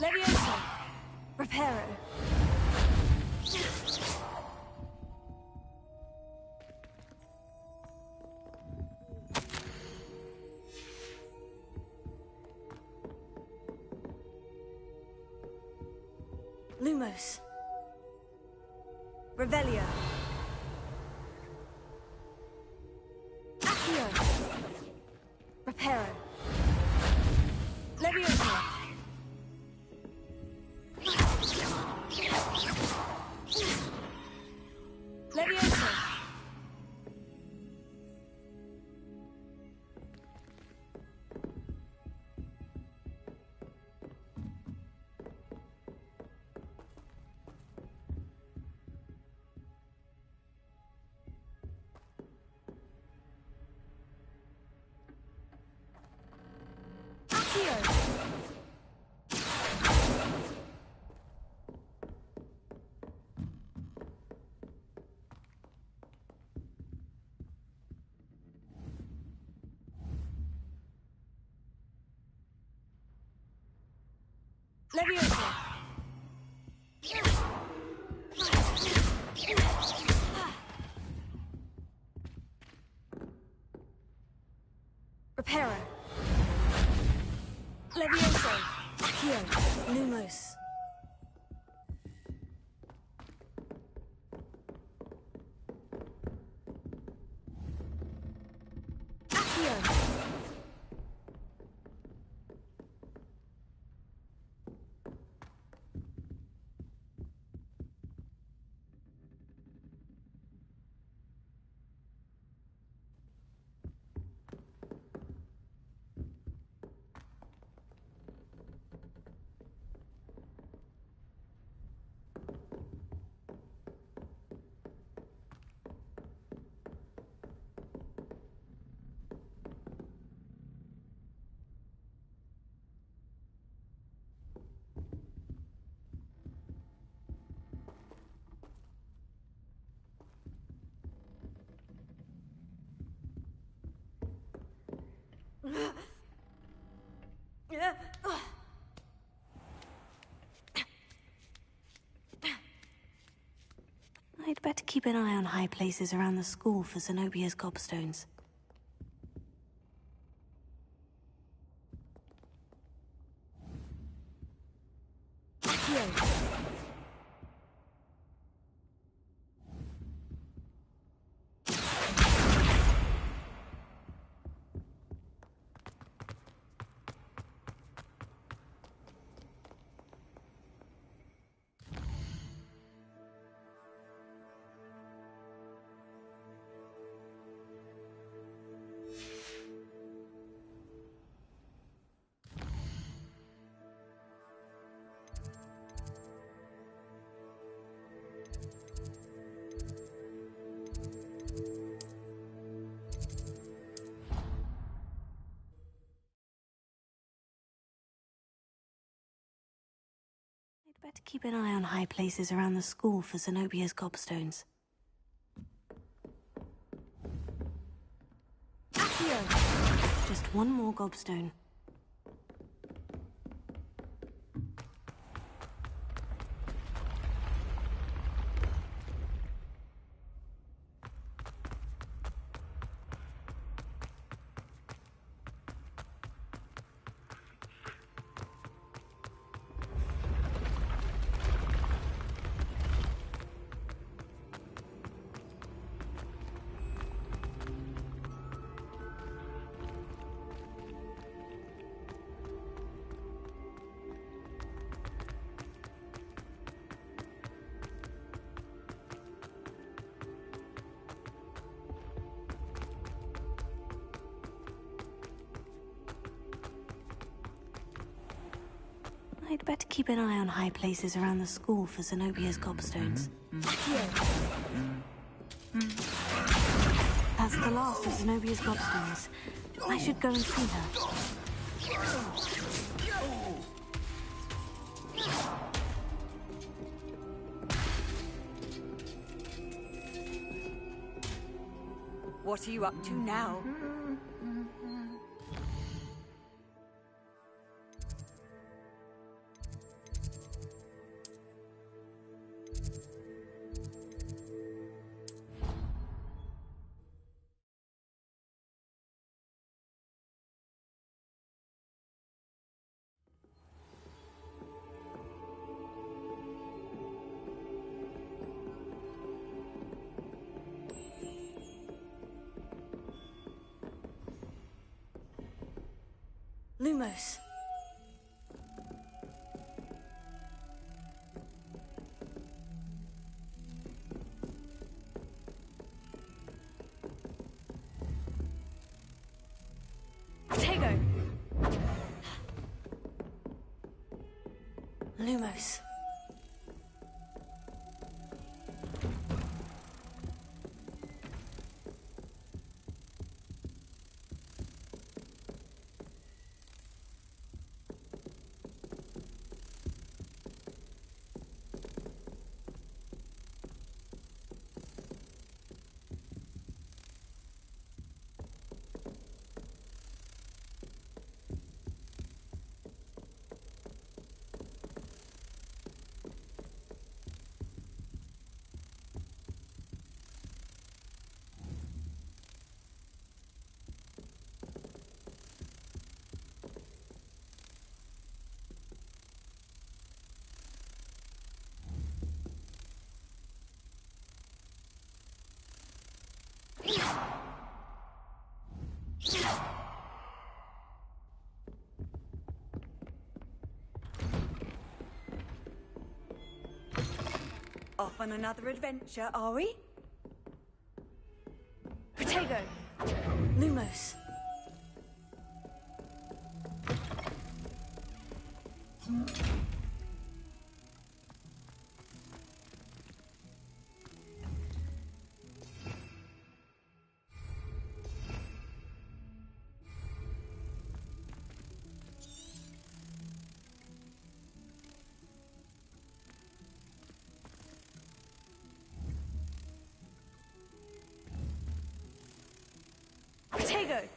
Leviosa. Reparo. Lumos. Revelio. Accio. Reparo. Leviosa. Leviosa. Accio. Leviosa. Reparo. Leviosa. Accio. Lumos. Accio. I'd better keep an eye on high places around the school for Zenobia's gobstones. Better keep an eye on high places around the school for Zenobia's gobstones. Accio! Just one more gobstone. I'd better keep an eye on high places around the school for Zenobia's gobstones. That's the last of Zenobia's gobstones. I should go and see her. What are you up to now? Lumos. Tego. Lumos. Off on another adventure, are we? Protego. Lumos. Protego.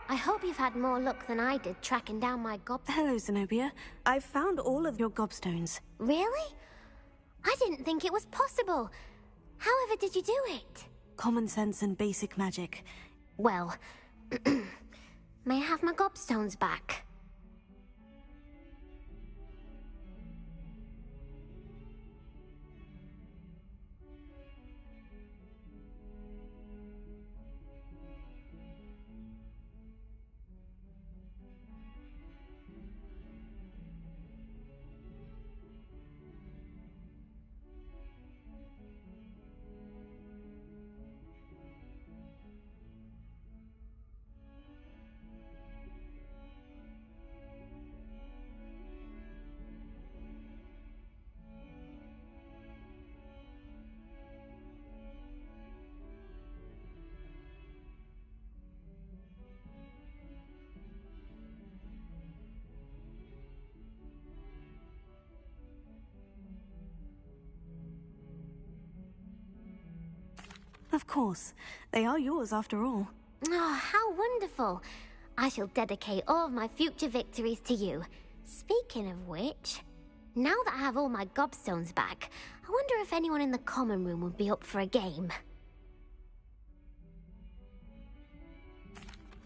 I hope you've had more luck than I did tracking down my Hello, Zenobia. I've found all of your gobstones. Really? I didn't think it was possible. However did you do it? Common sense and basic magic. Well, may I have my gobstones back? Of course. They are yours after all. Oh, how wonderful. I shall dedicate all of my future victories to you. Speaking of which, now that I have all my gobstones back, I wonder if anyone in the common room would be up for a game.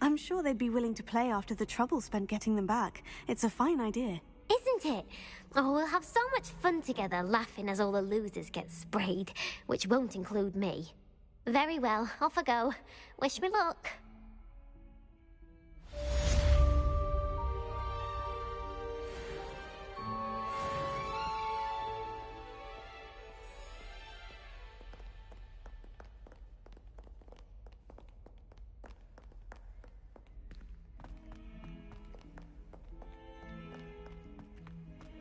I'm sure they'd be willing to play after the trouble spent getting them back. It's a fine idea. Isn't it? Oh, we'll have so much fun together, laughing as all the losers get sprayed, which won't include me. Very well, off I go. Wish me luck.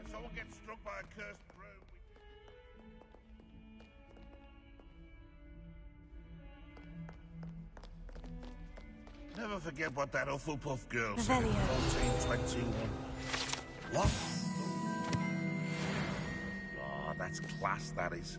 If someone gets struck by a cursed broom, never forget what that Hufflepuff girl said. 1421. What? Oh, that's class, that is.